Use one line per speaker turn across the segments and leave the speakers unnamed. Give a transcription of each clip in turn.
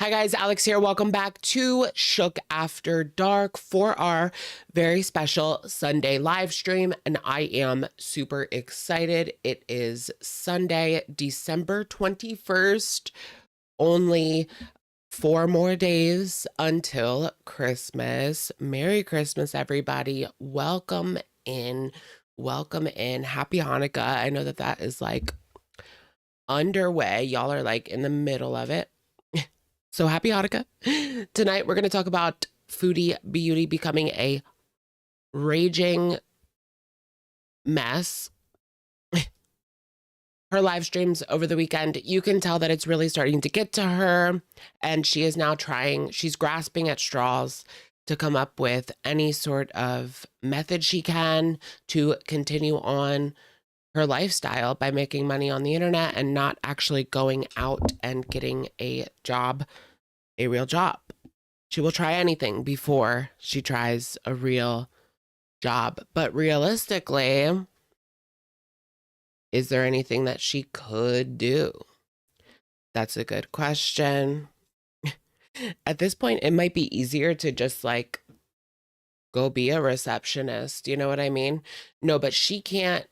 Hi guys, Alex here. Welcome back to Shook After Dark for our very special Sunday live stream, and I am super excited. It is Sunday, December 21st. Only 4 more days until Christmas. Merry Christmas, everybody. Welcome in. Welcome in. Happy Hanukkah. I know that is like underway. Y'all are like in the middle of it. So happy Hanukkah. Tonight, we're going to talk about Foodie Beauty becoming a raging mess. Her live streams over the weekend, you can tell that it's really starting to get to her. And she is now she's grasping at straws to come up with any sort of method she can to continue on her lifestyle by making money on the internet and not actually going out and getting a job, a real job. She will try anything before she tries a real job. But realistically, is there anything that she could do? That's a good question. At this point, it might be easier to just like go be a receptionist. You know what I mean? No, but she can't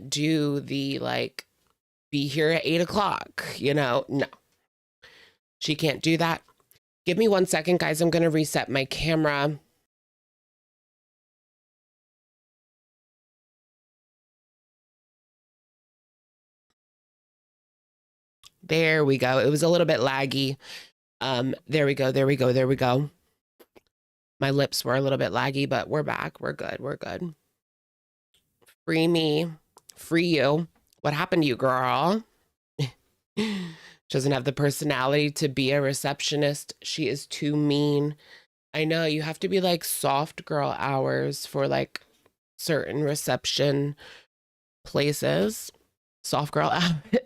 do the like be here at 8 o'clock, no, she can't do that. Give me 1 second, guys. I'm going to reset my camera. There we go. It was a little bit laggy. There we go. My lips were a little bit laggy, but we're back. We're good. Free me, free you. What happened to you, girl? She doesn't have the personality to be a receptionist. She is too mean. I know, you have to be like soft girl hours for like certain reception places. Soft girl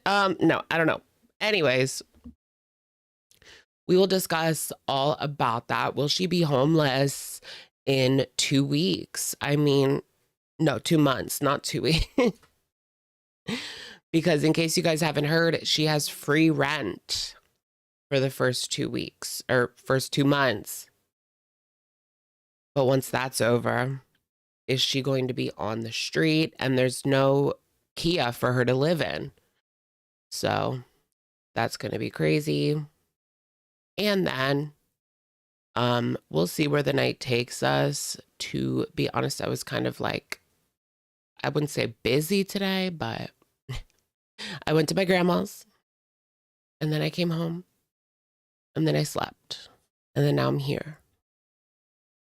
no, I don't know. Anyways, we will discuss all about that. Will she be homeless in 2 weeks? I mean, no, 2 months, not 2 weeks. Because in case you guys haven't heard, she has free rent for the first 2 weeks or first 2 months. But once that's over, is she going to be on the street? And there's no Kia for her to live in. So that's going to be crazy. And then we'll see where the night takes us. To be honest, I was kind of like, I wouldn't say busy today, but I went to my grandma's and then I came home and then I slept and then now I'm here.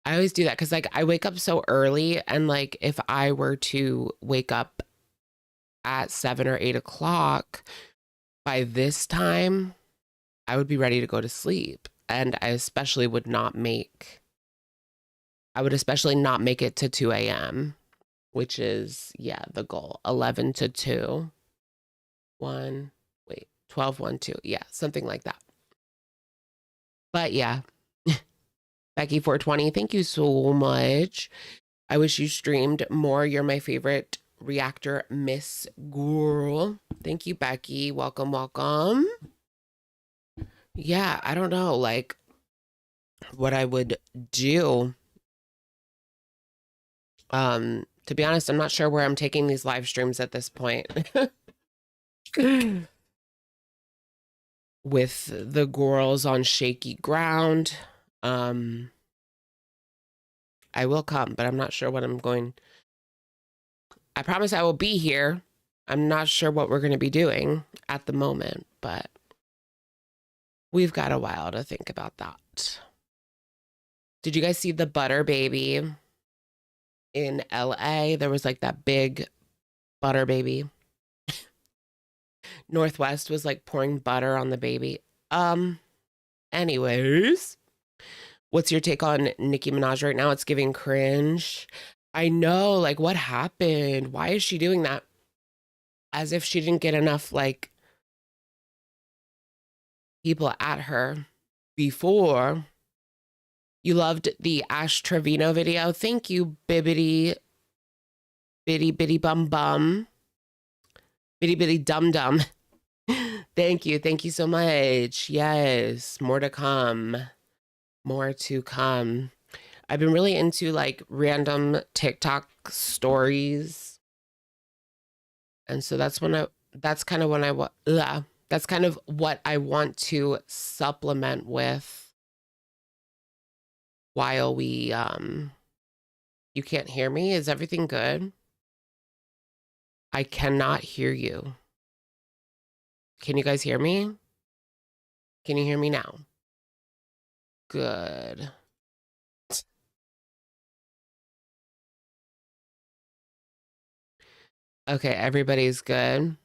I always do that because like I wake up so early, and like if I were to wake up at 7 or 8 o'clock, by this time I would be ready to go to sleep. And I would especially not make it to 2 a.m., which is, yeah, the goal. 11 to 2. 12, 1, 2. Yeah, something like that. But yeah, Becky 420, thank you so much. I wish you streamed more. You're my favorite reactor, Miss Girl. Thank you, Becky. Welcome. Yeah, I don't know, like, what I would do. To be honest, I'm not sure where I'm taking these live streams at this point. With the girls on shaky ground. I will come, but I'm not sure what I'm going. I promise I will be here. I'm not sure what we're going to be doing at the moment, but we've got a while to think about that. Did you guys see the butter baby in LA? There was like that big butter baby. Northwest was like pouring butter on the baby. Anyways, what's your take on Nicki Minaj right now? It's giving cringe. I know, like, what happened? Why is she doing that? As if she didn't get enough, like, people at her before. You loved the Ash Trevino video. Thank you, Bibbidi Bitty Bitty Bum Bum. Bitty Bitty Dum Dum. Thank you. Thank you so much. Yes, more to come. More to come. I've been really into like random TikTok stories. And so that's kind of when that's kind of what I want to supplement with while you can't hear me. Is everything good? I cannot hear you. Can you guys hear me? Can you hear me now? Good. Okay, everybody's good.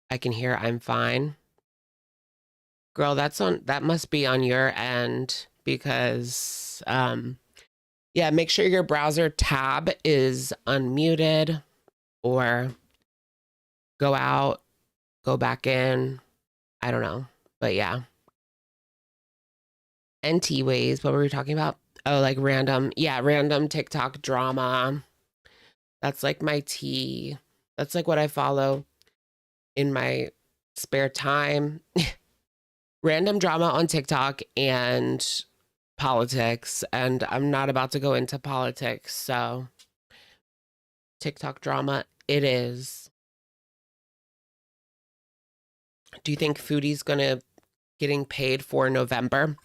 I can hear I'm fine. Girl, that must be on your end because yeah, make sure your browser tab is unmuted or go out, go back in. I don't know. But yeah. NT ways, what were we talking about? Oh, like random TikTok drama. That's like my tea. That's like what I follow in my spare time. Random drama on TikTok and politics. And I'm not about to go into politics. So TikTok drama, it is. Do you think Foodie's gonna getting paid for November?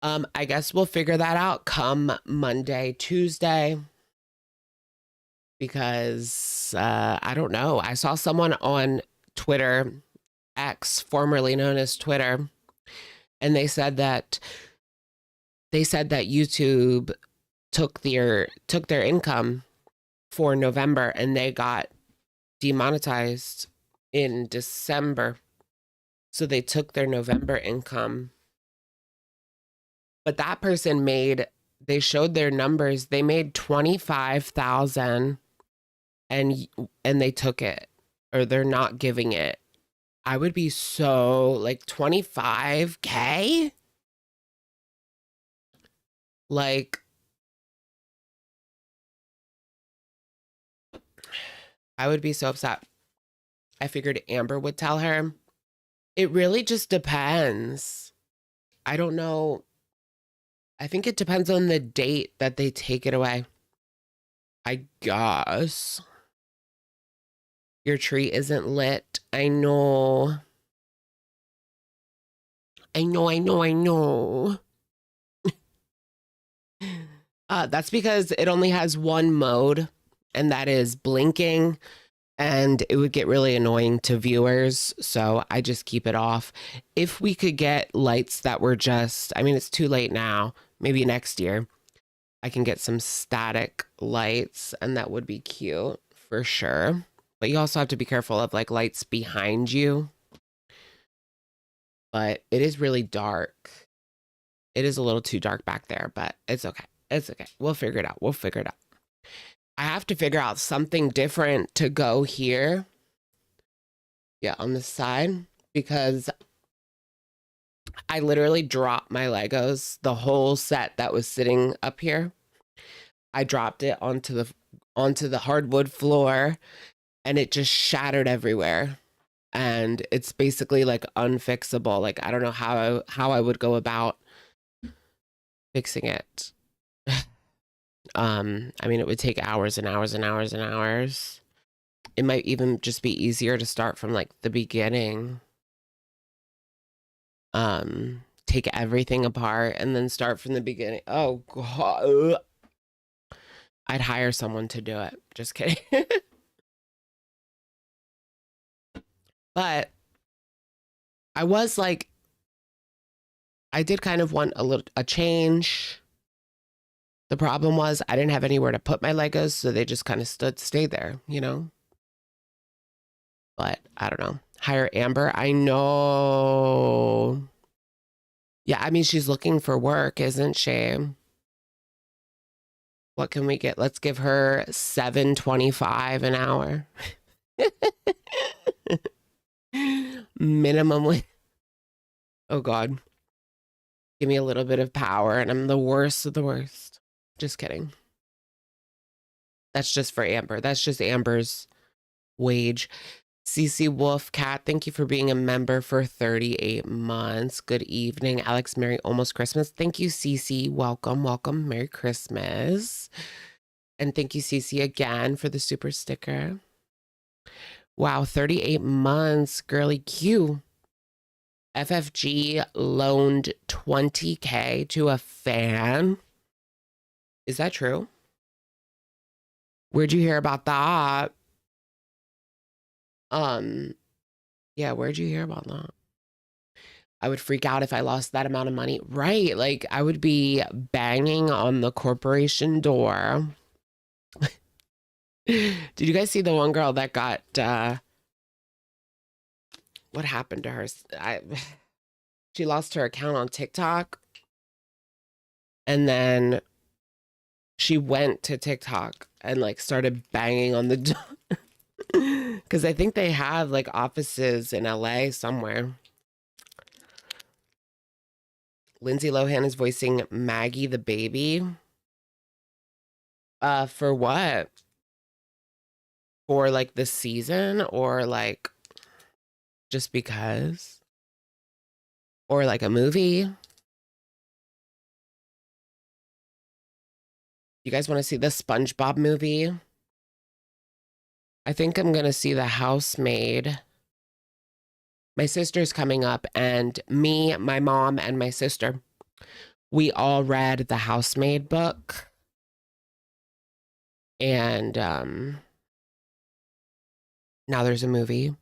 I guess we'll figure that out come Monday, Tuesday, because I don't know. I saw someone on Twitter, X, formerly known as Twitter, and they said that YouTube took their income for November and they got demonetized in December. So they took their November income. But that person they showed their numbers. They made 25,000 and they took it or they're not giving it. I would be so like 25K? Like I would be so upset. I figured Amber would tell her. It really just depends. I don't know. I think it depends on the date that they take it away. I guess. Your tree isn't lit. I know. I know, I know, I know. That's because it only has one mode, and that is blinking, and it would get really annoying to viewers, so I just keep it off. If we could get lights that were just, I mean, it's too late now, maybe next year, I can get some static lights, and that would be cute for sure. But you also have to be careful of like lights behind you. But it is really dark. It is a little too dark back there, but it's okay. It's okay. We'll figure it out. We'll figure it out. I have to figure out something different to go here. Yeah, on the side, because I literally dropped my Legos, the whole set that was sitting up here. I dropped it onto the hardwood floor and it just shattered everywhere. And it's basically like unfixable. Like I don't know how I would go about fixing it. I mean, it would take hours and hours and hours and hours. It might even just be easier to start from like the beginning. Take everything apart and then start from the beginning. Oh god. I'd hire someone to do it. Just kidding. But I was like I did kind of want a change. The problem was I didn't have anywhere to put my Legos, so they just kind of stayed there, you know? But I don't know. Hire Amber. I know. Yeah, I mean, she's looking for work, isn't she? What can we get? Let's give her $7.25 an hour. Minimum. Oh, God. Give me a little bit of power, and I'm the worst of the worst. Just kidding. That's just for Amber. That's just Amber's wage. CC Wolf Cat, thank you for being a member for 38 months. Good evening. Alex Merry Almost Christmas. Thank you, CC. Welcome, welcome. Merry Christmas. And thank you, CC, again for the super sticker. Wow, 38 months. Girly Q. FFG loaned 20K to a fan. Is that true? Where'd you hear about that? Yeah, where'd you hear about that? I would freak out if I lost that amount of money. Right, like I would be banging on the corporation door. Did you guys see the one girl that got, what happened to her? She lost her account on TikTok. And then she went to TikTok and like started banging on the door. Because I think they have like offices in LA somewhere. Lindsay Lohan is voicing Maggie the baby. For what? For like the season or like just because? Or like a movie? You guys want to see the SpongeBob movie? I think I'm going to see The Housemaid. My sister's coming up, and me, my mom, and my sister, we all read the Housemaid book. And now there's a movie.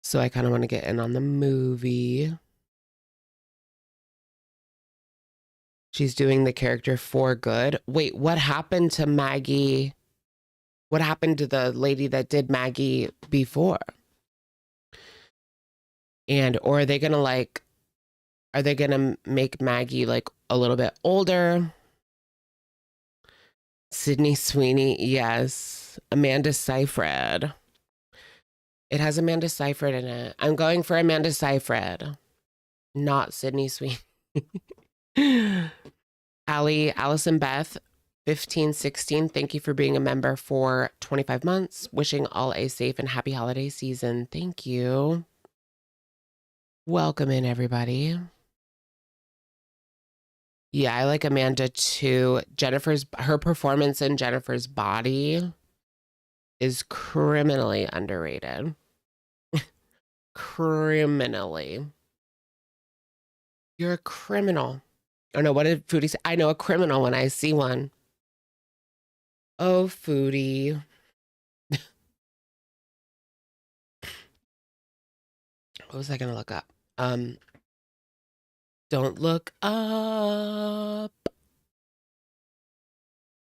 So I kind of want to get in on the movie. She's doing the character for good. Wait, what happened to Maggie? What happened to the lady that did Maggie before? And, or are they going to make Maggie like a little bit older? Sydney Sweeney, yes. Amanda Seyfried. It has Amanda Seyfried in it. I'm going for Amanda Seyfried, not Sydney Sweeney. Allison Beth, 1516. Thank you for being a member for 25 months. Wishing all a safe and happy holiday season. Thank you. Welcome in, everybody. Yeah, I like Amanda too. Her performance in Jennifer's Body is criminally underrated. Criminally. You're a criminal. Oh no, what did Foodie say? I know a criminal when I see one. Oh, Foodie. What was I gonna look up? Don't Look Up.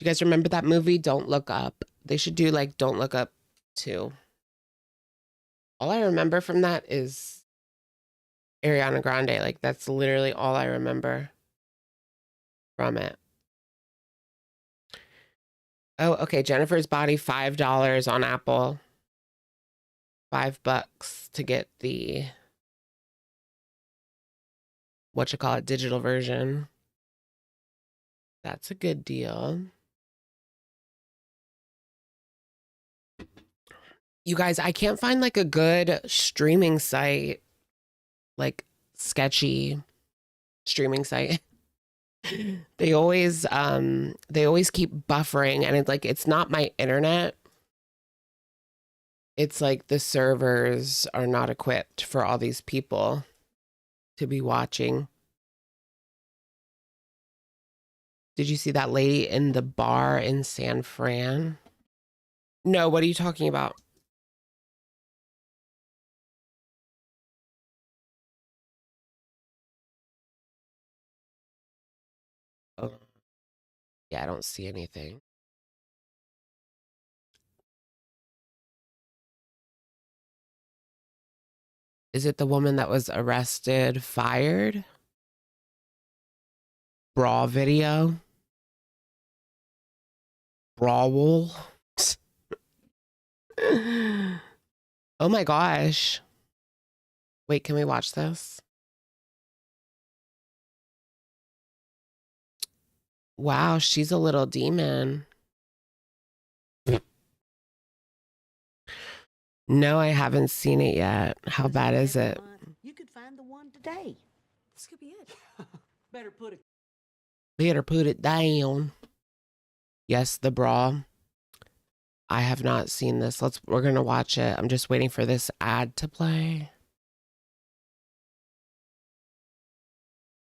You guys remember that movie, Don't Look Up? They should do like Don't Look Up too. All I remember from that is Ariana Grande. Like that's literally all I remember from it. Oh, okay. Jennifer's Body, $5 on Apple. $5 to get the digital version. That's a good deal. You guys, I can't find like a good streaming site, like sketchy streaming site. They always keep buffering, and it's not my internet. It's like the servers are not equipped for all these people to be watching. Did you see that lady in the bar in San Fran? No, what are you talking about? Oh, yeah, I don't see anything. Is it the woman that was arrested, fired? Brawl video? Brawl? Oh my gosh. Wait, can we watch this? Wow, she's a little demon. No, I haven't seen it yet. How bad is it?
You could find the one today.
This could be it.
Better put
it down. Yes, the bra. I have not seen this. We're gonna watch it. I'm just waiting for this ad to play.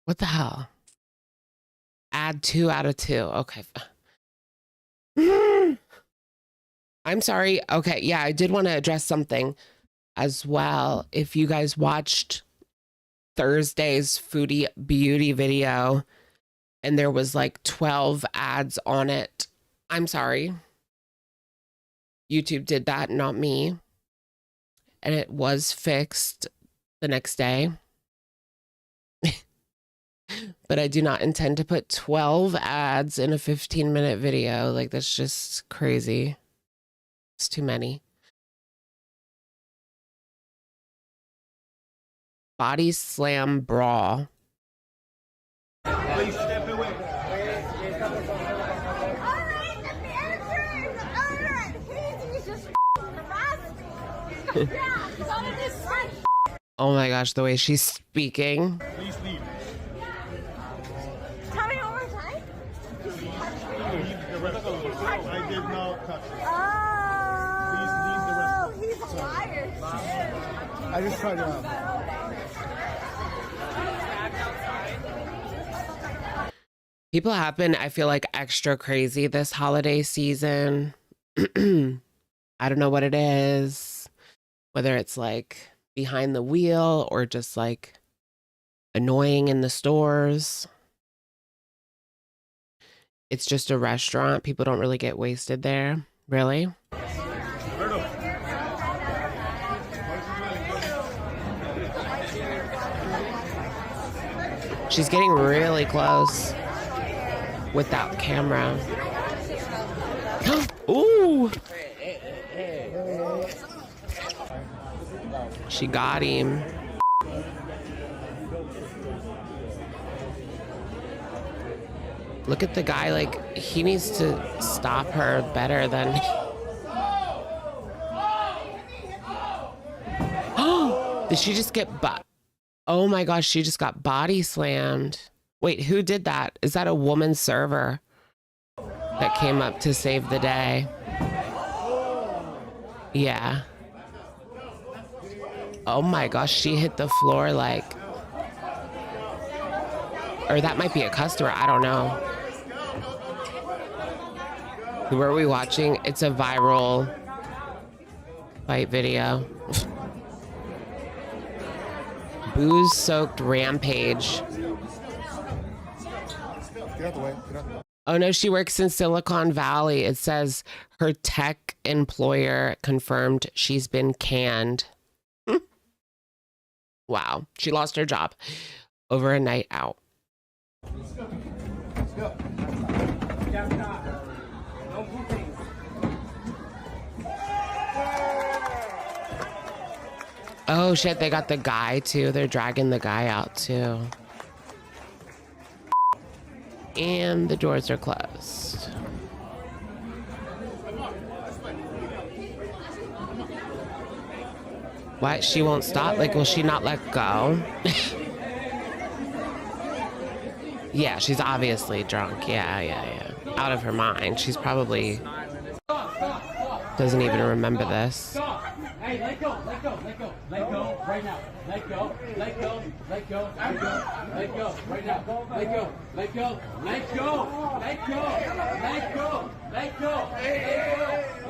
What the hell? Ad 2 out of 2. Okay. I'm sorry. Okay, yeah, I did want to address something as well. If you guys watched Thursday's Foodie Beauty video and there was like 12 ads on it, I'm sorry. YouTube did that, not me. And it was fixed the next day. But I do not intend to put 12 ads in a 15-minute video. Like, that's just crazy. It's too many. Body slam bra.
Please step away.
Oh my gosh, the way she's speaking.
Please leave.
Tell me one more time.
I did not touch it.
Oh, he's a liar.
I just tried it out.
People have been, I feel like, extra crazy this holiday season. I don't know what it is, whether it's like behind the wheel or just like annoying in the stores. It's just a restaurant. People don't really get wasted there. Really? She's getting really close with that camera. Ooh! She got him. Look at the guy, like, he needs to stop her better than... Oh! Did she just get Oh my gosh, she just got body slammed. Wait, who did that? Is that a woman server that came up to save the day? Yeah. Oh my gosh, she hit the floor like... Or that might be a customer, I don't know. Who are we watching? It's a viral fight video. Booze-soaked rampage.
Get out the way. Get out the way.
Oh no, she works in Silicon Valley. It says her tech employer confirmed she's been canned. Wow, she lost her job over a night out.
Let's go.
Oh shit, they got the guy too. They're dragging the guy out too. And the doors are closed. Why? She won't stop? Like, will she not let go? Yeah, she's obviously drunk. Yeah. Out of her mind. She's probably doesn't even remember this.
Hey, let go, right now. Let go, right now. Let go, right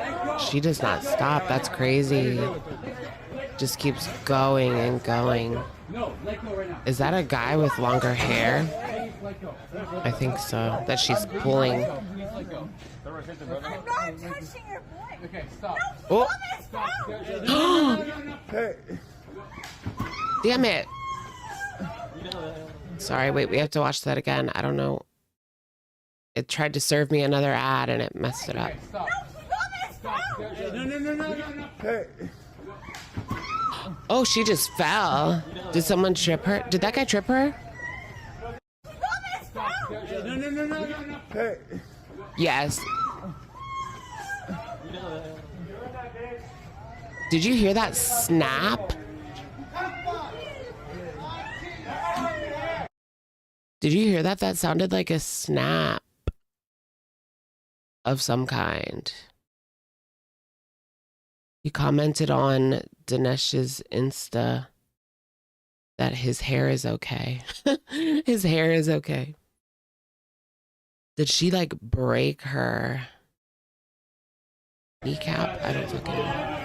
now.
She does not stop. That's crazy. Just keeps going and going. Is that a guy with longer hair? I think so. That she's pulling.
I'm not touching your boy.
Okay, stop.
Oh.
Hey.
Damn it. Sorry, wait, we have to watch that again. I don't know. It tried to serve me another ad and it messed it up.
No.
Hey.
Oh, she just fell. Did someone trip her? Did that guy trip her?
No.
Hey.
Yes. Did you hear that snap? Did you hear that? That sounded like a snap of some kind. He commented on Dinesh's Insta that his hair is okay. His hair is okay. Did she like break her kneecap? I don't fucking know.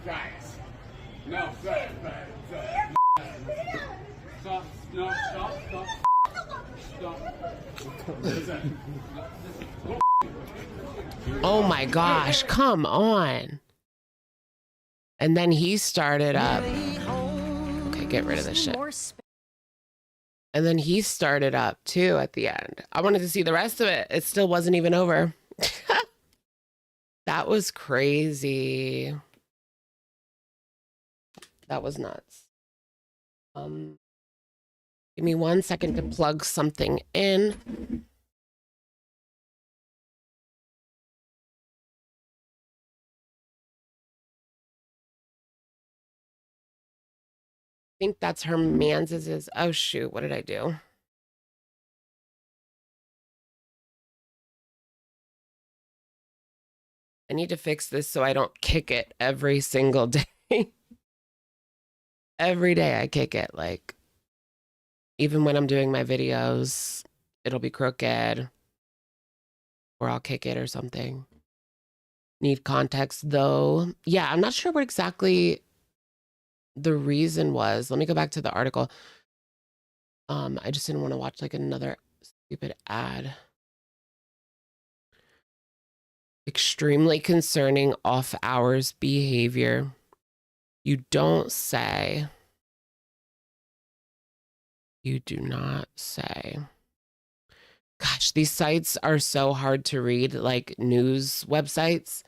Guys. No, stop. Stop. No, stop.
Oh my gosh, come on. And then he started up. Okay, get rid of this shit. And then he started up too at the end. I wanted to see the rest of it. It still wasn't even over. That was crazy. That was nuts. Give me 1 second to plug something in. I think that's her Mans's. Oh shoot, what did I do? I need to fix this so I don't kick it every single day. Every day I kick it, like even when I'm doing my videos, it'll be crooked or I'll kick it or something. Need context though. Yeah, I'm not sure what exactly the reason was. Let me go back to the article. I just didn't want to watch like another stupid ad. Extremely concerning off hours behavior. You don't say. You do not say. Gosh, these sites are so hard to read, like news websites,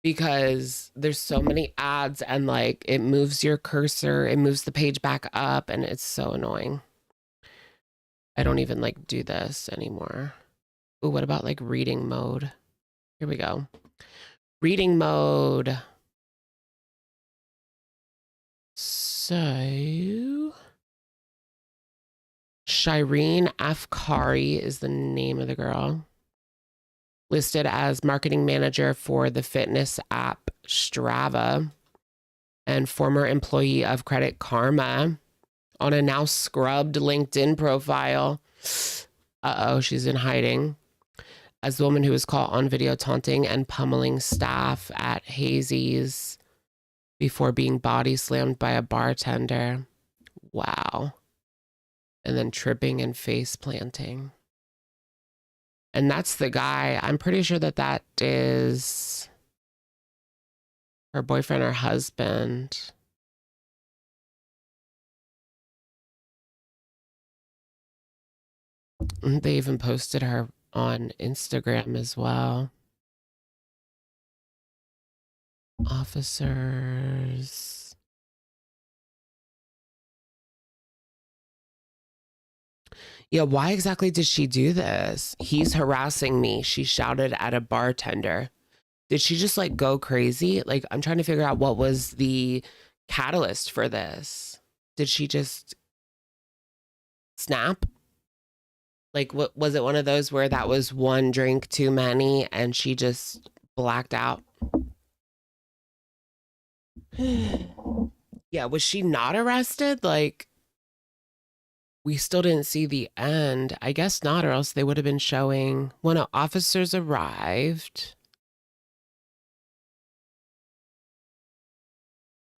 because there's so many ads and like it moves your cursor, it moves the page back up, and it's so annoying. I don't even like do this anymore. Ooh, what about like reading mode? Here we go. Reading mode. So Shireen Afkari is the name of the girl. Listed as marketing manager for the fitness app Strava and former employee of Credit Karma on a now scrubbed LinkedIn profile. Uh-oh, she's in hiding. As the woman who was caught on video taunting and pummeling staff at Hazy's before being body slammed by a bartender. Wow. And then tripping and face planting. And that's the guy. I'm pretty sure that that is her boyfriend or husband. They even posted her on Instagram as well. Officers. Yeah, why exactly did she do this? He's harassing me, she shouted at a bartender. Did she just like go crazy? Like, I'm trying to figure out what was the catalyst for this. Did she just snap? Like, what was it, one of those where that was one drink too many and she just blacked out? Yeah, was she not arrested? Like, we still didn't see the end. I guess not, or else they would have been showing when officers arrived.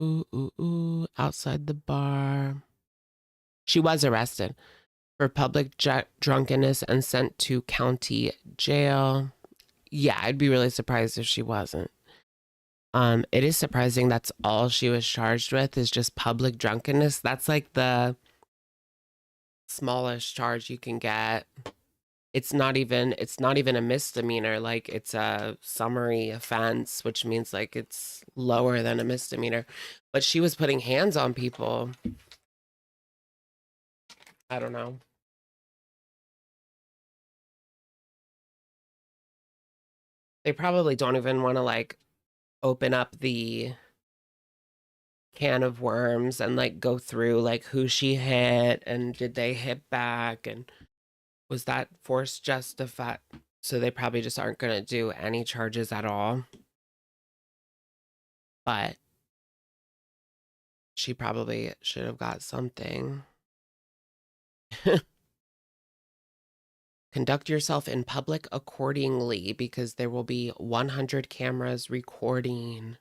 Ooh, outside the bar. She was arrested for public drunkenness and sent to county jail. Yeah, I'd be really surprised if she wasn't. It is surprising that's all she was charged with is just public drunkenness. That's like the smallest charge you can get. It's not even a misdemeanor. Like, it's a summary offense, which means like it's lower than a misdemeanor. But she was putting hands on people. I don't know. They probably don't even want to like open up the can of worms and like go through like who she hit and did they hit back and was that force justified? So they probably just aren't going to do any charges at all. But she probably should have got something. Conduct yourself in public accordingly because there will be 100 cameras recording.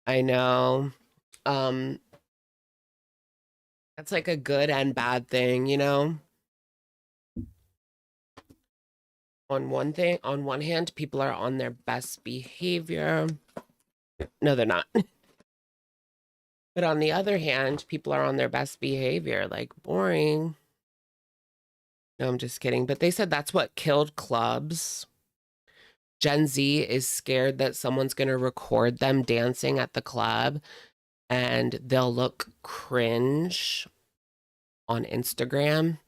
I know. That's like a good and bad thing, you know? On one hand, people are on their best behavior. No, they're not. But on the other hand, people are on their best behavior, like boring. No, I'm just kidding. But they said that's what killed clubs. Gen Z is scared that someone's going to record them dancing at the club and they'll look cringe on Instagram.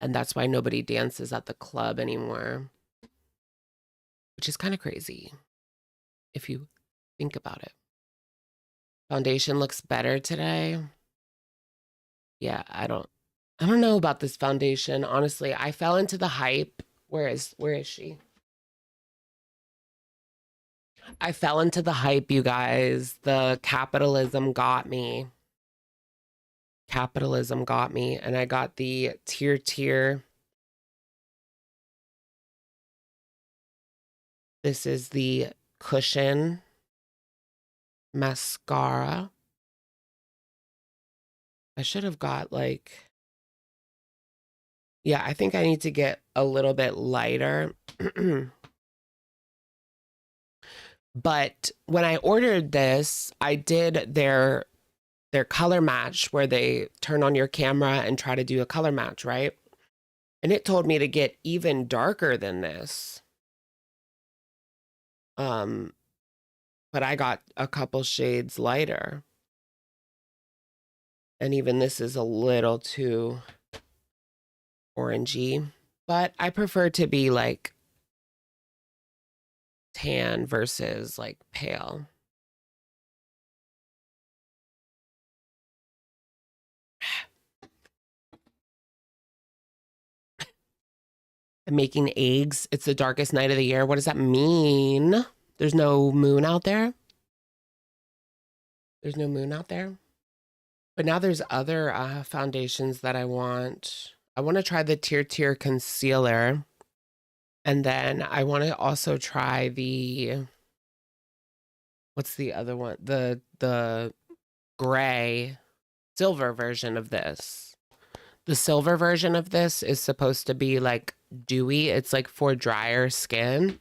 And that's why nobody dances at the club anymore. Which is kind of crazy if you think about it. Foundation looks better today. Yeah, I don't know about this foundation. Honestly, I fell into the hype. Where is she? I fell into the hype, you guys. The capitalism got me. Capitalism got me, and I got the tier. This is the cushion mascara. I should have got like, yeah, I think I need to get a little bit lighter. But when I ordered this, I did their color match where they turn on your camera and try to do a color match, right? And it told me to get even darker than this. But I got a couple shades lighter. And even this is a little too orangey, but I prefer to be like tan versus like pale. I'm making eggs. It's the darkest night of the year. What does that mean? There's no moon out there? There's no moon out there? But now there's other foundations that I want. I want to try the tier concealer. And then I want to also try the, what's the other one? The gray silver version of this. The silver version of this is supposed to be like dewy. It's like for drier skin.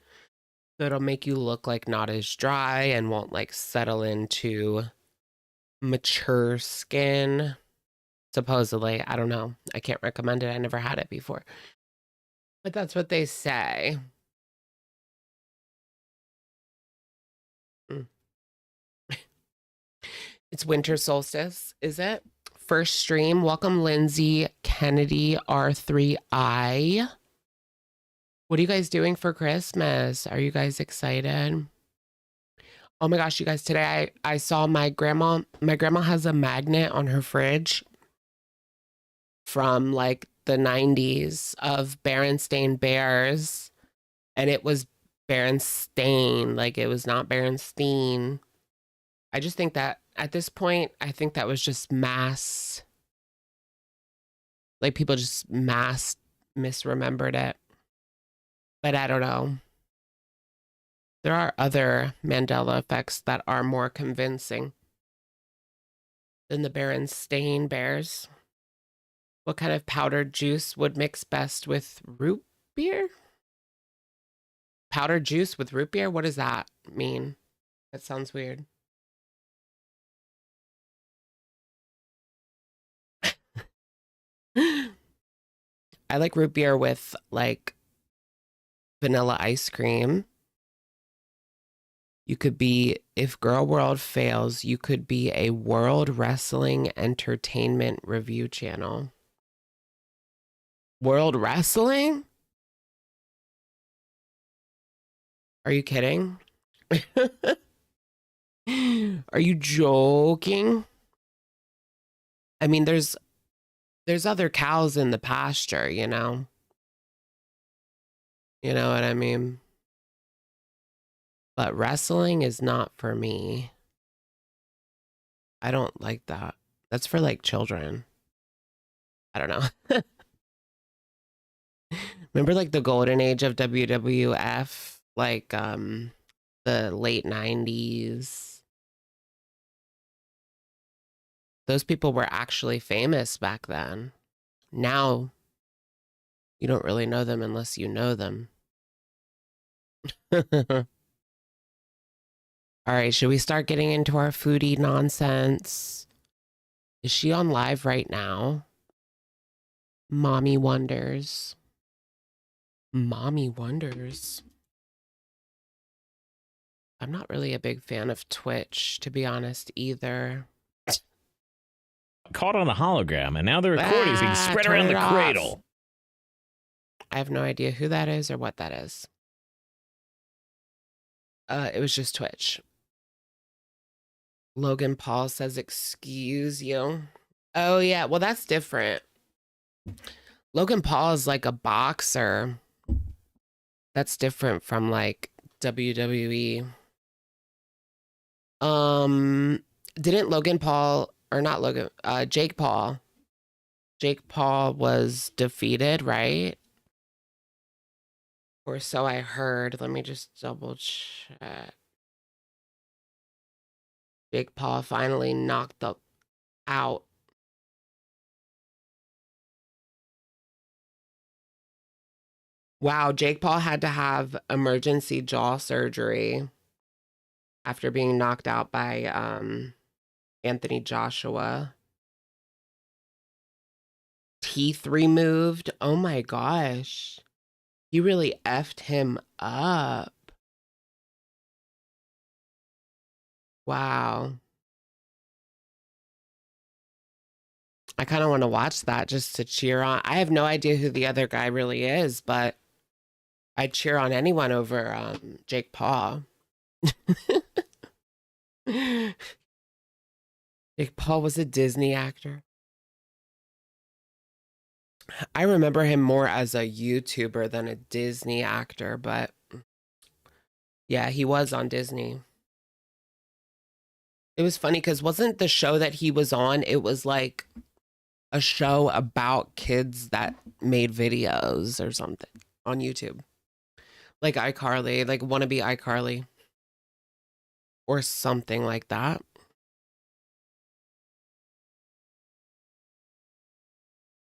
So it'll make you look like not as dry and won't like settle into mature skin. Supposedly. I don't know. I can't recommend it. I never had it before. But that's what they say. It's winter solstice, is it? First stream. Welcome, Lindsay Kennedy R3I. What are you guys doing for Christmas? Are you guys excited? Oh my gosh, you guys, today I saw my grandma. My grandma has a magnet on her fridge from like the 90s of Berenstain Bears. And it was Berenstain, like it was not Berenstein. I just think that at this point, I think that was just mass, like people just mass misremembered it. But I don't know. There are other Mandela effects that are more convincing than the Berenstain Bears. What kind of powdered juice would mix best with root beer? Powdered juice with root beer? What does that mean? That sounds weird. I like root beer with like vanilla ice cream. You could be, if Girl World fails, you could be a World Wrestling Entertainment Review channel. World Wrestling? Are you kidding? Are you joking? I mean, there's other cows in the pasture, you know? You know what I mean? But wrestling is not for me. I don't like that. That's for like children. I don't know. Remember like the golden age of WWF? Like the late 90s. Those people were actually famous back then. Now, you don't really know them unless you know them. All right, should we start getting into our foodie nonsense? Is she on live right now? Mommy wonders. Mommy wonders. I'm not really a big fan of Twitch, to be honest, either.
Caught on a hologram, and now the recording is being spread
turn
around
it
the
off.
cradle.
I have no idea who that is or what that is. It was just Twitch. Logan Paul says, excuse you. Oh, yeah. Well, that's different. Logan Paul is like a boxer. That's different from like WWE. Didn't Logan Paul, or not Logan, Jake Paul. Jake Paul was defeated, right? Or so I heard. Let me just double check. Jake Paul finally knocked out. Wow, Jake Paul had to have emergency jaw surgery after being knocked out by Anthony Joshua. Teeth removed. Oh my gosh. He really effed him up. Wow. I kind of want to watch that just to cheer on. I have no idea who the other guy really is, but I'd cheer on anyone over Jake Paul. Jake Paul was a Disney actor. I remember him more as a YouTuber than a Disney actor, but yeah, he was on Disney. It was funny because wasn't the show that he was on, it was like a show about kids that made videos or something on YouTube. Like iCarly, like wannabe iCarly. Or something like that.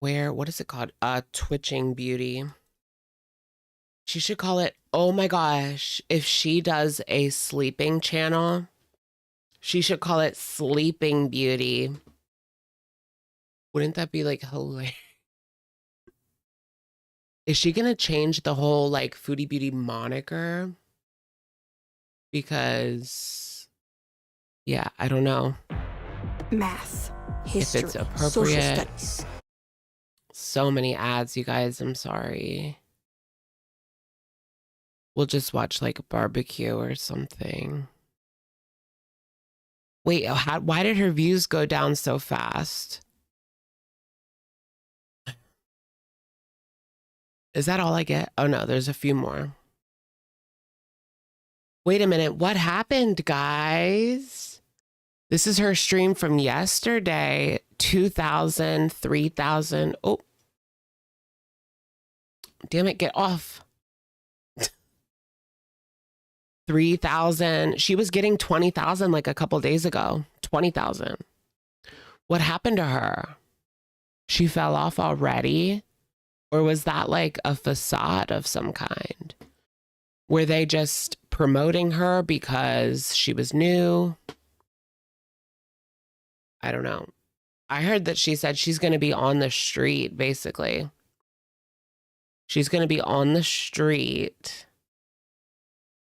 What is it called? Twitching Beauty. She should call it, oh my gosh, if she does a sleeping channel, she should call it Sleeping Beauty. Wouldn't that be like hilarious? Is she gonna change the whole like Foodie Beauty moniker? Because, yeah, I don't know.
Math, history,
If it's
social
appropriate.
studies.
So many ads, you guys. I'm sorry. We'll just watch like a barbecue or something. Wait, why did her views go down so fast? Is that all I get? Oh no, there's a few more. Wait a minute. What happened, guys? This is her stream from yesterday. 2,000, 3,000. Oh. Damn it, get off. 3,000. She was getting 20,000 like a couple days ago. 20,000. What happened to her? She fell off already? Or was that like a facade of some kind? Were they just promoting her because she was new? I don't know. I heard that she said she's going to be on the street, basically. She's going to be on the street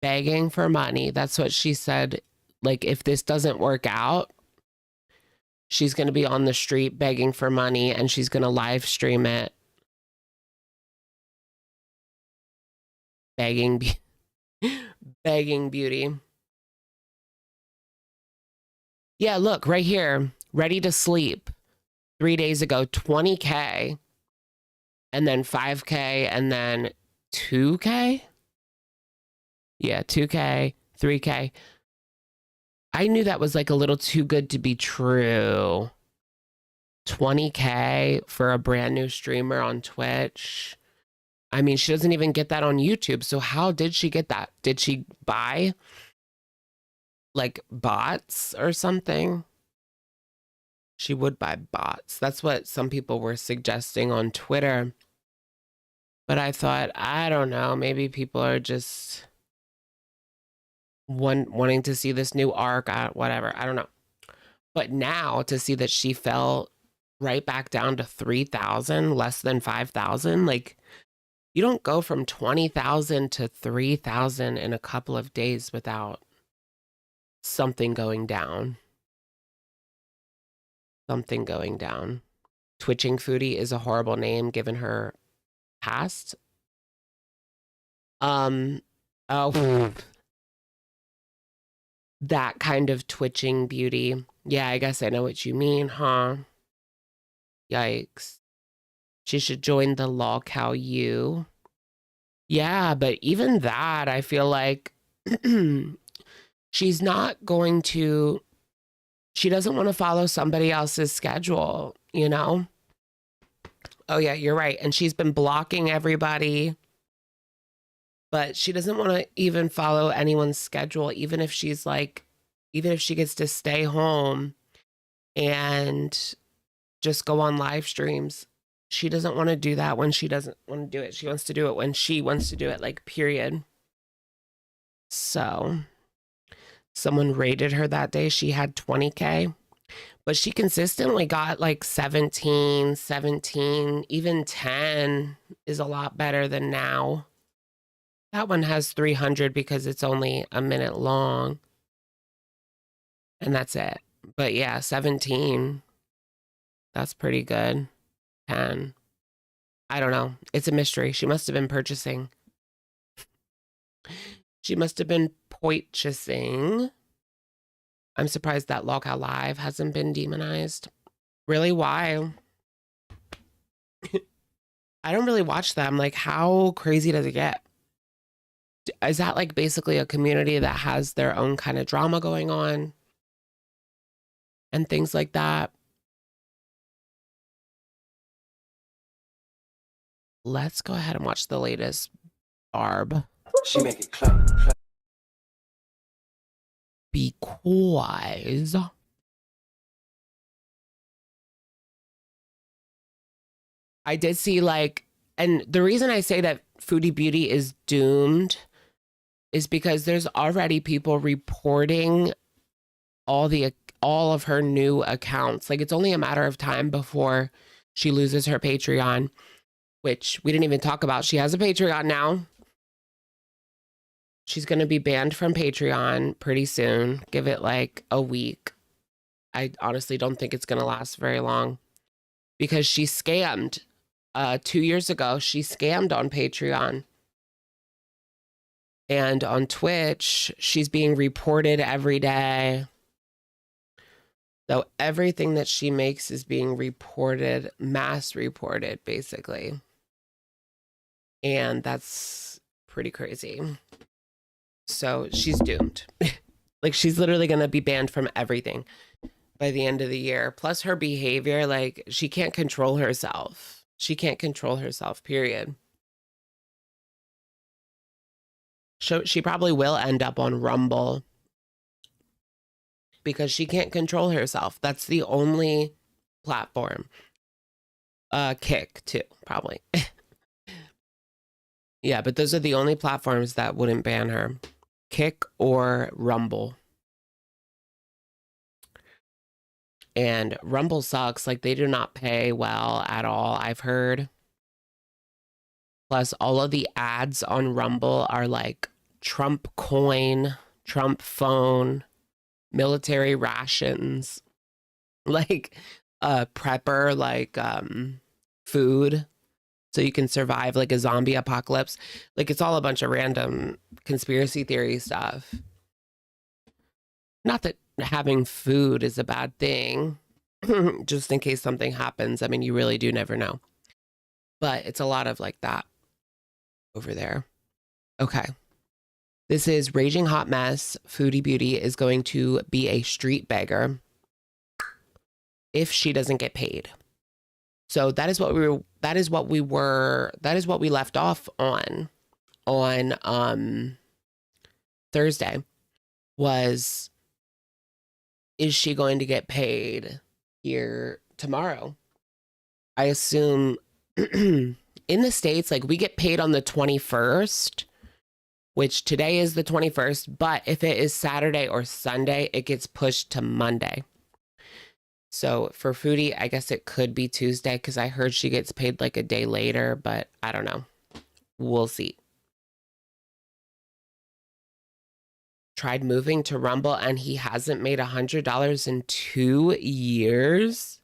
begging for money. That's what she said. Like, if this doesn't work out, she's going to be on the street begging for money and she's going to live stream it. begging, begging beauty. Yeah, look right here. Ready to sleep. 3 days ago, 20K. And then 5K and then 2K? Yeah, 2K, 3K. I knew that was like a little too good to be true. 20K for a brand new streamer on Twitch. I mean, she doesn't even get that on YouTube. So how did she get that? Did she buy like bots or something? She would buy bots. That's what some people were suggesting on Twitter. But I thought, I don't know, maybe people are just wanting to see this new arc, whatever. I don't know. But now to see that she fell right back down to 3,000, less than 5,000, like you don't go from 20,000 to 3,000 in a couple of days without something going down. Something going down. Twitching Foodie is a horrible name given her past. Oh, that kind of twitching beauty. Yeah, I guess I know what you mean, huh? Yikes. She should join the lolcow U. Yeah, but even that, I feel like she's not going to, she doesn't want to follow somebody else's schedule, you know? Oh yeah, you're right. And she's been blocking everybody, but she doesn't want to even follow anyone's schedule, even if she's like, even if she gets to stay home and just go on live streams. She doesn't want to do that when she doesn't want to do it. She wants to do it when she wants to do it, like, period. So someone rated her that day. She had 20K, but she consistently got like 17, even 10 is a lot better than now. That one has 300 because it's only a minute long. And that's it. But yeah, 17. That's pretty good. 10. I don't know. It's a mystery. She must have been purchasing. She must have been purchasing. I'm surprised that Lolcow Live hasn't been demonized. Really? Why? I don't really watch them. Like, how crazy does it get? Is that like basically a community that has their own kind of drama going on? And things like that? Let's go ahead and watch the latest Barb.
She make it clap, clap.
Because I did see like, and the reason I say that Foodie Beauty is doomed is because there's already people reporting all of her new accounts. Like, it's only a matter of time before she loses her Patreon, which we didn't even talk about. She has a Patreon now. She's going to be banned from Patreon pretty soon. Give it like a week. I honestly don't think it's going to last very long because she scammed. 2 years ago, she scammed on Patreon. And on Twitch, she's being reported every day. So everything that she makes is being reported, mass reported, basically. And that's pretty crazy. So she's doomed. Like, she's literally going to be banned from everything by the end of the year. Plus her behavior, like, she can't control herself. She can't control herself, period. So she probably will end up on Rumble because she can't control herself. That's the only platform. Kick, too, probably. Yeah, but those are the only platforms that wouldn't ban her. Kick or Rumble. And Rumble sucks. Like, they do not pay well at all, I've heard. Plus, all of the ads on Rumble are like Trump coin, Trump phone, military rations, like prepper, like food. so you can survive like a zombie apocalypse. Like it's all a bunch of random conspiracy theory stuff. Not that having food is a bad thing, just in case something happens. I mean, you really do never know. But it's a lot of like that over there. Okay. This is Raging Hot Mess. Foodie Beauty is going to be a street beggar if she doesn't get paid. So that is what we left off on Thursday was, is she going to get paid here tomorrow? I assume in the States, like we get paid on the 21st, which today is the 21st, but if it is Saturday or Sunday, it gets pushed to Monday. So for Foodie, I guess it could be Tuesday because I heard she gets paid like a day later, but I don't know. We'll see. Tried moving to Rumble and he hasn't made $100 in 2 years.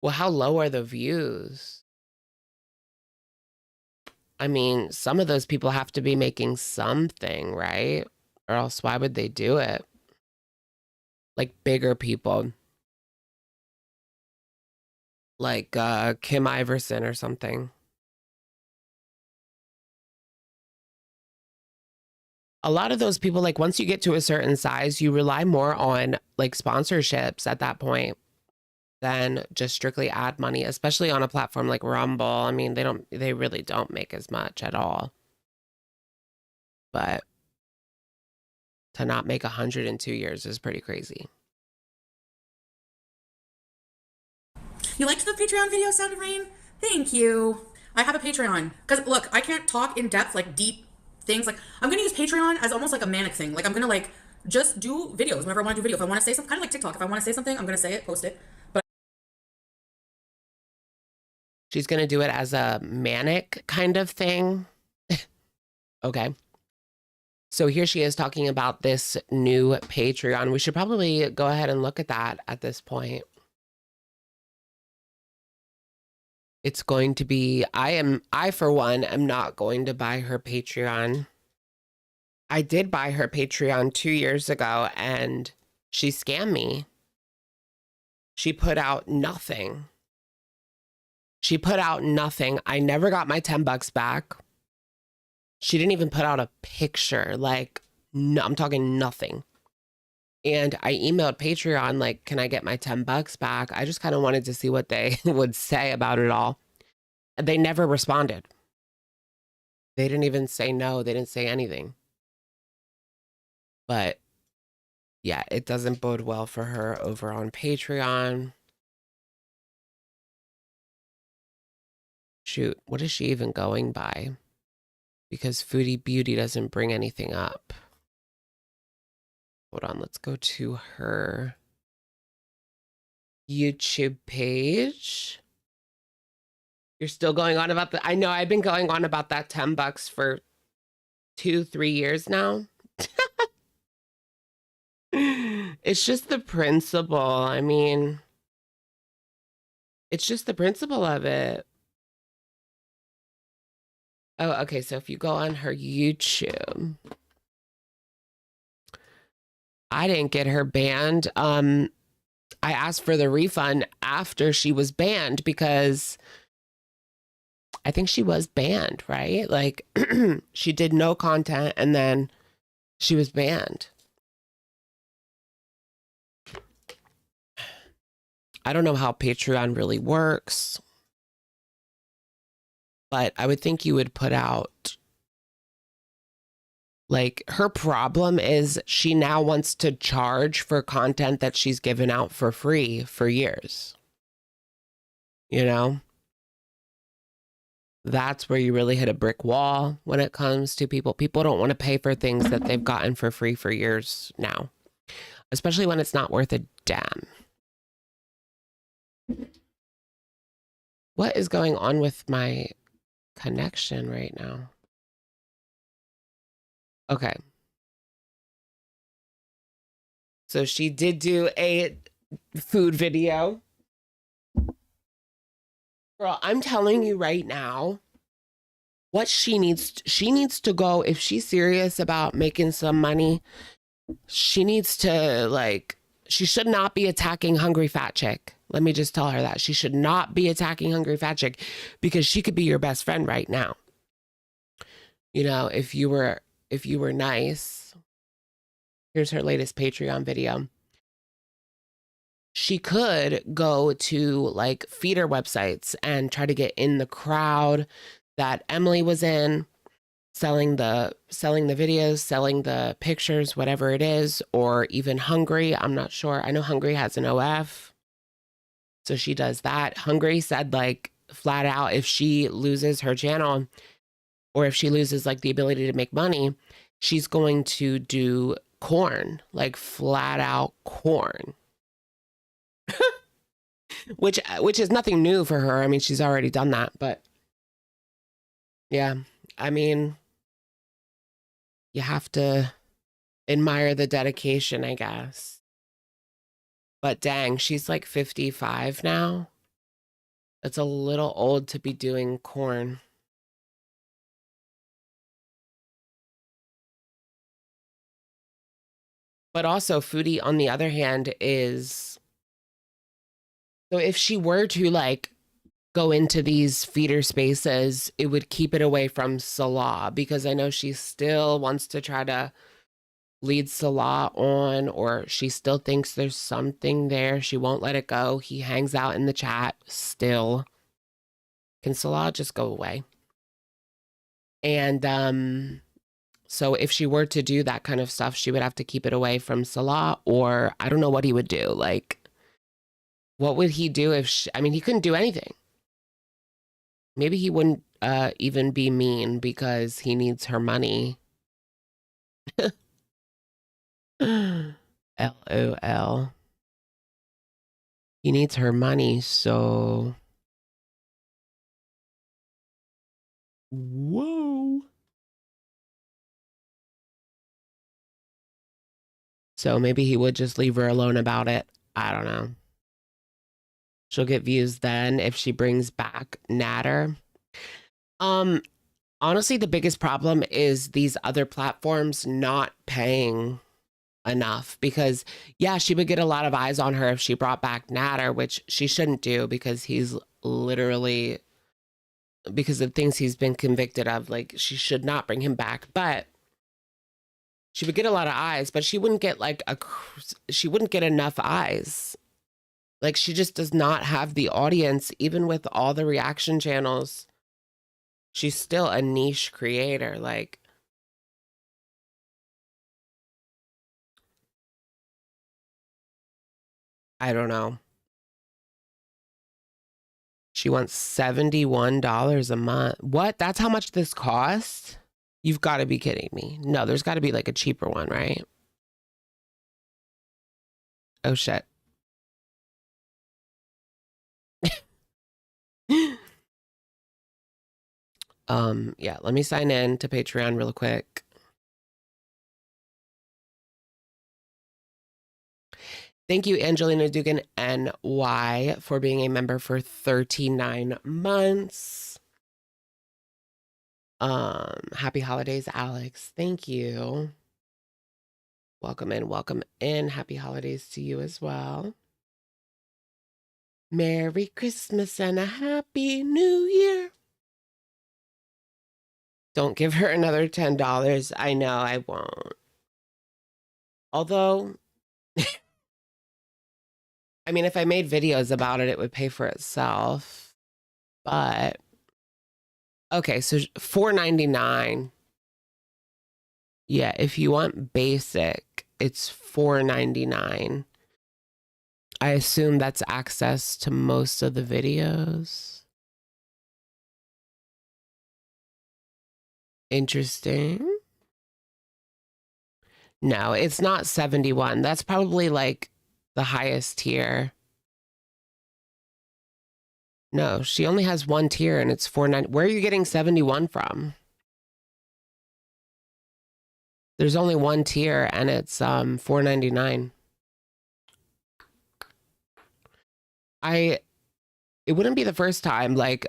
Well, how low are the views? I mean, some of those people have to be making something, right? Or else why would they do it? Like bigger people. Like Kim Iverson or something. A lot of those people, like once you get to a certain size, you rely more on like sponsorships at that point than just strictly ad money, especially on a platform like Rumble. I mean, they really don't make as much at all. But to not make 100 in 2 years is pretty crazy.
You liked the Patreon video, Sound of Rain? Thank you. I have a Patreon. Because, look, I can't talk in depth, like, deep things. Like, I'm going to use Patreon as almost like a manic thing. Like, I'm going to, like, just do videos whenever I want to do video. If I want to say something, kind of like TikTok. If I want to say something, I'm going to say it, post it. But
She's going to do it as a manic kind of thing. Okay. So here she is talking about this new Patreon. We should probably go ahead and look at that at this point. It's going to be, I for one, am not going to buy her Patreon. I did buy her Patreon 2 years ago and she scammed me. She put out nothing. She put out nothing. I never got my $10 back. She didn't even put out a picture. Like, no, I'm talking nothing. And I emailed Patreon, like, can I get my $10 back? I just kind of wanted to see what they would say about it all. And they never responded. They didn't even say no. They didn't say anything. But yeah, it doesn't bode well for her over on Patreon. Shoot, what is she even going by? Because Foodie Beauty doesn't bring anything up. Hold on, let's go to her YouTube page. You're still going on about I know I've been going on about that $10 for 2-3 years now. It's just the principle. I mean, it's just the principle of it. Oh, okay. So if you go on her YouTube, I didn't get her banned. I asked for the refund after she was banned because I think she was banned, right? Like she did no content and then she was banned. I don't know how Patreon really works, but I would think you would put out, like, her problem is she now wants to charge for content that she's given out for free for years. You know? That's where you really hit a brick wall when it comes to people. People don't want to pay for things that they've gotten for free for years now, especially when it's not worth a damn. What is going on with my connection right now? Okay. So she did do a food video Girl, I'm telling you right now, what she needs to go, if she's serious about making some money, she needs to, like, she should not be attacking Hungry Fat Chick. Let me just tell her that. She should not be attacking Hungry Fat Chick because she could be your best friend right now. You know, if you were nice. Here's her latest Patreon video. She could go to like feeder websites and try to get in the crowd that Emily was in, selling the videos, selling the pictures, whatever it is, or even Hungry. I'm not sure. I know Hungry has an OF. So she does that. Hungry said, like, flat out, if she loses her channel or if she loses like the ability to make money, she's going to do corn, like flat out corn. which is nothing new for her. I mean, she's already done that, but yeah, I mean, you have to admire the dedication, I guess. But dang, she's like 55 now. It's a little old to be doing corn. But also Foodie, on the other hand, is... So if she were to like go into these feeder spaces, it would keep it away from Salah, because I know she still wants to try to lead Salah on, or she still thinks there's something there. She won't let it go. He hangs out in the chat still. Can Salah just go away? And so if she were to do that kind of stuff, she would have to keep it away from Salah, or I don't know what he would do. Like, what would he do if she, I mean, he couldn't do anything. Maybe he wouldn't even be mean because he needs her money. LOL. He needs her money, so... Whoa. So maybe he would just leave her alone about it. I don't know. She'll get views then if she brings back Nader. Honestly, the biggest problem is these other platforms not paying enough, because yeah, she would get a lot of eyes on her if she brought back Nader, which she shouldn't do because he's literally, because of things he's been convicted of, like, she should not bring him back. But she would get a lot of eyes, but she wouldn't get like she wouldn't get enough eyes. Like, she just does not have the audience, even with all the reaction channels. She's still a niche creator. Like, I don't know. She wants $71 a month. What? That's how much this costs? You've got to be kidding me. No, there's got to be like a cheaper one, right? Oh, shit. Yeah, let me sign in to Patreon real quick. Thank you, Angelina Dugan NY, for being a member for 39 months. Happy holidays, Alex. Thank you. Welcome in, welcome in. Happy holidays to you as well. Merry Christmas and a Happy New Year. Don't give her another $10. I know I won't. Although, I mean, if I made videos about it, it would pay for itself. But, okay, so $4.99. Yeah, if you want basic, it's $4.99. I assume that's access to most of the videos. Interesting. No, it's not 71. That's probably like the highest tier. No, she only has one tier and it's $4.99. Where are you getting 71 from? There's only one tier and it's $4.99. it wouldn't be the first time like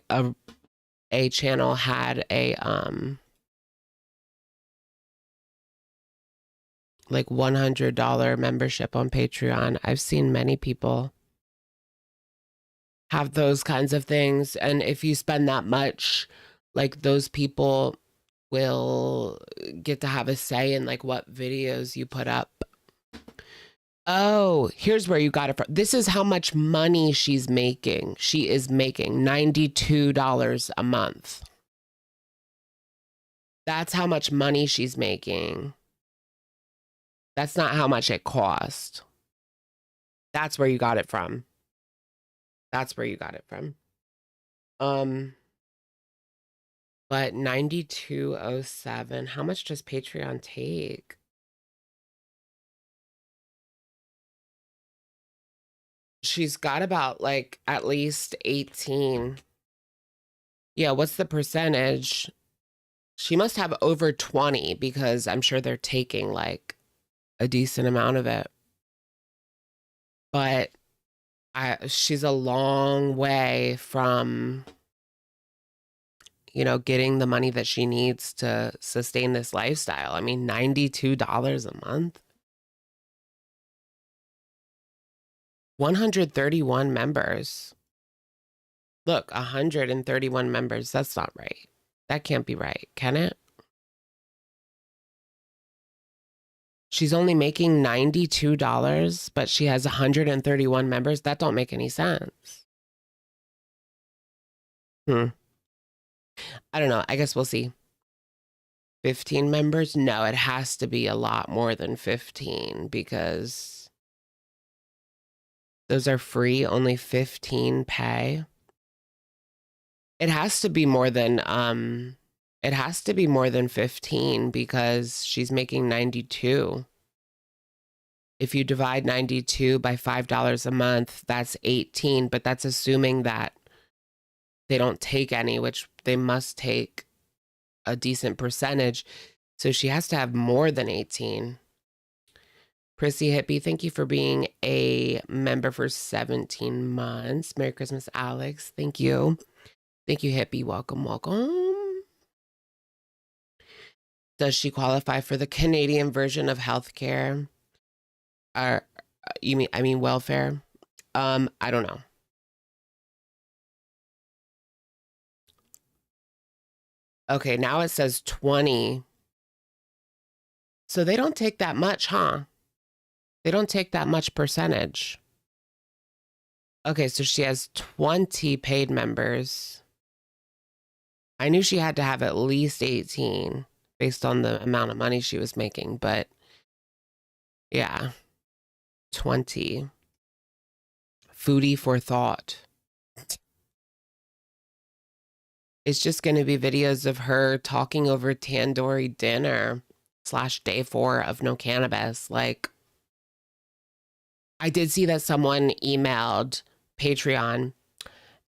a channel had a like $100 membership on Patreon. I've seen many people have those kinds of things, and if you spend that much, like those people will get to have a say in like what videos you put up. Oh, here's where you got it from. This is how much money she's making. She is making $92 a month. That's how much money she's making. That's not how much it cost. That's where you got it from. That's where you got it from. But 9207, how much does Patreon take? She's got about like at least 18. Yeah, what's the percentage? She must have over 20 because I'm sure they're taking like a decent amount of it. But she's a long way from, you know, getting the money that she needs to sustain this lifestyle. I mean, $92 a month. 131 members. Look, 131 members. That's not right. That can't be right, can it? She's only making $92, but she has 131 members. That don't make any sense. I don't know. I guess we'll see. 15 members? No, it has to be a lot more than 15 because those are free. Only 15 pay. It has to be more than 15 because she's making 92. If you divide 92 by $5 a month, that's 18, but that's assuming that they don't take any, which they must take a decent percentage. So she has to have more than 18. Prissy Hippie, thank you for being a member for 17 months. Merry Christmas, Alex. Thank you. Thank you, Hippie. Welcome, welcome. Does she qualify for the Canadian version of healthcare? I mean welfare? I don't know. Okay, now it says 20. So they don't take that much, huh? They don't take that much percentage. Okay, so she has 20 paid members. I knew she had to have at least 18 based on the amount of money she was making, but yeah, 20. Foodie for thought. It's just going to be videos of her talking over tandoori dinner / day 4 of no cannabis. Like, I did see that someone emailed Patreon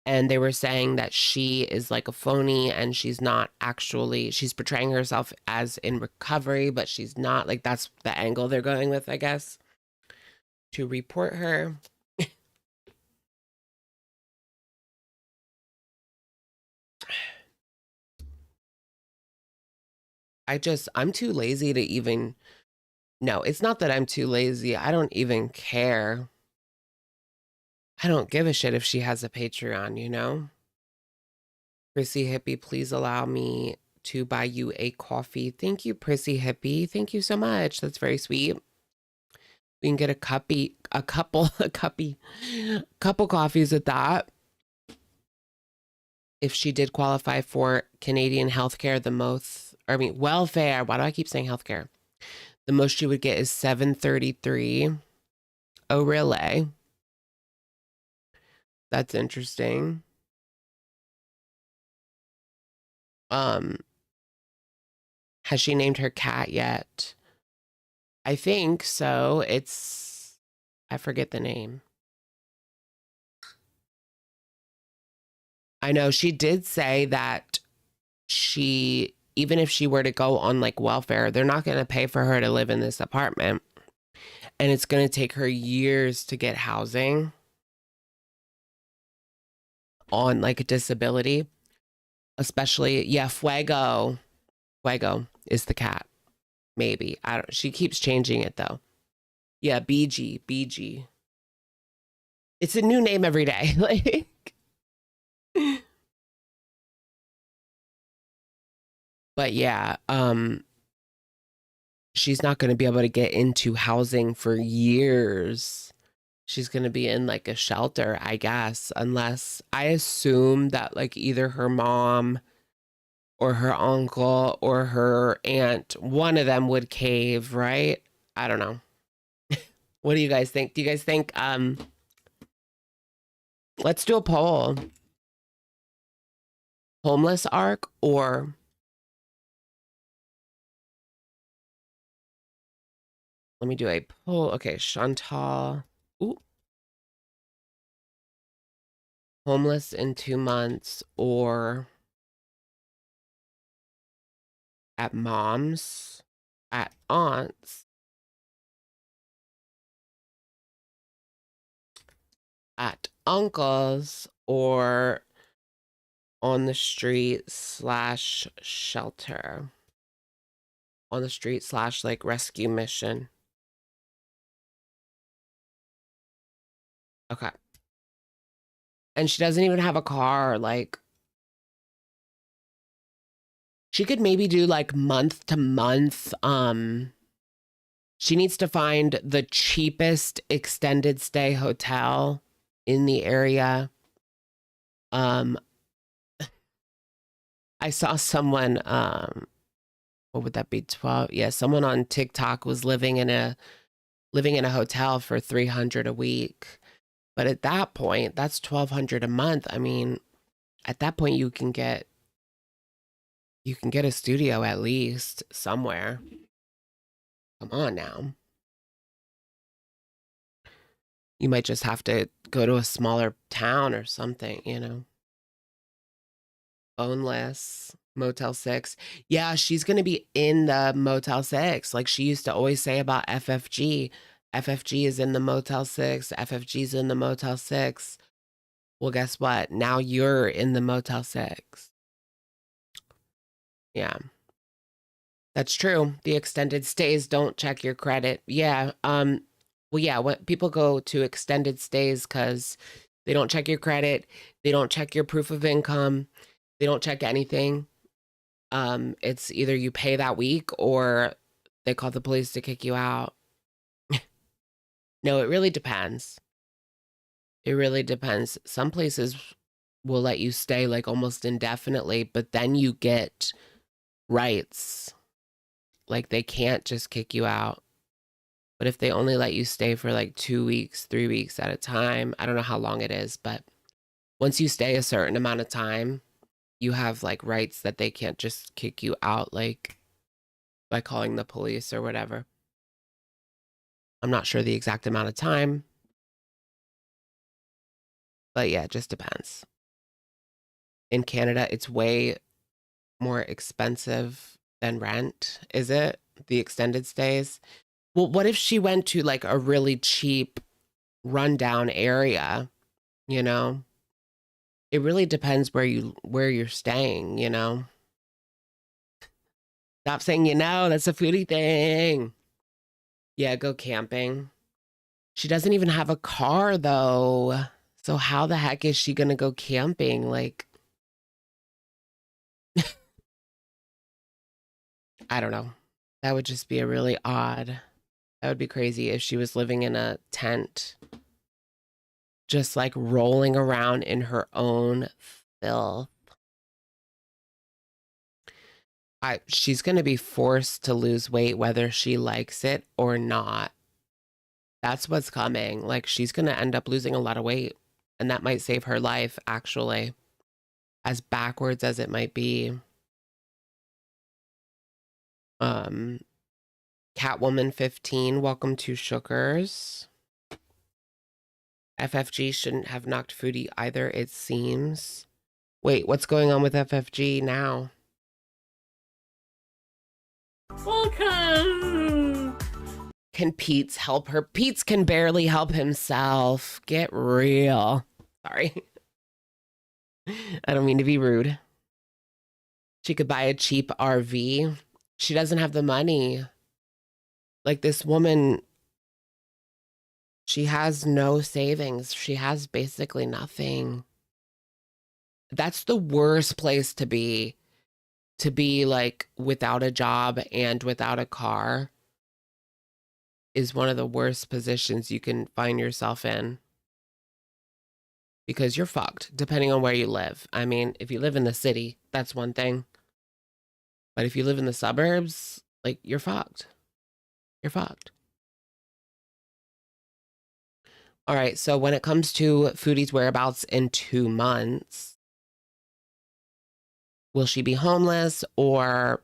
and they were saying that she is like a phony and she's not actually, she's portraying herself as in recovery, but she's not. Like, that's the angle they're going with, I guess, to report her. I'm too lazy to even, no, it's not that I'm too lazy. I don't even care. I don't give a shit if she has a Patreon, you know? Prissy Hippie, please allow me to buy you a coffee. Thank you, Prissy Hippie. Thank you so much. That's very sweet. We can get a couple coffees at that. If she did qualify for Canadian healthcare, welfare. Why do I keep saying healthcare? The most she would get is $733. Oh, really? That's interesting. Has she named her cat yet? I think so. I forget the name. I know she did say that even if she were to go on like welfare, they're not going to pay for her to live in this apartment. And it's going to take her years to get housing. on like a disability, especially, yeah, Fuego. Fuego is the cat. Maybe. I don't, she keeps changing it though. Yeah, BG. It's a new name every day. Like, but yeah, she's not going to be able to get into housing for years. She's going to be in like a shelter, I guess, unless I assume that like either her mom or her uncle or her aunt, one of them would cave, right? I don't know. What do you guys think? Do you guys think, let's do a poll. Homeless arc or let me do a poll. Okay, Chantal. Ooh. Homeless in 2 months or at mom's, at aunt's, at uncle's, or on the street slash shelter. On the street slash like rescue mission. Okay. And she doesn't even have a car. Like, she could maybe do like month to month. She needs to find the cheapest extended stay hotel in the area. I saw someone, what would that be? 12? Yeah, someone on TikTok was living in a hotel for $300 a week. But at that point, that's $1,200 a month. I mean, at that point you can get a studio at least somewhere. Come on now. You might just have to go to a smaller town or something, you know. Boneless, Motel 6. Yeah, she's going to be in the Motel 6. Like she used to always say about FFG. FFG is in the Motel 6. FFG's in the Motel 6. Well, guess what? Now you're in the Motel 6. Yeah. That's true. The extended stays don't check your credit. Yeah. Well, yeah, what people go to extended stays because they don't check your credit. They don't check your proof of income. They don't check anything. It's either you pay that week or they call the police to kick you out. No, it really depends. It really depends. Some places will let you stay like almost indefinitely, but then you get rights. Like they can't just kick you out. But if they only let you stay for like 2 weeks, 3 weeks at a time, I don't know how long it is, but once you stay a certain amount of time, you have like rights that they can't just kick you out like by calling the police or whatever. I'm not sure the exact amount of time. But yeah, it just depends. In Canada, it's way more expensive than rent, is it? The extended stays? Well, what if she went to like a really cheap, rundown area, you know? It really depends where you're staying, you know? Stop saying, you know, that's a foodie thing. Yeah, go camping. She doesn't even have a car though. So how the heck is she gonna go camping? Like, I don't know. That would just be a really odd. That would be crazy if she was living in a tent, just like rolling around in her own filth. She's going to be forced to lose weight whether she likes it or not. That's what's coming. Like she's going to end up losing a lot of weight, and that might save her life, actually, as backwards as it might be. Catwoman 15, welcome to Shookers. FFG shouldn't have knocked Foodie either, it seems. Wait, what's going on with FFG now? Welcome! Can Pete's help her? Pete's can barely help himself. Get real. Sorry. I don't mean to be rude. She could buy a cheap RV. She doesn't have the money. Like this woman, she has no savings. She has basically nothing. That's the worst place to be like without a job and without a car is one of the worst positions you can find yourself in. Because you're fucked, depending on where you live. I mean, if you live in the city, that's one thing. But if you live in the suburbs, like, you're fucked. You're fucked. All right, so when it comes to Foodie's whereabouts in 2 months, will she be homeless or ...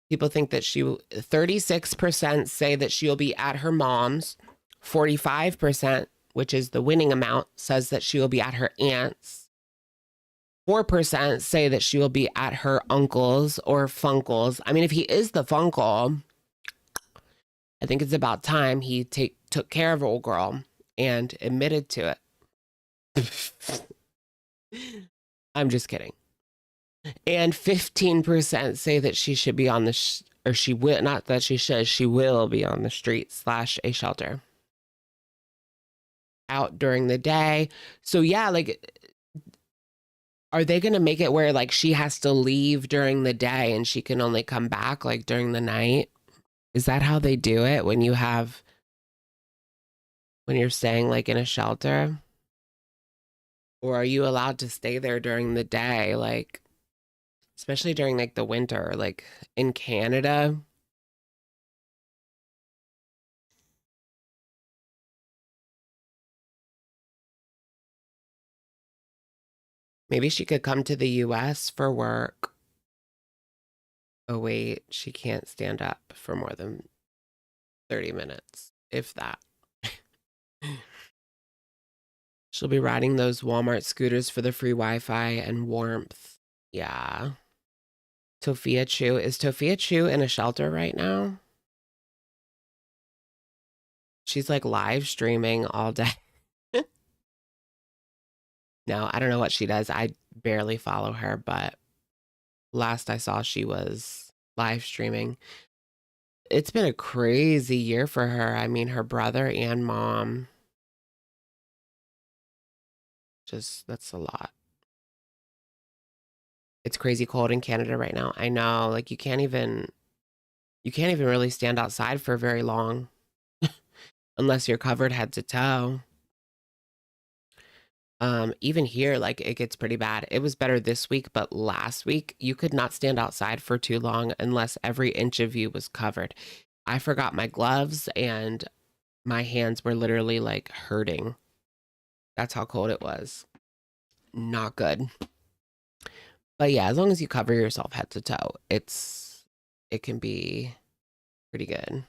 People think that 36% say that she'll be at her mom's. 45%, which is the winning amount, says that she will be at her aunt's. 4% say that she will be at her uncle's or funkle's. I mean, if he is the funkle, I think it's about time he took care of old girl and admitted to it. I'm just kidding. And 15% say that she should be on the, or she will, not that she should, she will be on the street / a shelter. Out during the day. So yeah, like, are they going to make it where like she has to leave during the day and she can only come back like during the night? Is that how they do it when you're staying like in a shelter? Or are you allowed to stay there during the day? Like, especially during like the winter, like in Canada. Maybe she could come to the US for work. Oh wait, she can't stand up for more than 30 minutes, if that. She'll be riding those Walmart scooters for the free Wi-Fi and warmth. Yeah. Tofia Chu. Is Tofia Chu in a shelter right now? She's like live streaming all day. No, I don't know what she does. I barely follow her, but last I saw she was live streaming. It's been a crazy year for her. I mean, her brother and mom. That's a lot. It's crazy cold in Canada right now. I know, like you can't even really stand outside for very long unless you're covered head to toe. Even here, like it gets pretty bad. It was better this week, but last week you could not stand outside for too long unless every inch of you was covered. I forgot my gloves and my hands were literally like hurting. That's how cold it was. Not good. But yeah, as long as you cover yourself head to toe, it can be pretty good.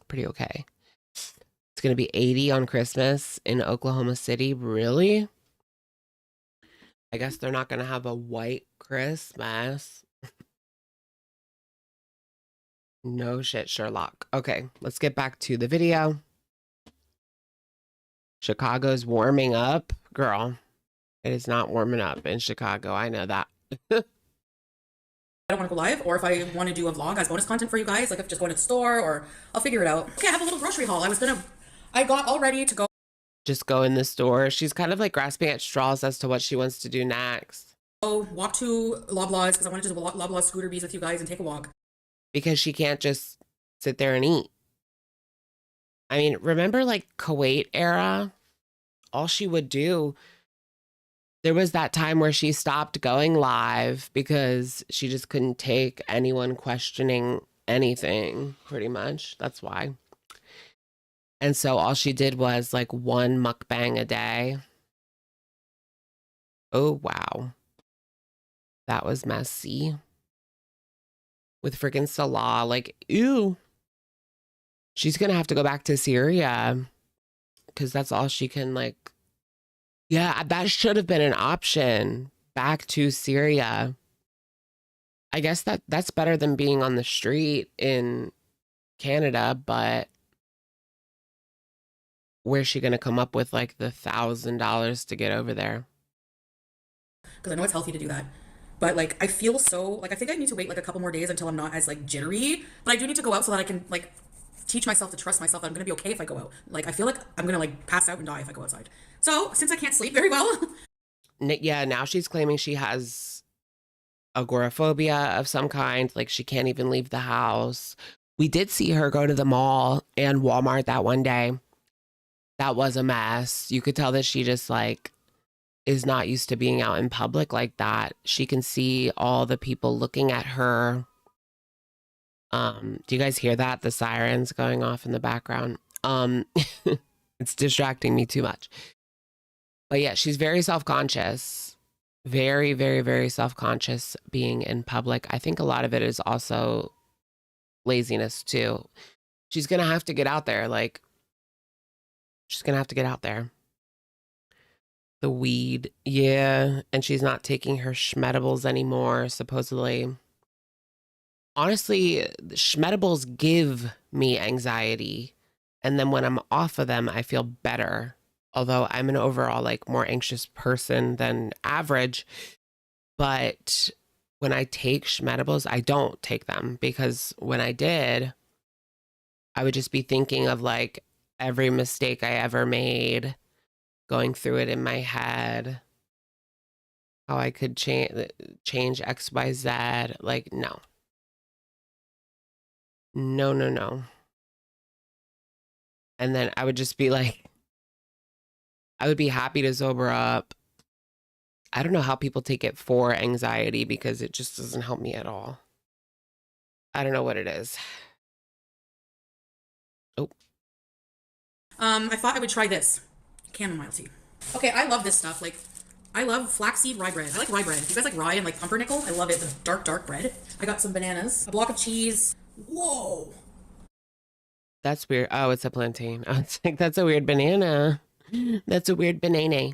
Pretty okay. It's going to be 80 on Christmas in Oklahoma City. Really? I guess they're not going to have a white Christmas. No shit, Sherlock. Okay, let's get back to the video. Chicago's warming up. Girl, it is not warming up in Chicago. I know that.
I don't want to go live, or if I want to do a vlog as bonus content for you guys, like if just going to the store, or I'll figure it out. Okay, I have a little grocery haul. I got all ready to go.
Just go in the store. She's kind of like grasping at straws as to what she wants to do next.
Walk to Loblaws because I wanted to do Loblaws scooter bees with you guys and take a walk.
Because she can't just sit there and eat. I mean, remember like Kuwait era? All she would do, there was that time where she stopped going live because she just couldn't take anyone questioning anything, pretty much. That's why. And so all she did was like one mukbang a day. Oh, wow. That was messy. With freaking Salah, like, ew. She's gonna have to go back to Syria because that's all she can, like. Yeah, that should have been an option. Back to Syria. I guess that's better than being on the street in Canada, but where's she gonna come up with like the $1,000 to get over there?
because I know it's healthy to do that. But like I feel so like I think I need to wait like a couple more days until I'm not as like jittery. But I do need to go out so that I can like teach myself to trust myself that I'm gonna be okay if I go out. Like I feel like I'm gonna like pass out and die if I go outside. So since I can't sleep very well,
Yeah, now she's claiming she has agoraphobia of some kind. Like she can't even leave the house. We did see her go to the mall and Walmart that one day. That was a mess. You could tell that she just like is not used to being out in public like that. She can see all the people looking at her. Do you guys hear that? The sirens going off in the background. It's distracting me too much. But yeah, she's very self-conscious. Very, very, very self-conscious being in public. I think a lot of it is also laziness too. She's gonna have to get out there. Like, she's gonna have to get out there. The weed, yeah. And she's not taking her schmedibles anymore, supposedly. Honestly, the schmedibles give me anxiety. And then when I'm off of them, I feel better. Although I'm an overall like more anxious person than average. But when I take schmedibles, I don't take them because when I did, I would just be thinking of like every mistake I ever made, going through it in my head, how I could change X, Y, Z. Like, no. No, no, no. And then I would just be like, I would be happy to sober up. I don't know how people take it for anxiety because it just doesn't help me at all. I don't know what it is. Oh.
I thought I would try this chamomile tea. Okay, I love this stuff. Like, I love flaxseed rye bread. I like rye bread. You guys like rye and like pumpernickel? I love it. The dark, dark bread. I got some bananas, a block of cheese. Whoa.
That's weird. Oh, it's a plantain. I was like, that's a weird banana. That's a weird banana.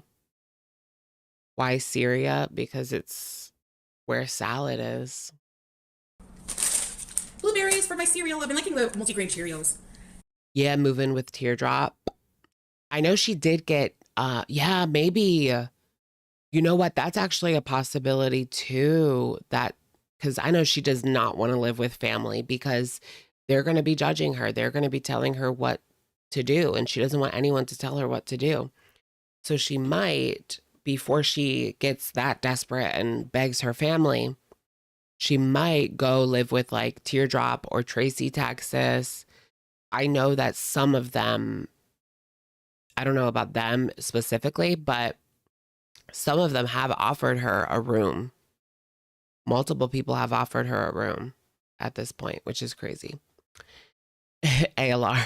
Why Syria? Because it's where salad is.
Blueberries for my cereal. I've been liking the multigrain Cheerios.
Yeah, moving with Teardrop. I know she did get, yeah, maybe. You know what? That's actually a possibility too. That, because I know she does not want to live with family because they're going to be judging her. They're going to be telling her what to do. And she doesn't want anyone to tell her what to do. So she might, before she gets that desperate and begs her family, she might go live with like Teardrop or Tracy, Texas. I know that some of them, I don't know about them specifically, but some of them have offered her a room. Multiple people have offered her a room at this point, which is crazy. ALR.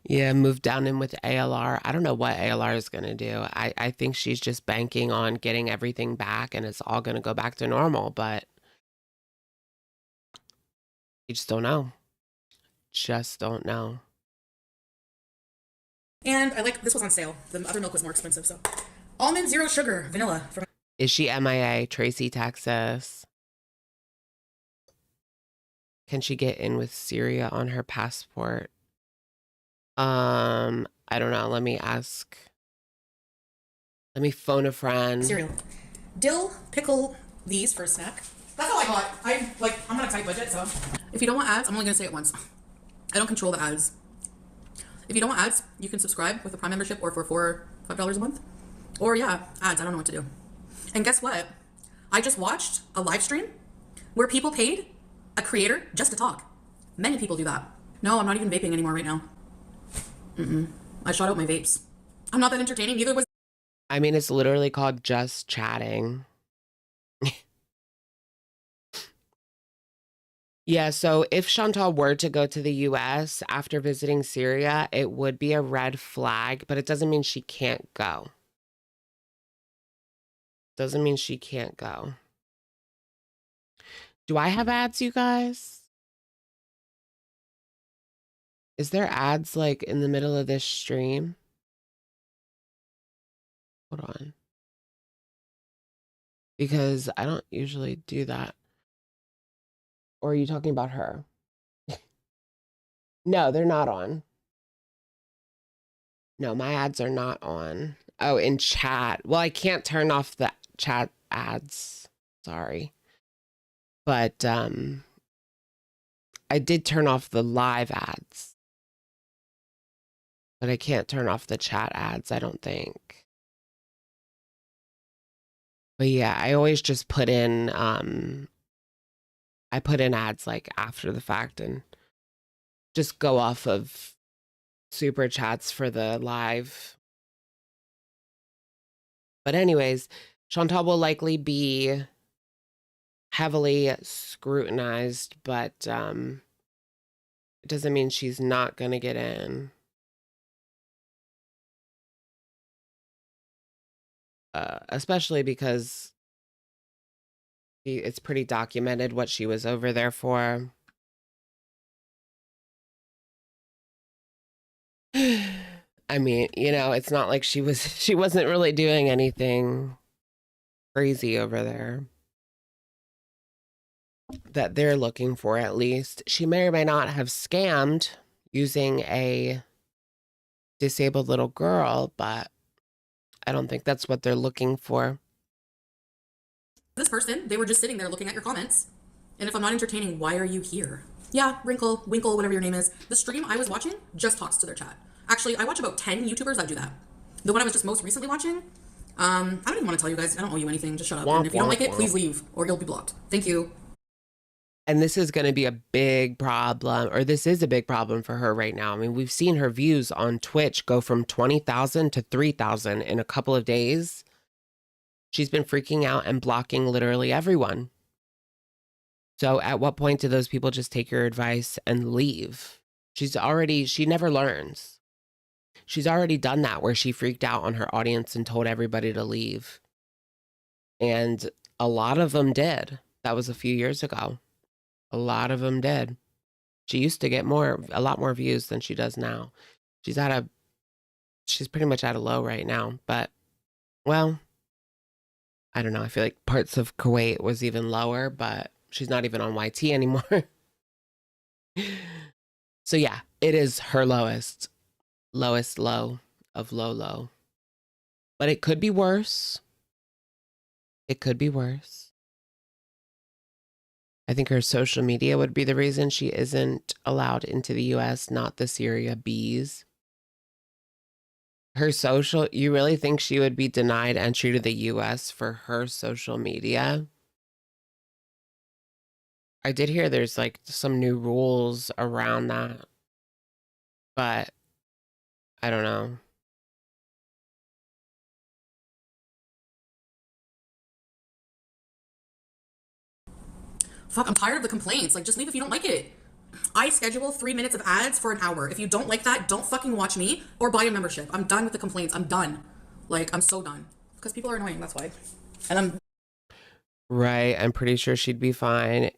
Yeah, moved down in with ALR. I don't know what ALR is going to do. I think she's just banking on getting everything back and it's all going to go back to normal, but you just don't know. Just don't know.
And I like, this was on sale. The other milk was more expensive, so. Almond zero sugar, vanilla.
Is she MIA? Tracy, Texas. Can she get in with Syria on her passport? I don't know. Let me ask. Let me phone a friend.
Cereal. Dill, pickle these for a snack. That's all I got. I'm on a tight budget, so. If you don't want ads, I'm only gonna say it once. I don't control the ads. If you don't want ads, you can subscribe with a Prime membership or for $4 or $5 a month. Or yeah, ads, I don't know what to do. And guess what? I just watched a live stream where people paid a creator just to talk. Many people do that. No, I'm not even vaping anymore right now. I shot out my vapes. I'm not that entertaining, neither was.
I mean, it's literally called just chatting. Yeah, so if Chantal were to go to the US after visiting Syria, it would be a red flag, but it doesn't mean she can't go. Doesn't mean she can't go. Do I have ads, you guys? Is there ads like in the middle of this stream? Hold on. Because I don't usually do that. Or are you talking about her? No, they're not on. No, my ads are not on. Oh, in chat. Well, I can't turn off the chat ads. Sorry. But I did turn off the live ads. But I can't turn off the chat ads, I don't think. But yeah, I always just put in I put in ads like after the fact and just go off of super chats for the live. But anyways, Chantal will likely be heavily scrutinized, but it doesn't mean she's not gonna get in. Especially because it's pretty documented what she was over there for. I mean, you know, it's not like she wasn't really doing anything crazy over there that they're looking for, at least. She may or may not have scammed using a disabled little girl, but I don't think that's what they're looking for.
This person, they were just sitting there looking at your comments. And if I'm not entertaining, why are you here? Yeah, Wrinkle, Winkle, whatever your name is. The stream I was watching just talks to their chat. Actually, I watch about 10 YouTubers that do that. The one I was just most recently watching, I don't even want to tell you guys. I don't owe you anything. Just shut up. And if you don't like it, please leave or you'll be blocked. Thank you.
And this is going to be a big problem, or this is a big problem for her right now. I mean, we've seen her views on Twitch go from 20,000 to 3,000 in a couple of days. She's been freaking out and blocking literally everyone. So at what point do those people just take your advice and leave? She never learns. She's already done that where she freaked out on her audience and told everybody to leave. And a lot of them did. That was a few years ago. A lot of them did. She used to get a lot more views than she does now. She's pretty much at a low right now. But, well, I don't know. I feel like parts of Kuwait was even lower, but she's not even on YT anymore. So yeah, it is her lowest low of low. But it could be worse. It could be worse. I think her social media would be the reason she isn't allowed into the US, not the Syria bees. Her social, you really think she would be denied entry to the US for her social media? I did hear there's like some new rules around that, but I don't know.
Fuck, I'm tired of the complaints. Like, just leave if you don't like it. I schedule 3 minutes of ads for an hour. If you don't like that, don't fucking watch me or buy a membership. I'm done with the complaints. I'm done. Like, I'm so done. Because people are annoying, that's why. And I'm...
Right, I'm pretty sure she'd be fine.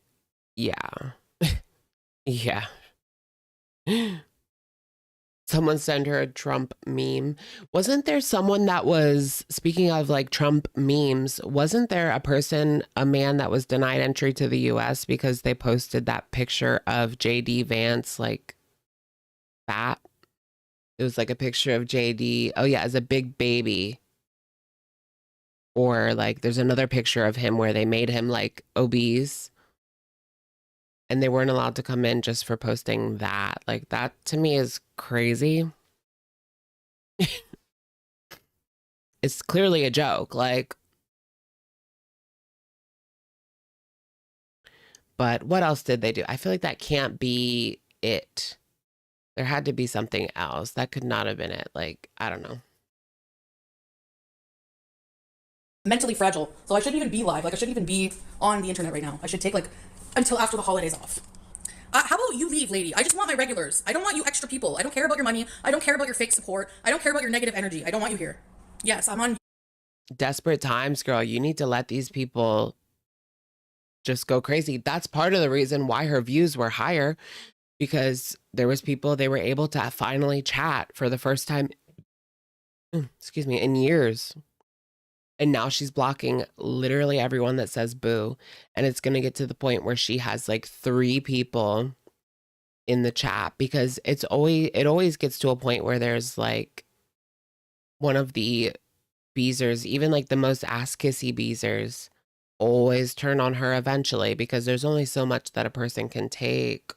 Yeah. Yeah. Someone sent her a Trump meme. Wasn't there someone that was, speaking of like Trump memes, wasn't there a man that was denied entry to the US because they posted that picture of JD Vance like fat? It was like a picture of JD, oh yeah, as a big baby. Or like there's another picture of him where they made him like obese. And they weren't allowed to come in just for posting that. Like, that to me is crazy. It's clearly a joke, like. But what else did they do? I feel like that can't be it. There had to be something else. That could not have been it. Like, I don't know.
mentally fragile. So I shouldn't even be live. Like, I shouldn't even be on the internet right now. I should take, like, until after the holidays off. How about you leave, lady? I just want my regulars. I don't want you extra people. I don't care about your money. I don't care about your fake support. I don't care about your negative energy. I don't want you here. Yes, I'm on.
Desperate times, girl. You need to let these people just go crazy. That's part of the reason why her views were higher, because there was people, they were able to finally chat for the first time, excuse me, in years. And now she's blocking literally everyone that says boo. And it's going to get to the point where she has like 3 people in the chat, because it always gets to a point where there's like one of the beezers, even like the most ass kissy beezers, always turn on her eventually because there's only so much that a person can take.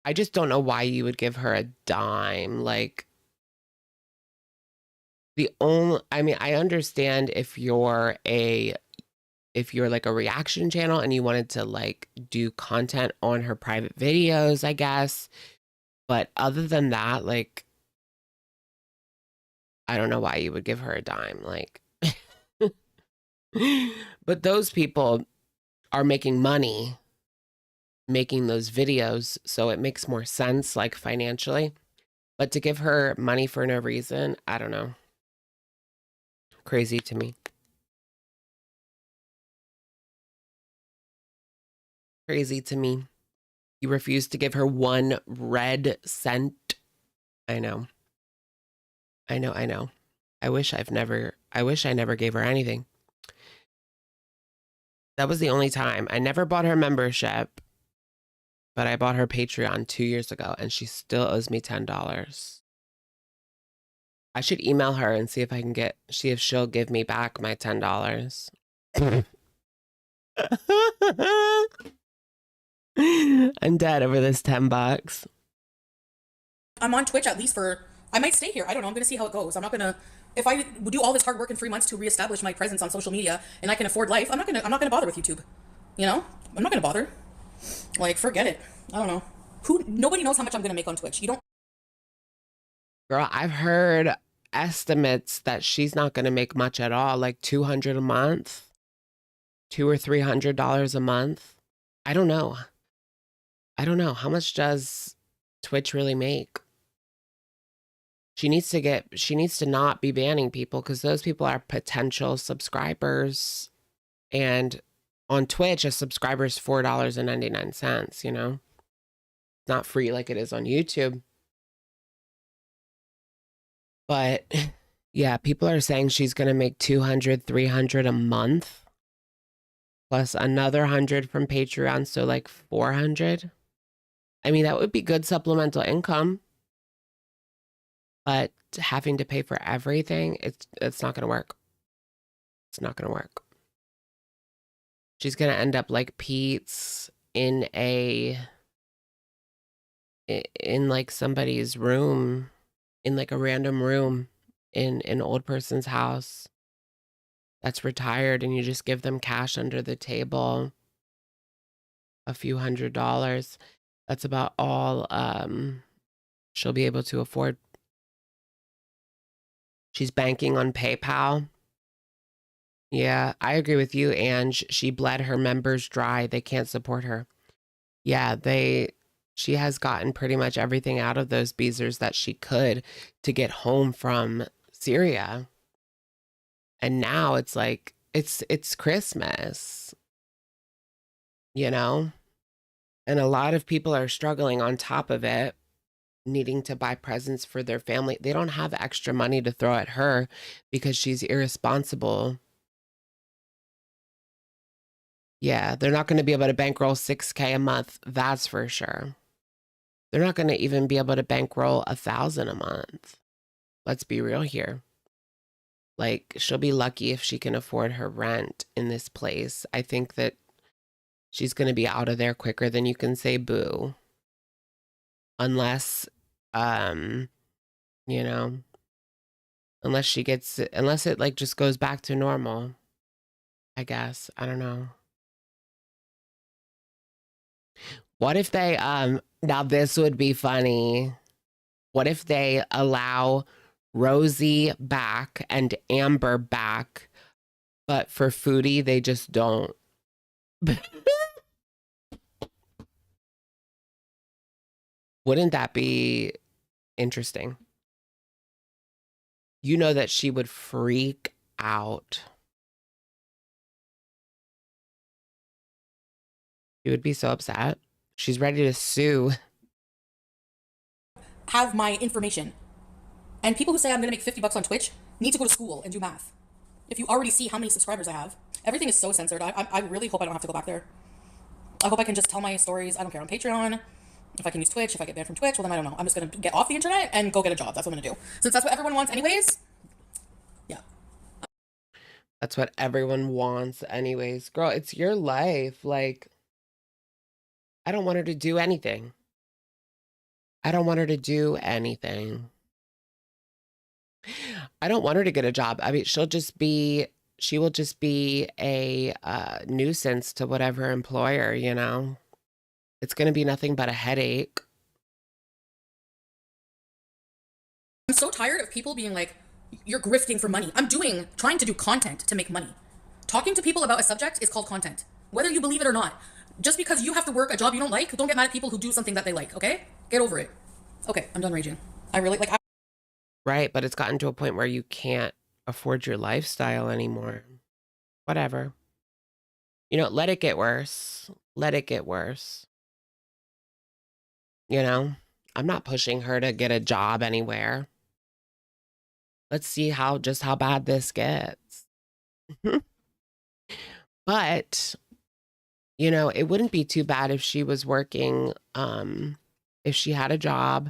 I just don't know why you would give her a dime. Like, I mean, I understand if you're like a reaction channel and you wanted to like do content on her private videos, I guess. But other than that, like, I don't know why you would give her a dime. Like, but those people are making money making those videos, so it makes more sense, like, financially. But to give her money for no reason, I don't know. Crazy to me. Crazy to me. You refused to give her 1 red cent. I know. I know. I wish I never gave her anything. That was the only time. I never bought her membership, but I bought her Patreon 2 years ago, and she still owes me $10. I should email her and see if she'll give me back my $10. I'm dead over this $10.
I'm on Twitch at least I might stay here. I don't know. I'm going to see how it goes. I'm not going to, if I do all this hard work in 3 months to reestablish my presence on social media and I can afford life, I'm not going to bother with YouTube. You know? I'm not going to bother. Like, forget it. I don't know. Nobody knows how much I'm going to make on Twitch. You don't.
Girl, I've heard estimates that she's not going to make much at all, like $200 a month, $200 or $300 a month. I don't know. How much does Twitch really make? She needs to not be banning people because those people are potential subscribers. And on Twitch, a subscriber is $4.99, you know? It's not free like it is on YouTube. But yeah, people are saying she's going to make $200, $300 a month plus another 100 from Patreon. So like 400. I mean, that would be good supplemental income. But having to pay for everything, it's not going to work. It's not going to work. She's going to end up like Pete's in like somebody's room, in like a random room in an old person's house that's retired, and you just give them cash under the table, a few $100s. That's about all she'll be able to afford. She's banking on PayPal. Yeah, I agree with you, Ange. She bled her members dry. They can't support her. Yeah, she has gotten pretty much everything out of those beezers that she could to get home from Syria. And now it's like, it's Christmas, you know? And a lot of people are struggling on top of it, needing to buy presents for their family. They don't have extra money to throw at her because she's irresponsible. Yeah, they're not going to be able to bankroll $6K a month. That's for sure. They're not going to even be able to bankroll $1,000 a month. Let's be real here. Like, she'll be lucky if she can afford her rent in this place. I think that she's going to be out of there quicker than you can say boo. Unless, you know, unless it like just goes back to normal, I guess. I don't know. What if they, now this would be funny. What if they allow Rosie back and Amber back, but for Foodie, they just don't? Wouldn't that be interesting? You know that she would freak out. She would be so upset. She's ready to sue.
Have my information. And people who say I'm going to make $50 on Twitch need to go to school and do math. If you already see how many subscribers I have, everything is so censored. I really hope I don't have to go back there. I hope I can just tell my stories. I don't care, on Patreon. If I can use Twitch, if I get banned from Twitch, well then I don't know. I'm just going to get off the internet and go get a job. That's what I'm going to do. Since that's what everyone wants anyways. Yeah.
That's what everyone wants anyways. Girl, it's your life. Like, I don't want her to do anything. I don't want her to do anything. I don't want her to get a job. I mean, she will just be a nuisance to whatever employer, you know? It's going to be nothing but a headache.
I'm so tired of people being like, you're grifting for money. Trying to do content to make money. Talking to people about a subject is called content, whether you believe it or not. Just because you have to work a job you don't like, don't get mad at people who do something that they like, okay? Get over it. Okay, I'm done raging.
Right, but it's gotten to a point where you can't afford your lifestyle anymore. Whatever. You know, let it get worse. Let it get worse. You know, I'm not pushing her to get a job anywhere. Let's see how bad this gets. But, you know, it wouldn't be too bad if she was working, if she had a job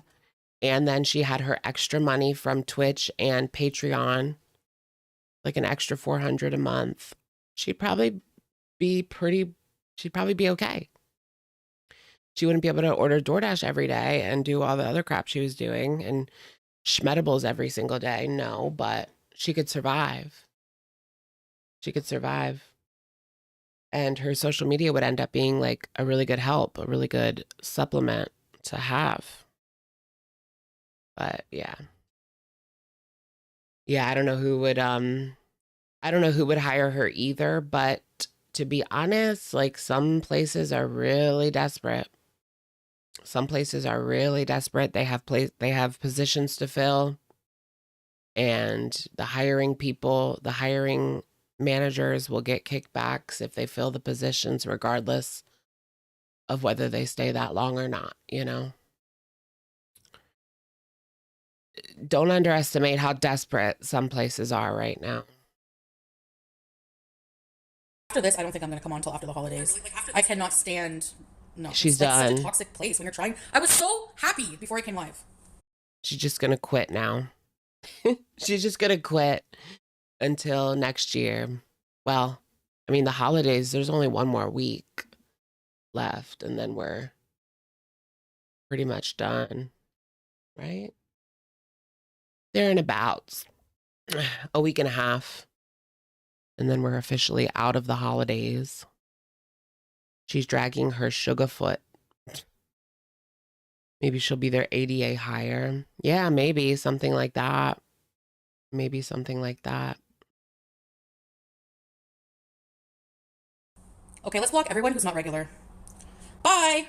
and then she had her extra money from Twitch and Patreon, like an extra $400 a month. She'd probably be okay. She wouldn't be able to order DoorDash every day and do all the other crap she was doing and schmedibles every single day. No, but she could survive. She could survive. And her social media would end up being like a really good help, a really good supplement to have. But yeah. Yeah, I don't know who would hire her either, but to be honest, like some places are really desperate. Some places are really desperate. They have positions to fill, and the hiring managers will get kickbacks if they fill the positions regardless of whether they stay that long or not, you know? Don't underestimate how desperate some places are right now.
After this, I don't think I'm going to come on until after the holidays. I cannot stand... No,
She's
like
done.
such a toxic place when you're trying. I was so happy before I came live.
She's just gonna quit now. She's just gonna quit until next year. Well, I mean, the holidays, there's only one more week left, and then we're pretty much done, right? They're in about a week and a half, and then we're officially out of the holidays. She's dragging her sugar foot. Maybe she'll be their ADA hire. Yeah, maybe something like that. Maybe something like that.
Okay, let's block everyone who's not regular. Bye!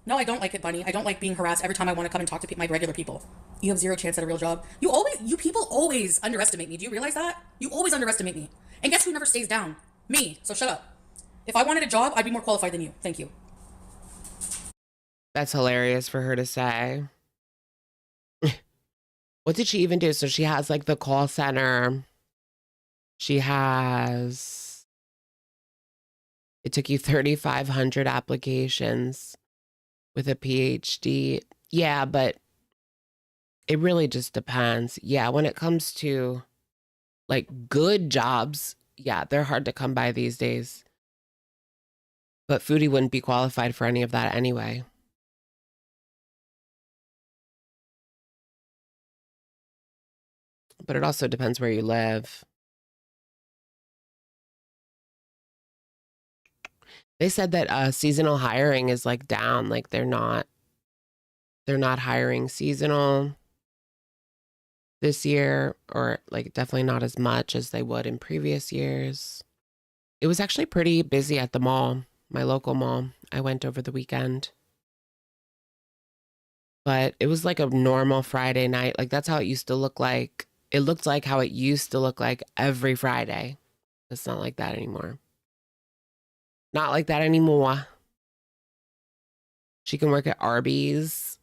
No, I don't like it, Bunny. I don't like being harassed every time I want to come and talk to my regular people. You have zero chance at a real job. You people always underestimate me. Do you realize that? You always underestimate me. And guess who never stays down? Me. So shut up. If I wanted a job, I'd be more qualified than you. Thank you.
That's hilarious for her to say. What did she even do? So she has like the call center. It took you 3,500 applications with a PhD. Yeah, but it really just depends. Yeah, when it comes to like good jobs, yeah, they're hard to come by these days. But Foodie wouldn't be qualified for any of that anyway. But it also depends where you live. They said that seasonal hiring is like down, like they're not hiring seasonal this year, or like definitely not as much as they would in previous years. It was actually pretty busy at the mall, my local mall. I went over the weekend. But it was like a normal Friday night. Like that's how it used to look like. It looked like how it used to look like every Friday. It's not like that anymore. Not like that anymore. She can work at Arby's.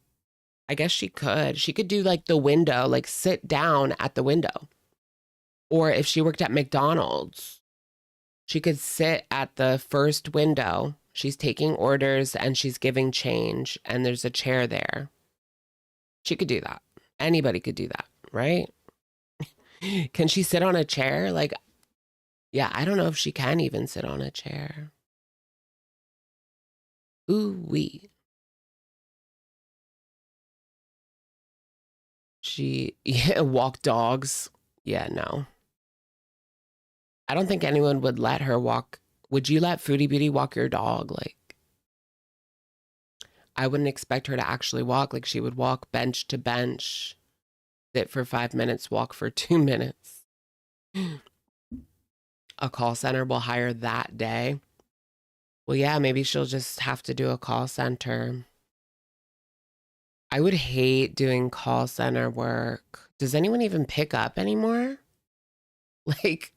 I guess she could. She could do like the window, like sit down at the window. Or if she worked at McDonald's, she could sit at the first window. She's taking orders and she's giving change and there's a chair there. She could do that. Anybody could do that, right? Can she sit on a chair? Like, Yeah, I don't know if she can even sit on a chair. Ooh wee. She walk dogs. Yeah, no. I don't think anyone would let her walk. Would you let Foodie Beauty walk your dog? Like, I wouldn't expect her to actually walk. Like, she would walk bench to bench, sit for 5 minutes, walk for 2 minutes. A call center will hire that day. Well, yeah, maybe she'll just have to do a call center. I would hate doing call center work. Does anyone even pick up anymore? Like,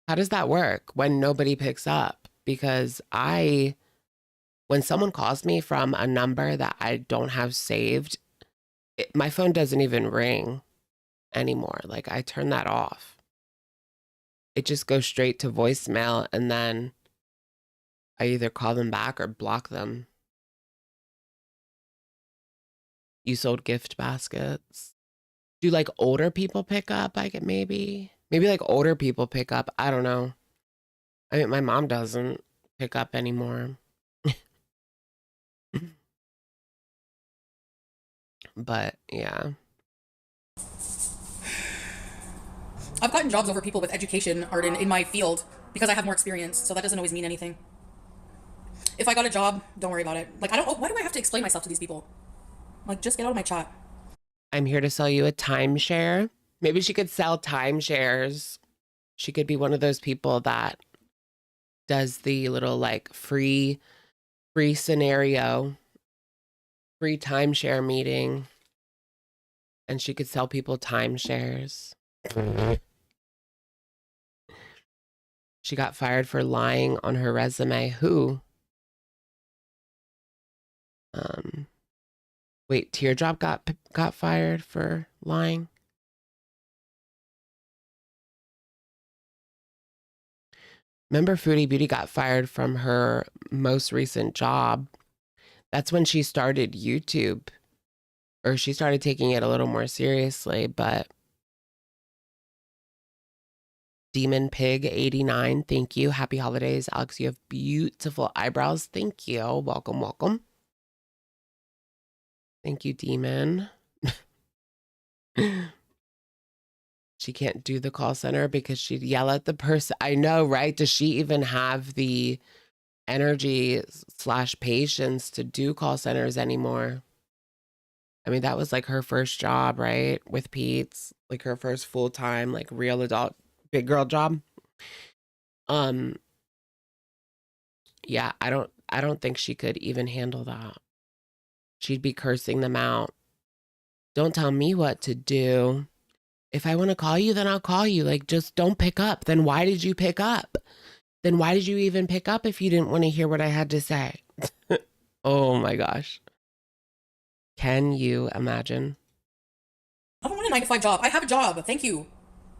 how does that work when nobody picks up? Because when someone calls me from a number that I don't have saved, my phone doesn't even ring anymore. Like, I turn that off. It just goes straight to voicemail, and then I either call them back or block them. You sold gift baskets. Do like older people pick up? I get maybe like older people pick up. I don't know. I mean, my mom doesn't pick up anymore. But yeah.
I've gotten jobs over people with education, Arden, in my field because I have more experience, so that doesn't always mean anything. If I got a job, don't worry about it. Like, why do I have to explain myself to these people? Like, just get out of my chat.
I'm here to sell you a timeshare. Maybe she could sell timeshares. She could be one of those people that does the little like free scenario, free timeshare meeting. And she could sell people timeshares. She got fired for lying on her resume. Who? Wait, Teardrop got fired for lying? Remember Foodie Beauty got fired from her most recent job. That's when she started YouTube. Or she started taking it a little more seriously, but Demon Pig 89, thank you. Happy holidays. Alex, you have beautiful eyebrows. Thank you. Welcome, welcome. Thank you, Demon. She can't do the call center because she'd yell at the person. I know, right? Does she even have the energy / patience to do call centers anymore? I mean, that was like her first job, right? With Pete's, like her first full-time, like real adult big girl job. Yeah, I don't think she could even handle that. She'd be cursing them out. Don't tell me what to do. If I want to call you, then I'll call you. Like, just don't pick up. Then why did you pick up? Then why did you even pick up if you didn't want to hear what I had to say? Oh my gosh. Can you imagine?
I don't want a 9-to-5 job. I have a job. Thank you.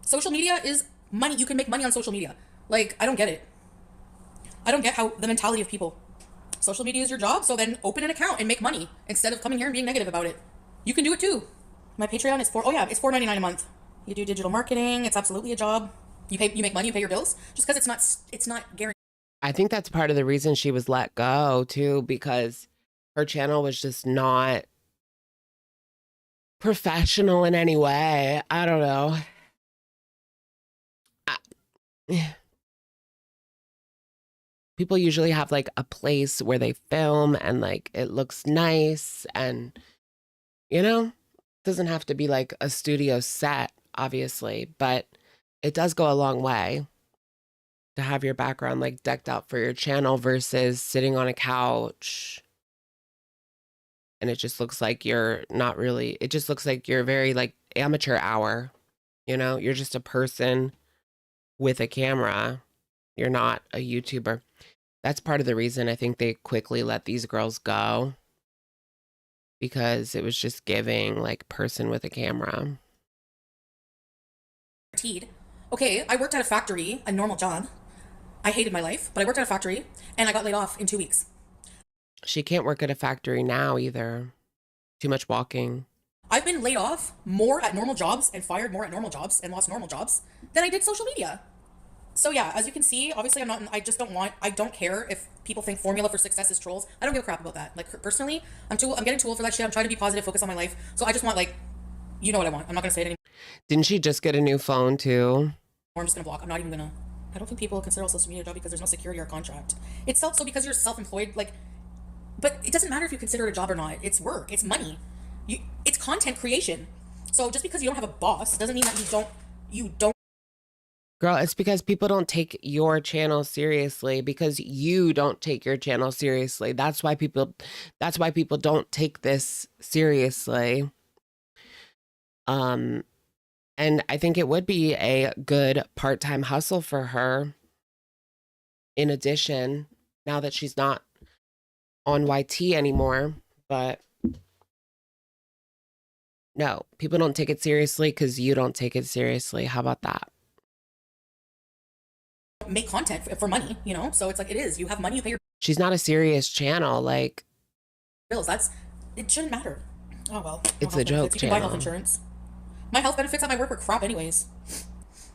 Social media is money. You can make money on social media. Like, I don't get it. I don't get how the mentality of people. Social media is your job, so then open an account and make money instead of coming here and being negative about it. You can do it too. My Patreon is it's $4.99 a month. You do digital marketing. It's absolutely a job. You make money, you pay your bills. Just because it's not guaranteed.
I think that's part of the reason she was let go too, because her channel was just not professional in any way. I don't know. People usually have like a place where they film and like it looks nice, and you know, it doesn't have to be like a studio set, obviously, but it does go a long way to have your background like decked out for your channel versus sitting on a couch and it just looks like you're not really, it just looks like you're very like amateur hour, you know, you're just a person with a camera. You're not a YouTuber. That's part of the reason I think they quickly let these girls go, because it was just giving like person with a camera.
Okay, I worked at a factory, a normal job. I hated my life, but I worked at a factory and I got laid off in 2 weeks.
She can't work at a factory now either. Too much walking.
I've been laid off more at normal jobs and fired more at normal jobs and lost normal jobs than I did social media. So yeah, as you can see, obviously I don't care if people think formula for success is trolls. I don't give a crap about that. Like personally, I'm getting too old for that shit. I'm trying to be positive, focus on my life. So I just want like, you know what I want. I'm not gonna say it anymore.
Didn't she just get a new phone too?
I'm just gonna block. I'm not even gonna. I don't think people consider a social media job because there's no security or contract. It's so because you're self-employed, like, but it doesn't matter if you consider it a job or not. It's work. It's money. It's content creation. So just because you don't have a boss doesn't mean that you don't.
Girl, it's because people don't take your channel seriously because you don't take your channel seriously. That's why people don't take this seriously. And I think it would be a good part-time hustle for her. In addition, now that she's not on YT anymore, but no, people don't take it seriously because you don't take it seriously. How about that?
Make content for money, you know? So it's like, it is. You have money, you pay your
She's not a serious channel. Like,
bills. It shouldn't matter. Oh, well.
It's a joke
You can buy
channel.
health insurance. My health benefits at my work were crap anyways.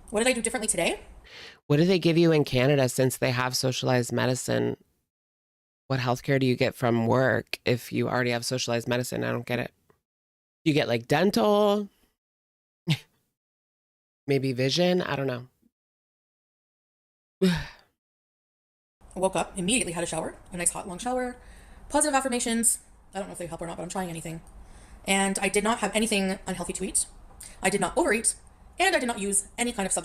What did I do differently today?
what do they give you in Canada since they have socialized medicine? What healthcare do you get from work if you already have socialized medicine? I don't get it. You get like dental, maybe vision. I don't know.
I woke up, immediately had a shower, a nice hot long shower, positive affirmations. I don't know if they help or not, but I'm trying anything. And I did not have anything unhealthy to eat. I did not overeat, and I did not use any kind of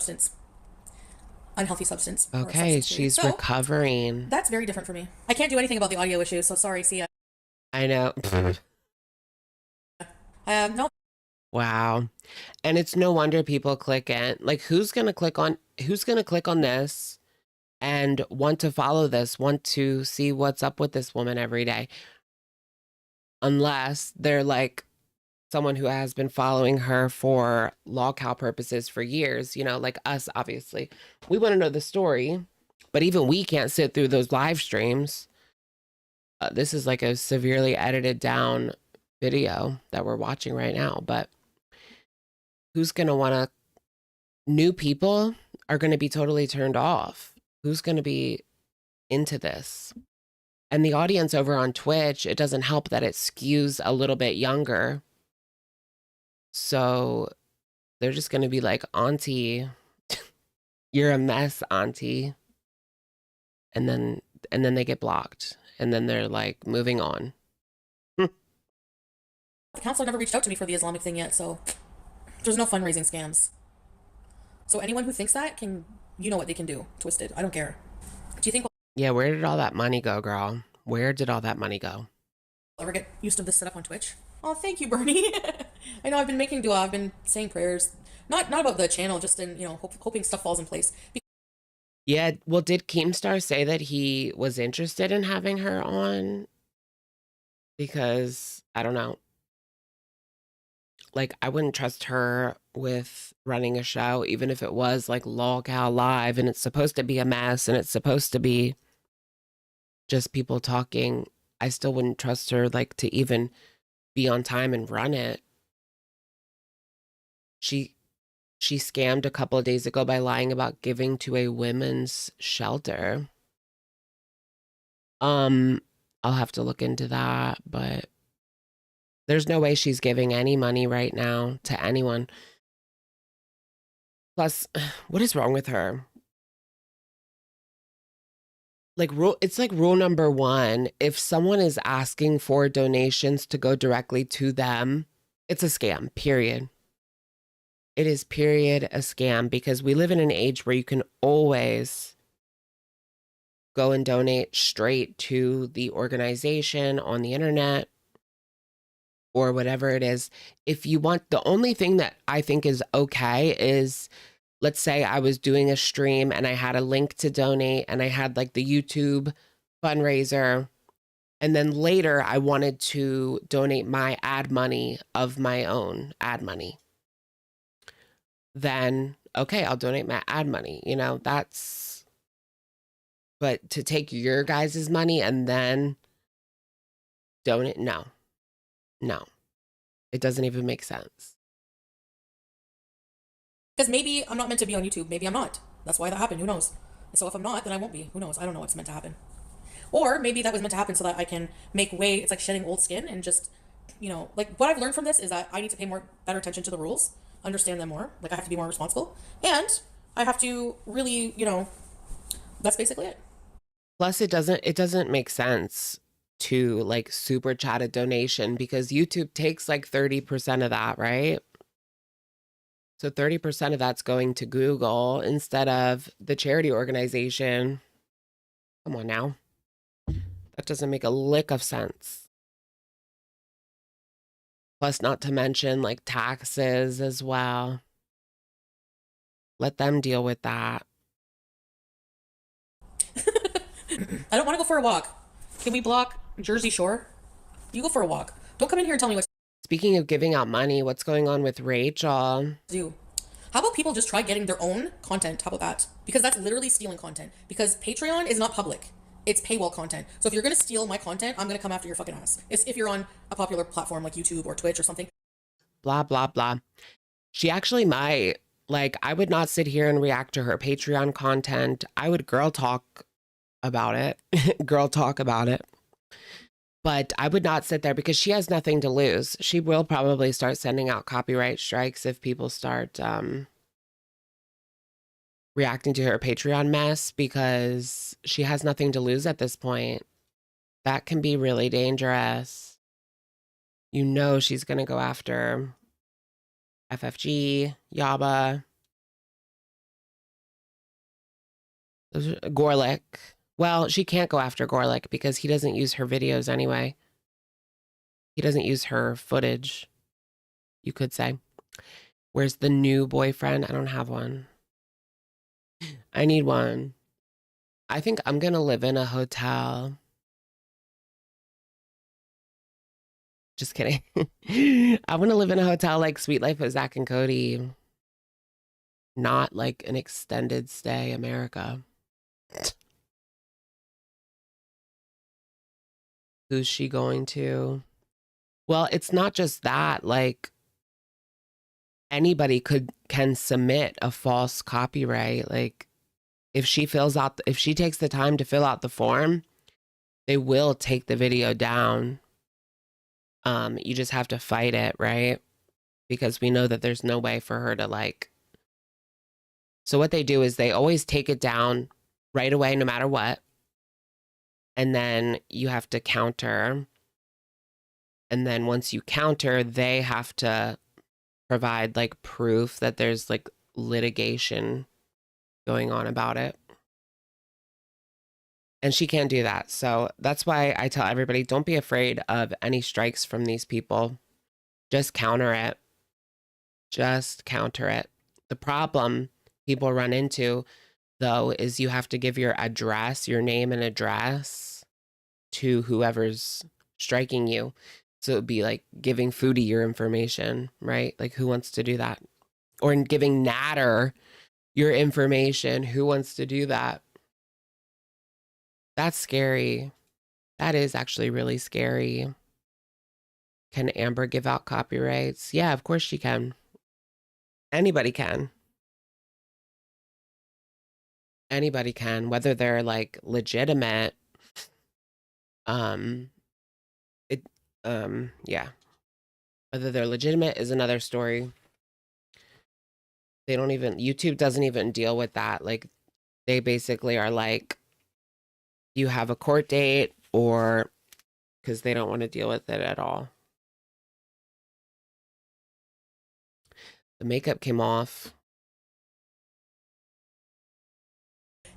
unhealthy substance.
Okay, she's
so,
recovering.
That's very different for me. I can't do anything about the audio issues, so sorry, see ya.
I know.
No.
Wow. And it's no wonder people click in. Like, who's gonna click on this and want to follow this, want to see what's up with this woman every day? Unless they're like someone who has been following her for lol cow purposes for years, you know, like us, obviously. We want to know the story, but even we can't sit through those live streams. This is like a severely edited down video that we're watching right now, but who's going to want to, new people are going to be totally turned off. Who's going to be into this? And the audience over on Twitch, it doesn't help that it skews a little bit younger. So they're just going to be like, auntie, you're a mess, auntie. And then they get blocked. And then they're like moving on.
The counselor never reached out to me for the Islamic thing yet, so there's no fundraising scams. So anyone who thinks that you know what they can do. Twisted. I don't care. Do you think
Yeah, where did all that money go, girl? Where did all that money go?
I'll ever get used to this setup on Twitch? Oh, thank you, Bernie. I know I've been making dua. I've been saying prayers. Not about the channel, just in, you know, hoping stuff falls in place.
Yeah, well, did Keemstar say that he was interested in having her on? Because, I don't know. Like, I wouldn't trust her with running a show, even if it was like lol cow live and it's supposed to be a mess and it's supposed to be just people talking. I still wouldn't trust her like to even be on time and run it. She scammed a couple of days ago by lying about giving to a women's shelter. I'll have to look into that, but there's no way she's giving any money right now to anyone. Plus, what is wrong with her? Like, it's like rule number 1. If someone is asking for donations to go directly to them, it's a scam, period. It is period a scam, because we live in an age where you can always go and donate straight to the organization on the internet or whatever it is. If you want, the only thing that I think is okay is, let's say I was doing a stream and I had a link to donate and I had like the YouTube fundraiser, and then later I wanted to donate my ad money of my own ad money. Then, okay, I'll donate my ad money. You know, that's, but to take your guys' money and then donate, no, it doesn't even make sense.
Because maybe I'm not meant to be on YouTube. Maybe I'm not. That's why that happened. Who knows? So if I'm not, then I won't be. Who knows? I don't know what's meant to happen. Or maybe that was meant to happen so that I can make way. It's like shedding old skin and just, you know, like what I've learned from this is that I need to pay better attention to the rules, understand them more. Like I have to be more responsible, and I have to really, you know, that's basically it.
Plus, it doesn't make sense to like super chat a donation because YouTube takes like 30% of that, right? So 30% of that's going to Google instead of the charity organization. Come on now. That doesn't make a lick of sense. Plus, not to mention like taxes as well. Let them deal with that.
I don't want to go for a walk. Can we block Jersey Shore? You go for a walk. Don't come in here and tell me what
Speaking of giving out money, what's going on with Rachel?
to do. How about people just try getting their own content? How about that? Because that's literally stealing content. Because Patreon is not public. It's paywall content. So if you're going to steal my content, I'm going to come after your fucking ass. It's if you're on a popular platform like YouTube or Twitch or something.
Blah, blah, blah. She actually might. Like, I would not sit here and react to her Patreon content. I would girl talk about it. Girl talk about it. But I would not sit there because she has nothing to lose. She will probably start sending out copyright strikes if people start reacting to her Patreon mess because she has nothing to lose at this point. That can be really dangerous. You know she's going to go after FFG, Yaba, Gorlick. Well, she can't go after Gorlick because he doesn't use her videos anyway. He doesn't use her footage, you could say. Where's the new boyfriend? I don't have one. I need one. I think I'm going to live in a hotel. Just kidding. I want to live in a hotel like Sweet Life of Zach and Cody. Not like an extended stay America. Who's she going to? Well, it's not just that. Like, anybody can submit a false copyright. Like, if she takes the time to fill out the form, they will take the video down. You just have to fight it, right? Because we know that there's no way for her to like. So what they do is they always take it down right away, no matter what. And then you have to counter. And then once you counter, they have to provide like proof that there's like litigation going on about it. And she can't do that. So that's why I tell everybody, don't be afraid of any strikes from these people. Just counter it. Just counter it. The problem people run into, though, is you have to give your address, your name and address to whoever's striking you. So it would be like giving Foodie your information, right? Like, who wants to do that? Or giving Nader your information. Who wants to do that? That's scary. That is actually really scary. Can Amber give out copyrights? Yeah, of course she can. Anybody can. Anybody can, whether they're like legitimate. Yeah. Whether they're legitimate is another story. YouTube doesn't even deal with that. Like, they basically are like, you have a court date, or because they don't want to deal with it at all. The makeup came off.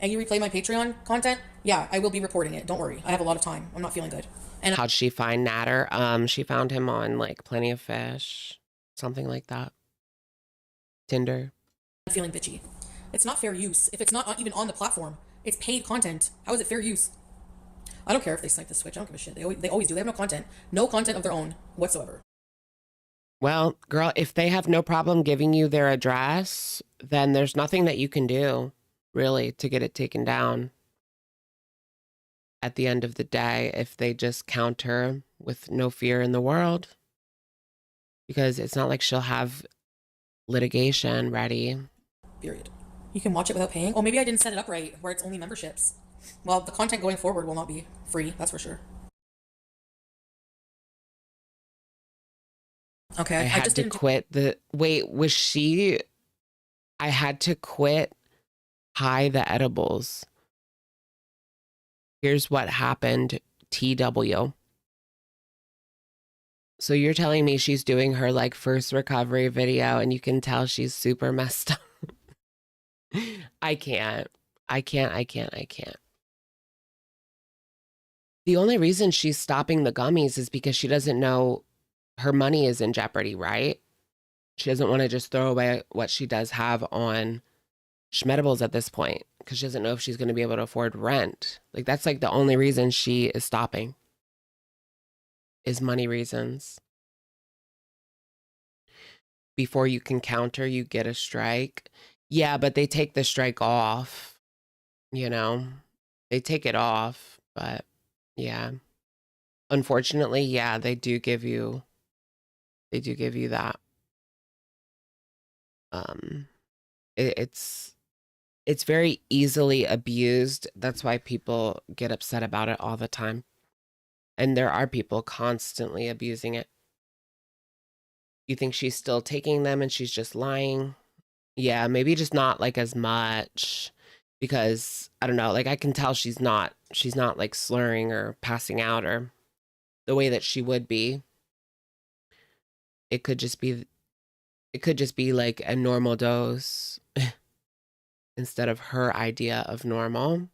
And you replay my Patreon content, yeah, I will be reporting it. Don't worry. I have a lot of time. I'm not feeling good. And
How'd she find Nader? She found him on like Plenty of Fish, something like that. Tinder.
I'm feeling bitchy. It's not fair use. If it's not even on the platform, it's paid content. How is it fair use? I don't care if they snipe the Switch. I don't give a shit. They always do. They have no content of their own whatsoever.
Well, girl, if they have no problem giving you their address, then there's nothing that you can do, really, to get it taken down. At the end of the day, if they just counter with no fear in the world, because it's not like she'll have litigation ready.
Period. You can watch it without paying. Oh, maybe I didn't set it up right, where it's only memberships. Well, the content going forward will not be free, that's for sure. Okay,
I
I
had
just
to
didn't.
quit the. Wait, was she? I had to quit Hi the Edibles. Here's what happened, TW. So you're telling me she's doing her like first recovery video and you can tell she's super messed up. I can't. The only reason she's stopping the gummies is because she doesn't know her money is in jeopardy, right? She doesn't want to just throw away what she does have on Schmedibles at this point because she doesn't know if she's going to be able to afford rent. Like that's like the only reason she is stopping is money reasons. Before you can counter, you get a strike. Yeah, but they take the strike off, you know, they take it off, but yeah, unfortunately, yeah, they do give you that. It's very easily abused. That's why people get upset about it all the time. And there are people constantly abusing it. You think she's still taking them and she's just lying? Yeah, maybe just not like as much because I don't know, like I can tell she's not like slurring or passing out or the way that she would be. It could just be like a normal dose instead of her idea of normal.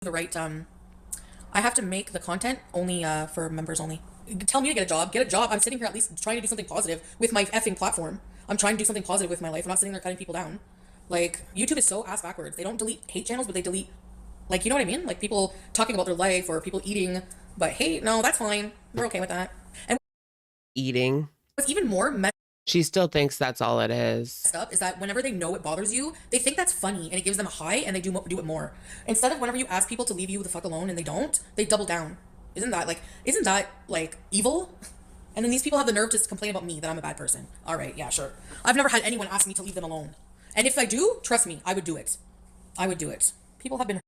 The right, I have to make the content only for members only. Tell me to get a job. Get a job. I'm sitting here at least trying to do something positive with my effing platform. I'm trying to do something positive with my life. I'm not sitting there cutting people down. Like, YouTube is so ass backwards. They don't delete hate channels, but they delete, like, you know what I mean? Like, people talking about their life or people eating, but hey, no, that's fine. We're okay with that. And
Eating.
what's even more messed
She still thinks that's all it is.
up is that whenever they know it bothers you, they think that's funny and it gives them a high and they do it more. Instead of whenever you ask people to leave you the fuck alone and they don't, they double down. Isn't that like evil? And then these people have the nerve to complain about me that I'm a bad person. All right, yeah, sure. I've never had anyone ask me to leave them alone. And if I do, trust me, I would do it. I would do it. People have been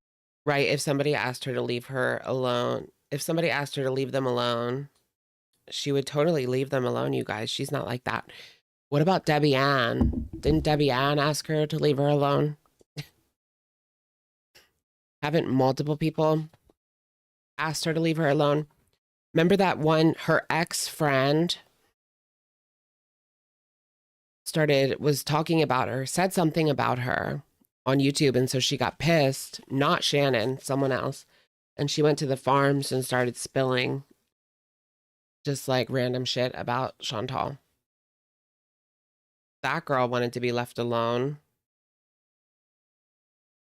Right, if somebody asked her to leave her alone, if somebody asked her to leave them alone, she would totally leave them alone, you guys. She's not like that. What about Debbie Ann? Didn't Debbie Ann ask her to leave her alone? Haven't multiple people asked her to leave her alone? Remember that one, her ex-friend was talking about her, said something about her on YouTube, and so she got pissed, not Shannon, someone else, and she went to the farms and started spilling just like random shit about Chantal. That girl wanted to be left alone,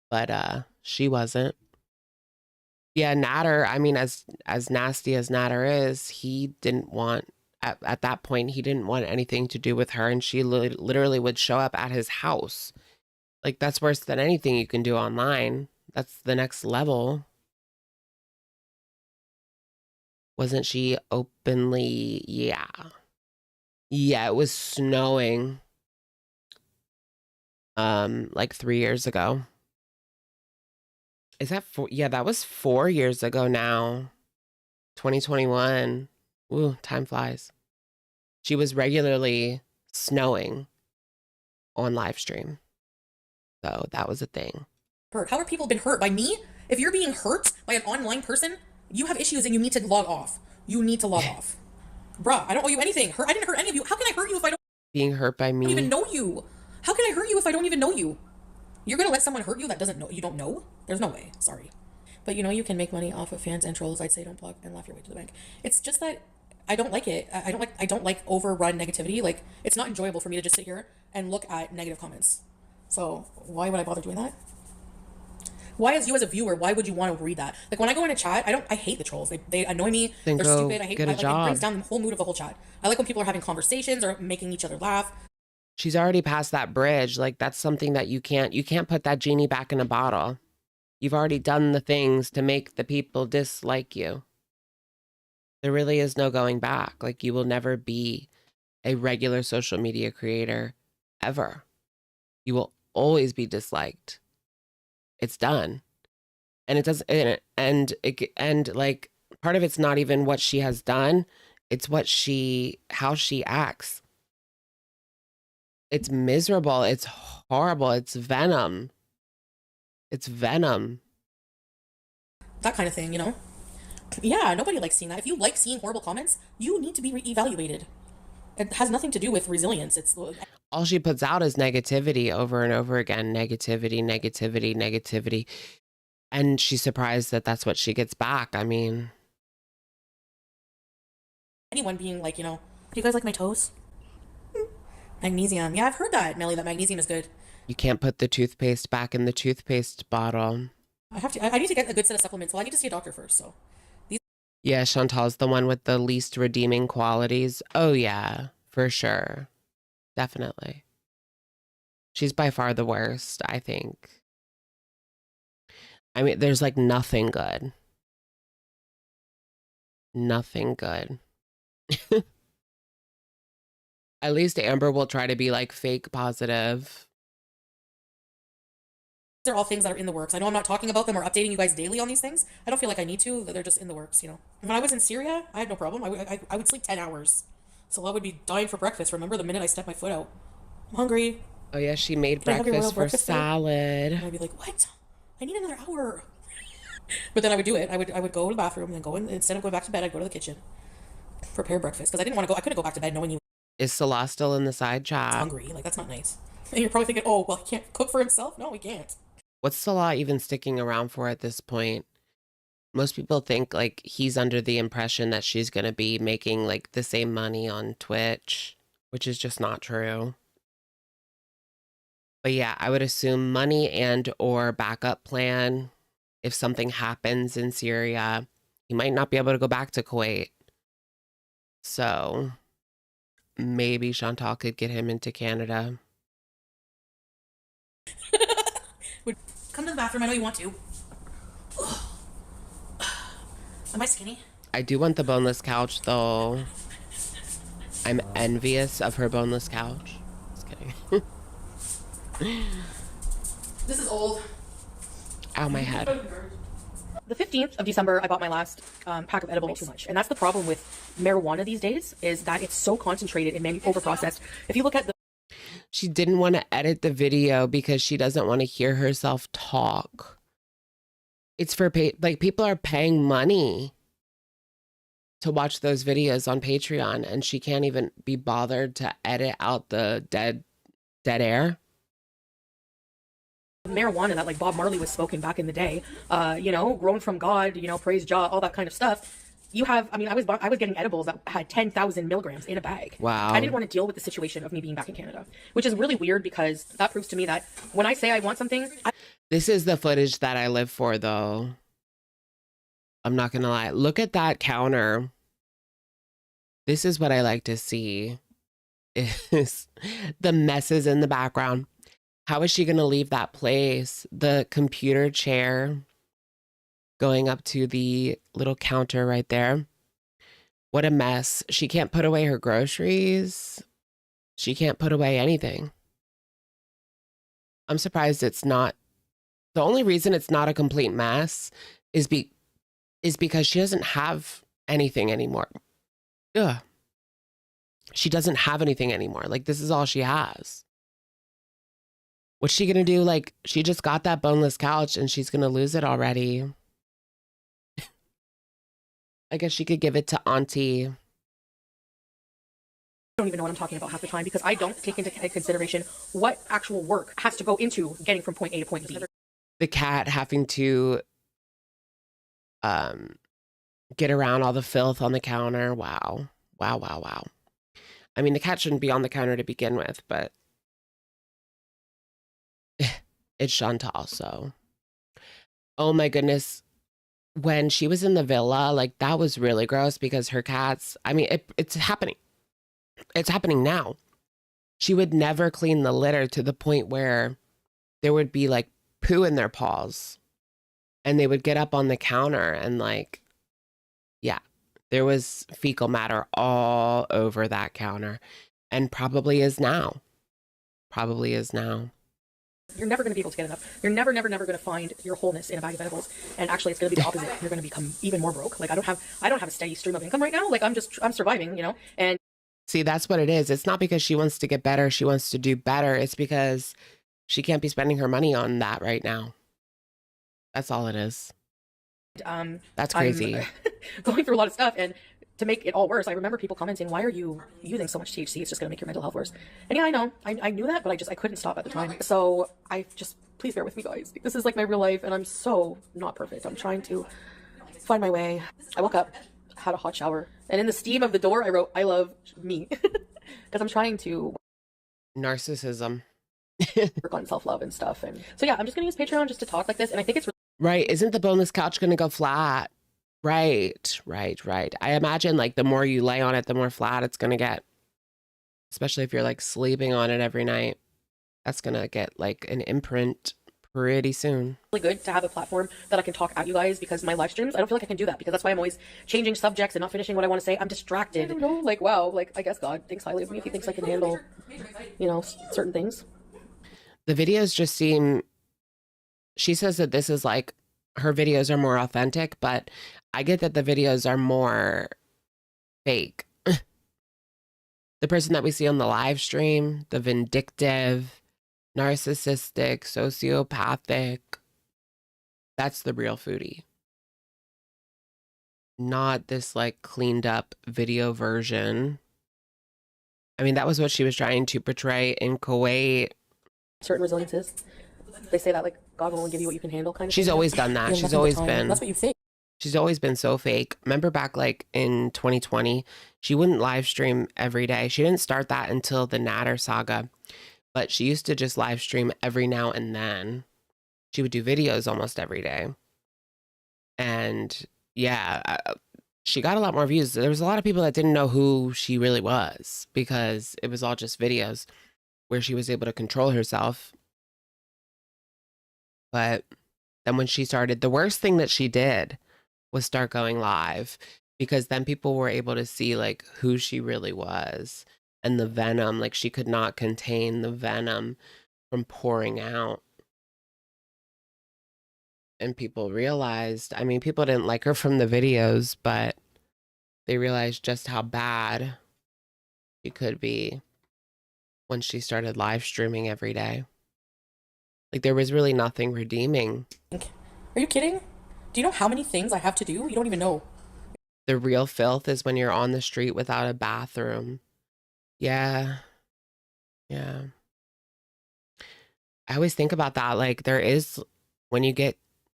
but she wasn't. Yeah, Nader, I mean, as nasty as Nader is, he didn't want, at that point, he didn't want anything to do with her, and she literally would show up at his house. Like, that's worse than anything you can do online. That's the next level. Wasn't she openly? Yeah. Yeah, it was snowing. Like 3 years ago. Is that yeah, that was 4 years ago now. 2021. Ooh, time flies. She was regularly snowing on live stream. So that was a thing.
hurt. How are people been hurt by me? If you're being hurt by an online person, you have issues and you need to log off. You need to log off. Bruh, I don't owe you anything. I didn't hurt any of you. How can I hurt you if I don't
Being hurt by me.
even know you? How can I hurt you if I don't even know you? You're gonna let someone hurt you that doesn't know you don't know? There's no way. Sorry. But you know you can make money off of fans and trolls. I'd say don't blog and laugh your way to the bank. It's just that I don't like it. I don't like overrun negativity. Like, it's not enjoyable for me to just sit here and look at negative comments. So why would I bother doing that? Why, as a viewer, why would you want to read that? Like, when I go in a chat, I hate the trolls. They annoy me.
Then
They're
go
stupid. I hate
get a
it
job.
brings down the whole mood of the whole chat. I like when people are having conversations or making each other laugh.
She's already past that bridge. Like, that's something that you can't put that genie back in a bottle. You've already done the things to make the people dislike you. There really is no going back. Like, you will never be a regular social media creator ever. You will always be disliked. It's done. And it doesn't, and like part of it's not even what she has done. It's how she acts. It's miserable. It's horrible. It's venom. It's venom.
That kind of thing, you know? Yeah, nobody likes seeing that. If you like seeing horrible comments, you need to be reevaluated. It has nothing to do with resilience. It's
all she puts out is negativity over and over again. Negativity, negativity, negativity. And she's surprised that that's what she gets back. I mean,
anyone being like, you know, do you guys like my toes? Magnesium. Yeah, I've heard that, Melly, that magnesium is good.
you can't put the toothpaste back in the toothpaste bottle.
I need to get a good set of supplements. Well, I need to see a doctor first, so.
Yeah, Chantal's the one with the least redeeming qualities. Oh, yeah, for sure. Definitely. She's by far the worst, I think. I mean, there's like nothing good. Nothing good. At least Amber will try to be like fake positive.
These are all things that are in the works. I know I'm not talking about them or updating you guys daily on these things. I don't feel like I need to. They're just in the works, you know. When I was in Syria, I had no problem. I would sleep 10 hours. So I would be dying for breakfast. Remember the minute I stepped my foot out? I'm hungry.
Oh yeah, she made
Can I have your royal
breakfast for
breakfast today?
salad.
And I'd be like, what? I need another hour. But then I would do it. I would go to the bathroom and then go in. Instead of going back to bed, I'd go to the kitchen, prepare breakfast. Because I didn't want to go. I couldn't go back to bed knowing he was
Is Salah still in the side chat?
hungry. Like, that's not nice. And you're probably thinking, oh, well, he can't cook for himself? No, he can't.
What's Salah even sticking around for at this point? Most people think like he's under the impression that she's going to be making like the same money on Twitch, which is just not true. But yeah, I would assume money and or backup plan. If something happens in Syria, he might not be able to go back to Kuwait. So maybe Chantal could get him into Canada.
Come to the bathroom. I know you want to. Am I skinny?
I do want the boneless couch though. I'm envious of her boneless couch. Just kidding.
This is old.
Ow, my head.
The 15th of December, I bought my last pack of edibles. Too much. And that's the problem with marijuana these days, is that it's so concentrated and overprocessed. If you look at the
She didn't want to edit the video because she doesn't want to hear herself talk. It's for like people are paying money to watch those videos on Patreon, and she can't even be bothered to edit out the dead air.
marijuana that like Bob Marley was smoking back in the day, you know, grown from God, you know, praise Jah, all that kind of stuff. You have, I mean, I was getting edibles that had 10,000 milligrams in a bag.
Wow.
I didn't want to deal with the situation of me being back in Canada, which is really weird because that proves to me that when I say I want something,
This is the footage that I live for, though. I'm not gonna lie. Look at that counter. This is what I like to see. Is the messes in the background. How is she gonna leave that place? The computer chair going up to the little counter right there. What a mess. She can't put away her groceries. She can't put away anything. I'm surprised it's not. The only reason it's not a complete mess is because she doesn't have anything anymore. Ugh. She doesn't have anything anymore. Like, this is all she has. What's she gonna do? Like, she just got that boneless couch and she's gonna lose it already. I guess she could give it to Auntie.
I don't even know what I'm talking about half the time because I don't take into consideration what actual work has to go into getting from point A to point B.
The cat having to get around all the filth on the counter. Wow. Wow, wow, wow. I mean, the cat shouldn't be on the counter to begin with, but it's Chantal, so. Oh my goodness. When she was in the villa, like, that was really gross because her cats, I mean, it's happening. It's happening now. She would never clean the litter to the point where there would be like poo in their paws and they would get up on the counter and like, yeah, there was fecal matter all over that counter and probably is now. Probably is now.
You're never going to be able to get enough. You're never going to find your wholeness in a bag of edibles. And actually, it's going to be the opposite. You're going to become even more broke. Like I don't have a steady stream of income right now. Like I'm surviving, you know. And
See, that's what it is. It's not because she wants to get better. She wants to do better. It's because she can't be spending her money on that right now. That's all it is. That's crazy.
I'm going through a lot of stuff, and to make it all worse, I remember people commenting, "Why are you using so much THC? It's just going to make your mental health worse." And yeah, I know, I knew that, but I couldn't stop at the time. So please bear with me, guys. This is like my real life, and I'm so not perfect. I'm trying to find my way. I woke up, had a hot shower, and in the steam of the door, I wrote, "I love me," because I'm trying to
Narcissism.
work on self-love and stuff. And so yeah, I'm just going to use Patreon just to talk like this, and I think it's
Right. Isn't the boneless couch going to go flat? Right. I imagine like the more you lay on it, the more flat it's going to get. Especially if you're like sleeping on it every night. That's going to get like an imprint pretty soon.
really good to have a platform that I can talk at you guys, because my live streams, I don't feel like I can do that, because that's why I'm always changing subjects and not finishing what I want to say. I'm distracted. I don't know, like, wow, like, I guess God thinks highly of me if he thinks I can handle, you know, certain things.
The videos just seem, she says that this is like, her videos are more authentic, but I get that the videos are more fake. The person that we see on the live stream, the vindictive, narcissistic, sociopathic, that's the real foodie. Not this like cleaned up video version. I mean, that was what she was trying to portray in Kuwait.
Certain resiliences. They say that like God will only give you what you can handle kind of
She's
thing.
always done that.
Yeah,
She's
nothing but
always
time.
been.
That's what you think.
She's always been so fake. Remember back like in 2020, she wouldn't live stream every day. She didn't start that until the Nader saga, but she used to just live stream every now and then. She would do videos almost every day. And yeah, she got a lot more views. There was a lot of people that didn't know who she really was because it was all just videos where she was able to control herself. But then when she started, the worst thing that she did was start going live, because then people were able to see like who she really was and the venom. Like she could not contain the venom from pouring out. And people realized, I mean, people didn't like her from the videos, but they realized just how bad she could be when she started live streaming every day. Like there was really nothing redeeming.
Are you kidding? Do you know how many things I have to do? You don't even know.
The real filth is when you're on the street without a bathroom. Yeah. I always think about that. Like there is, when you get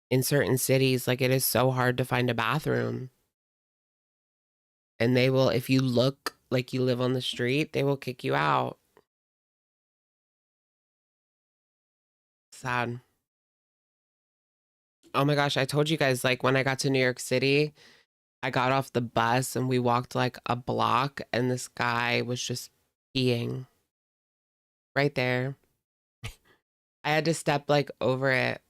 in certain cities, like it is so hard to find a bathroom. And they will, if you look like you live on the street, they will kick you out. Sad. Oh my gosh, I told you guys, like when I got to New York City, I got off the bus and we walked like a block and this guy was just peeing right there. I had to step like over it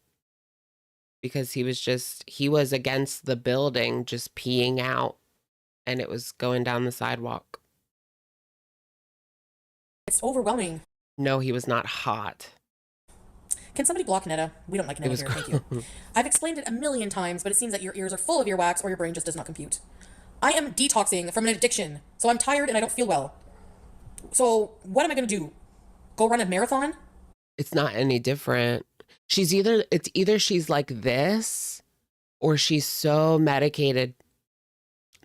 because he was against the building just peeing out and it was going down the sidewalk.
It's overwhelming.
No, he was not hot.
Can somebody block Netta? We don't like Netta here, thank you. I've explained it a million times, but it seems that your ears are full of earwax or your brain just does not compute. I am detoxing from an addiction, so I'm tired and I don't feel well. So what am I going to do? Go run a marathon?
It's not any different. It's either she's like this or she's so medicated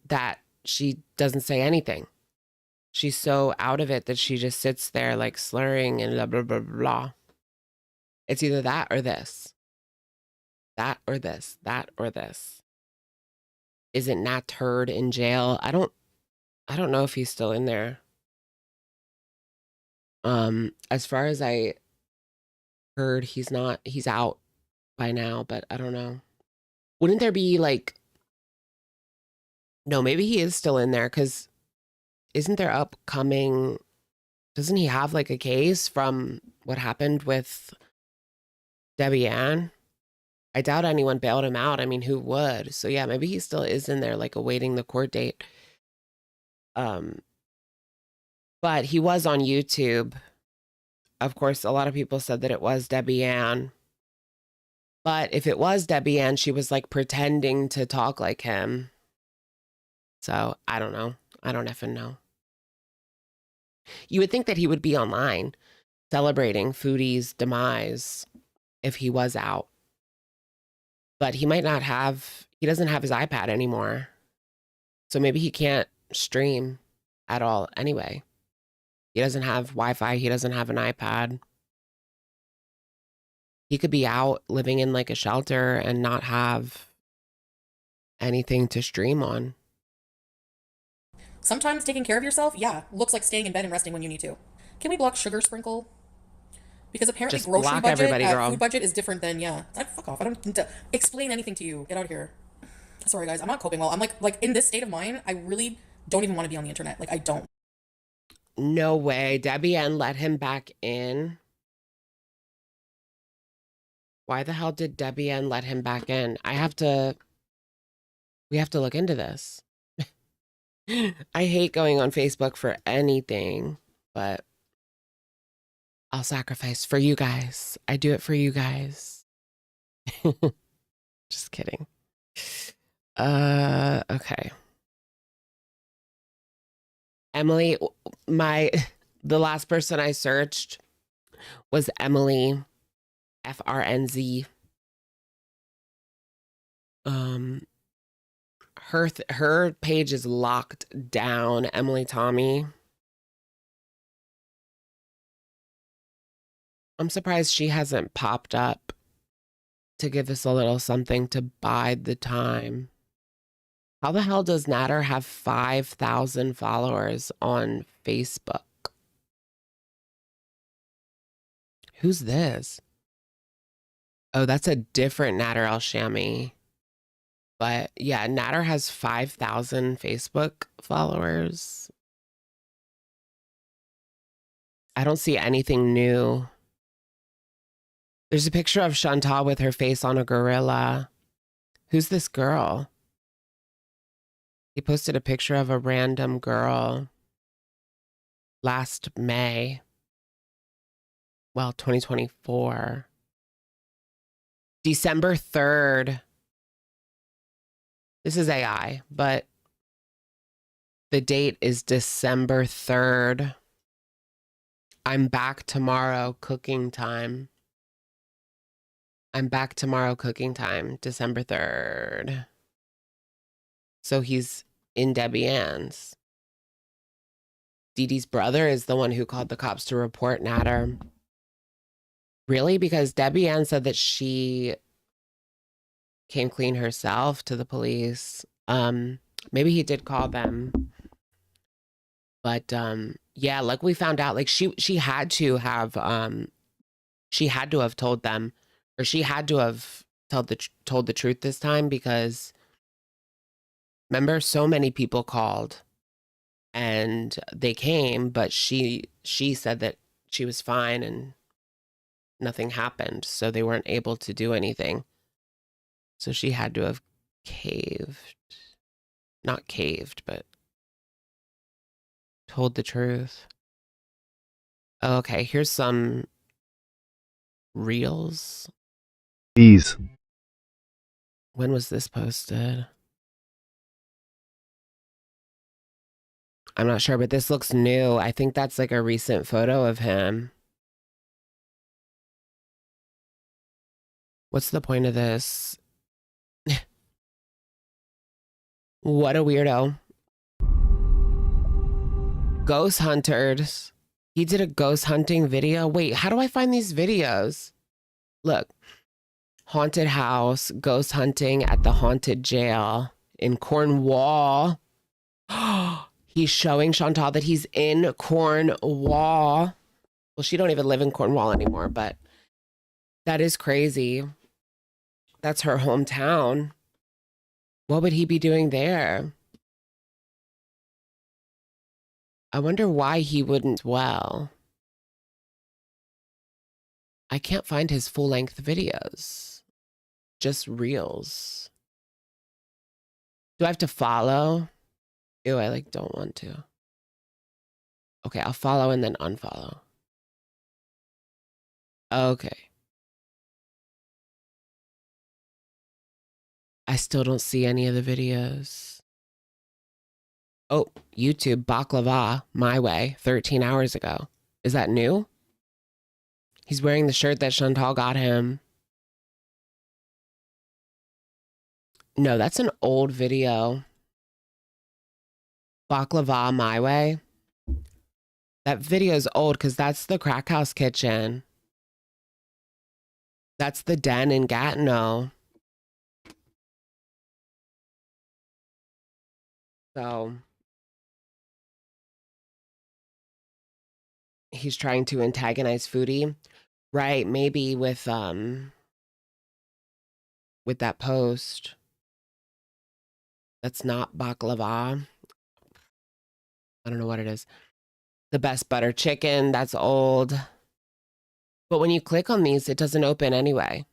that she doesn't say anything. She's so out of it that she just sits there like slurring and blah, blah, blah, blah. It's either that or this. That or this. That or this. Isn't Nat Turd in jail? I don't know if he's still in there. As far as I heard, he's out by now, but I don't know. Wouldn't there be like, no, maybe he is still in there, because isn't there upcoming, doesn't he have like a case from what happened with Debbie Ann? I doubt anyone bailed him out. I mean, who would? So yeah, maybe he still is in there, like awaiting the court date. But he was on YouTube of course, a lot of people said that it was Debbie Ann. But if it was Debbie Ann, she was like pretending to talk like him. So I don't know. I don't effing know. You would think that he would be online celebrating Foodie's demise if he was out. But he might not have, he doesn't have his iPad anymore. So maybe he can't stream at all anyway. He doesn't have Wi-Fi. He doesn't have an iPad. He could be out living in like a shelter and not have anything to stream on.
Sometimes taking care of yourself, yeah, looks like staying in bed and resting when you need to. Can we block Sugar Sprinkle? Because apparently
Just
grocery
block
budget,
everybody, girl.
food budget is different than, yeah. Fuck off. I don't need to explain anything to you. Get out of here. Sorry, guys. I'm not coping well. I'm like in this state of mind, I really don't even want to be on the internet. Like, I don't.
No way. Debbie Ann let him back in. Why the hell did Debbie Ann let him back in? we have to look into this. I hate going on Facebook for anything, but I'll sacrifice for you guys. I do it for you guys. Just kidding. Okay. Emily, the last person I searched was Emily, FRNZ. Her page is locked down, Emily Tommy. I'm surprised she hasn't popped up to give us a little something to bide the time. How the hell does Nader have 5,000 followers on Facebook? Who's this? Oh, that's a different Nader El-Shami. But yeah, Nader has 5,000 Facebook followers. I don't see anything new. There's a picture of Chantal with her face on a gorilla. Who's this girl? He posted a picture of a random girl last May. Well, 2024. December 3rd. This is AI, but the date is December 3rd. I'm back tomorrow cooking time. December 3rd. So he's in Debbie Ann's. Dee Dee's brother is the one who called the cops to report Nader. Really? Because Debbie Ann said that she came clean herself to the police. Maybe he did call them. But yeah, like we found out, like she had to have told them, or she had to have told the truth this time, because remember, so many people called and they came, but she said that she was fine and nothing happened, so they weren't able to do anything. So she had to have not caved, but told the truth. Okay, here's some reels.
These.
When was this posted? I'm not sure, but this looks new. I think that's like a recent photo of him. What's the point of this? What a weirdo. Ghost hunters. He did a ghost hunting video. Wait, how do I find these videos? Look. Haunted house, ghost hunting at the haunted jail in Cornwall. He's showing Chantal that he's in Cornwall. Well, she don't even live in Cornwall anymore, but that is crazy. That's her hometown. What would he be doing there? I wonder why he wouldn't. Well, I can't find his full-length videos. Just reels. Do I have to follow? Ew, I don't want to. Okay, I'll follow and then unfollow. Okay. I still don't see any of the videos. Oh, YouTube baklava my way 13 hours ago. Is that new? He's wearing the shirt that Chantal got him. No, that's an old video. Baklava my way. That video's old because that's the crack house kitchen. That's the den in Gatineau. So he's trying to antagonize Foodie. Right, maybe with that post. That's not baklava. I don't know what it is. The best butter chicken, that's old. But when you click on these, it doesn't open anyway.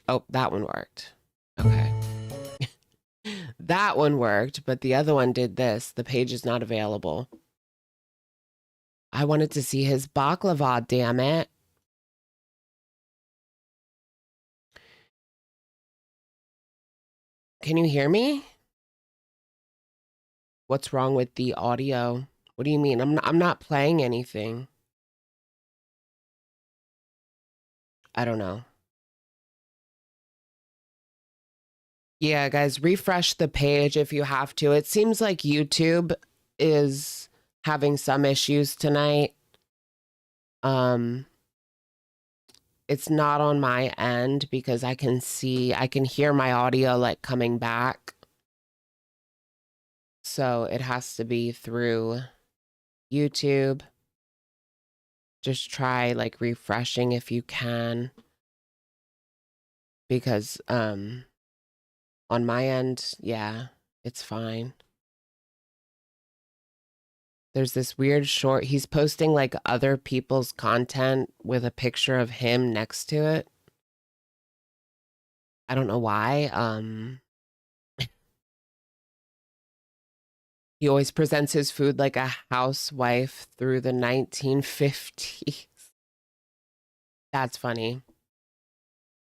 Oh, that one worked. Okay. That one worked, but the other one did this. The page is not available. I wanted to see his baklava, damn it. Can you hear me? What's wrong with the audio? What do you mean? I'm not playing anything. I don't know. Yeah, guys, refresh the page if you have to. It seems like YouTube is having some issues tonight. It's not on my end because I can hear my audio like coming back. So it has to be through YouTube. Just try like refreshing if you can. Because on my end, yeah, it's fine. There's this weird short. He's posting like other people's content with a picture of him next to it. I don't know why. He always presents his food like a housewife through the 1950s. That's funny.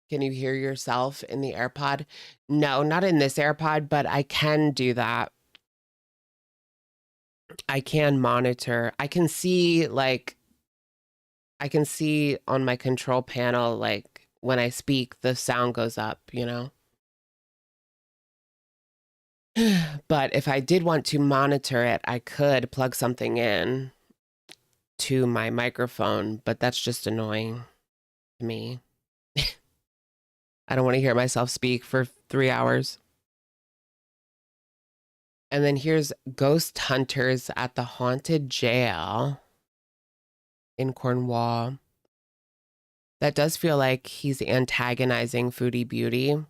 Can you hear yourself in the AirPod? No, not in this AirPod, but I can do that. I can monitor. I can see on my control panel, like when I speak, the sound goes up, you know? But if I did want to monitor it, I could plug something in to my microphone, but that's just annoying to me. I don't want to hear myself speak for 3 hours. And then here's ghost hunters at the haunted jail in Cornwall. That does feel like he's antagonizing Foodie Beauty.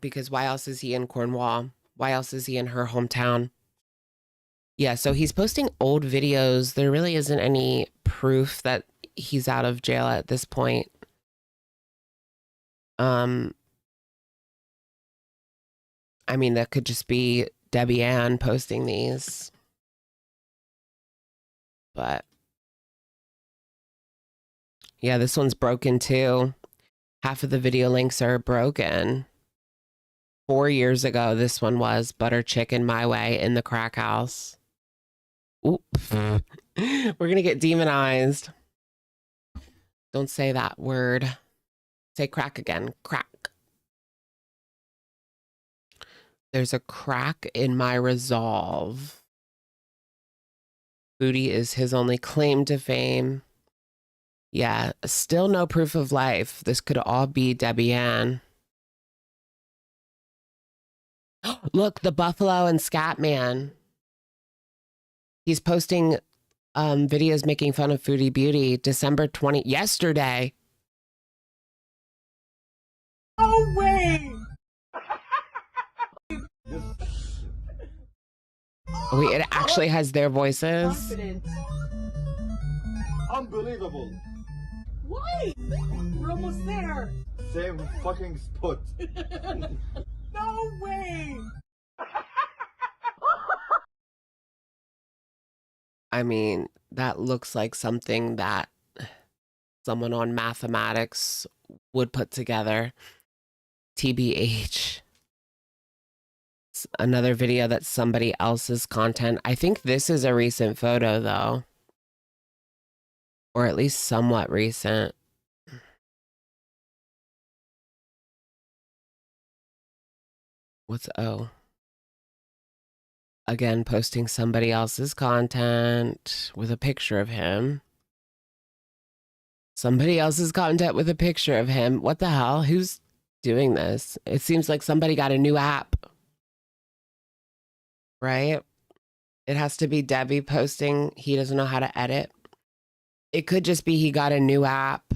Because why else is he in Cornwall? Why else is he in her hometown? Yeah, so he's posting old videos. There really isn't any proof that he's out of jail at this point. I mean, that could just be Debbie Ann posting these. But yeah, this one's broken too. Half of the video links are broken. 4 years ago, this one was butter chicken my way in the crack house. Oop. We're going to get demonized. Don't say that word. Say crack again. Crack. There's a crack in my resolve. Foodie is his only claim to fame. Yeah, still no proof of life. This could all be Debbie Ann. Look, the Buffalo and Scat Man. He's posting videos making fun of Foodie Beauty. December 20, yesterday.
No way!
Wait, it actually has their voices.
Confident.
Unbelievable.
Why? We're almost there.
Same fucking spot.
No way!
I mean, that looks like something that someone on mathematics would put together. TBH. It's another video that's somebody else's content. I think this is a recent photo though. Or at least somewhat recent. What's O? Again, posting somebody else's content with a picture of him. Somebody else's content with a picture of him. What the hell? Who's doing this? It seems like somebody got a new app. Right? It has to be Debbie posting. He doesn't know how to edit. It could just be he got a new app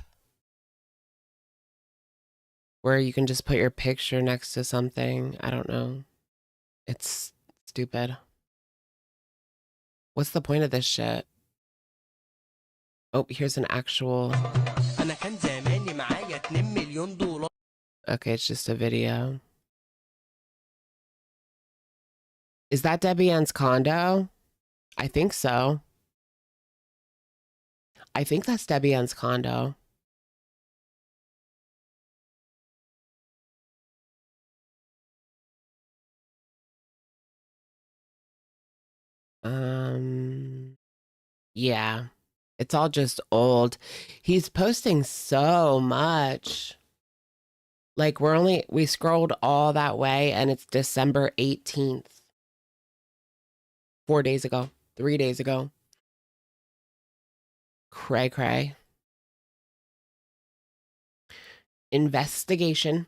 where you can just put your picture next to something. I don't know. It's stupid. What's the point of this shit? Oh, here's an actual... Okay, it's just a video. Is that Debbie Ann's condo? I think so. I think that's Debbie Ann's condo. Yeah. It's all just old. He's posting so much. Like we scrolled all that way and it's December 18th. 4 days ago, 3 days ago. Cray cray. Investigation.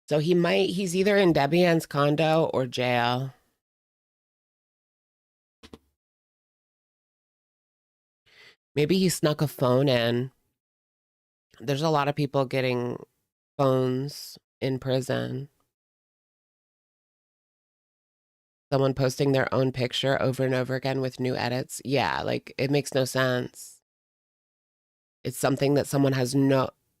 So he's either in Debbie Ann's condo or jail. Maybe he snuck a phone in. There's a lot of people getting phones in prison. Someone posting their own picture over and over again with new edits. Yeah, like it makes no sense. It's something that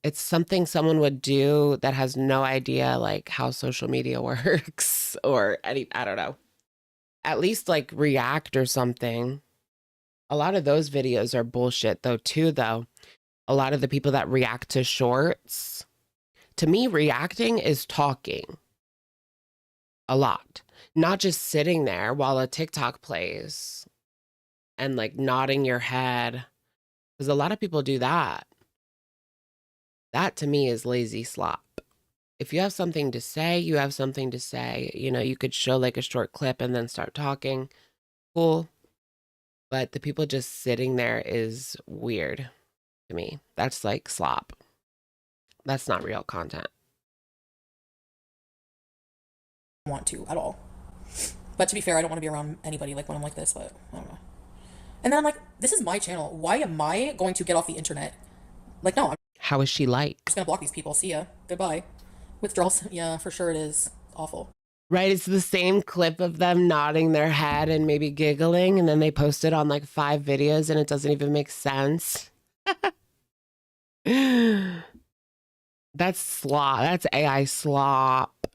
it's something someone would do that has no idea like how social media works or I don't know. At least like React or something. A lot of those videos are bullshit though. A lot of the people that react to shorts, to me, reacting is talking a lot, not just sitting there while a TikTok plays and like nodding your head. Because a lot of people do that. That to me is lazy slop. If you have something to say, you have something to say. You know, you could show like a short clip and then start talking. Cool. But the people just sitting there is weird to me. That's like slop. That's not real content.
Want to at all. But to be fair, I don't want to be around anybody like when I'm like this, but I don't know. And then I'm like, this is my channel. Why am I going to get off the internet? Like, no, I'm
How is she like?
just gonna block these people. See ya. Goodbye. Withdrawals. Yeah, for sure it is. Awful.
Right, it's the same clip of them nodding their head and maybe giggling, and then they post it on like 5 videos and it doesn't even make sense. That's slop. That's AI slop.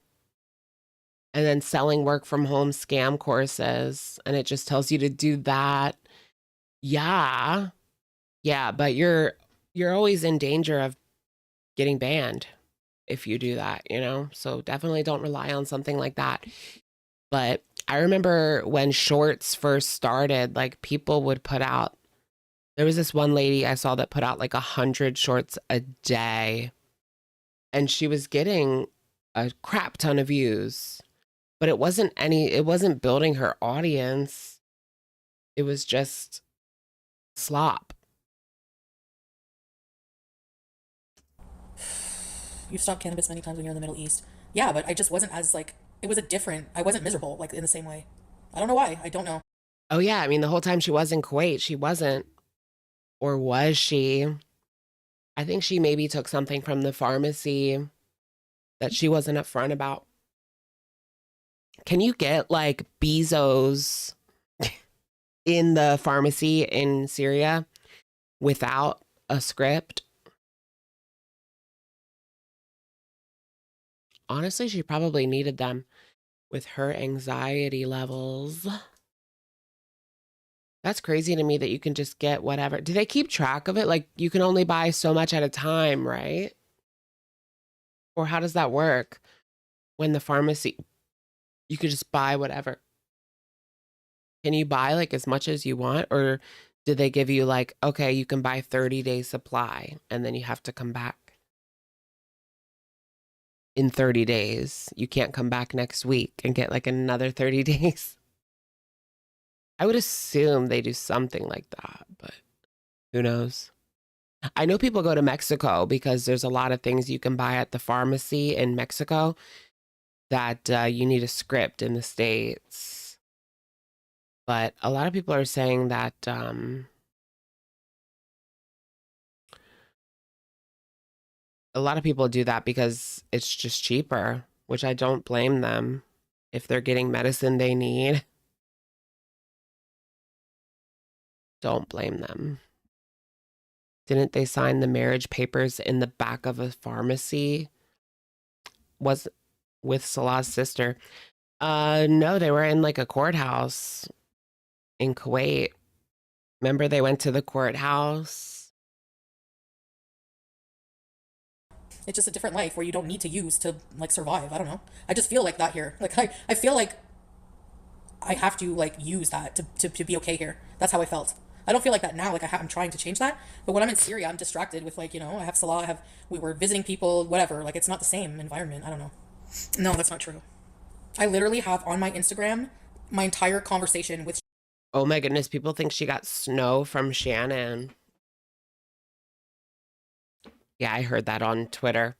And then selling work from home scam courses, and it just tells you to do that. Yeah, but you're always in danger of getting banned if you do that, you know? So definitely don't rely on something like that. But I remember when shorts first started, like people would put out, there was this one lady I saw that put out like 100 shorts a day, and she was getting a crap ton of views, but it wasn't building her audience. It was just slop.
You've stopped cannabis many times when you're in the Middle East. Yeah, but I just wasn't as like, I wasn't miserable like in the same way. I don't know why. I don't know.
Oh yeah, I mean the whole time she was in Kuwait, she wasn't. Or was she? I think she maybe took something from the pharmacy that she wasn't upfront about. Can you get like Bezos in the pharmacy in Syria without a script? Honestly, she probably needed them with her anxiety levels. That's crazy to me that you can just get whatever. Do they keep track of it? Like you can only buy so much at a time, right? Or how does that work? When the pharmacy, you could just buy whatever. Can you buy like as much as you want? Or do they give you like, okay, you can buy 30-day supply and then you have to come back in 30 days? You can't come back next week and get like another 30 days. I would assume they do something like that, but who knows? I know people go to Mexico because there's a lot of things you can buy at the pharmacy in Mexico that you need a script in the States. But a lot of people are saying that a lot of people do that because it's just cheaper, which I don't blame them if they're getting medicine they need. Don't blame them. Didn't they sign the marriage papers in the back of a pharmacy? Was with Salah's sister. No, they were in like a courthouse in Kuwait. Remember they went to the courthouse?
It's just a different life where you don't need to use to like survive. I don't know. I just feel like that here. Like I feel like I have to like use that to be okay here. That's how I felt. I don't feel like that now. Like I'm trying to change that. But when I'm in Syria, I'm distracted with like, you know, I have Salah, we were visiting people, whatever. Like it's not the same environment. I don't know. No, that's not true. I literally have on my Instagram my entire conversation with.
Oh my goodness, people think she got snow from Shannon. Yeah, I heard that on Twitter.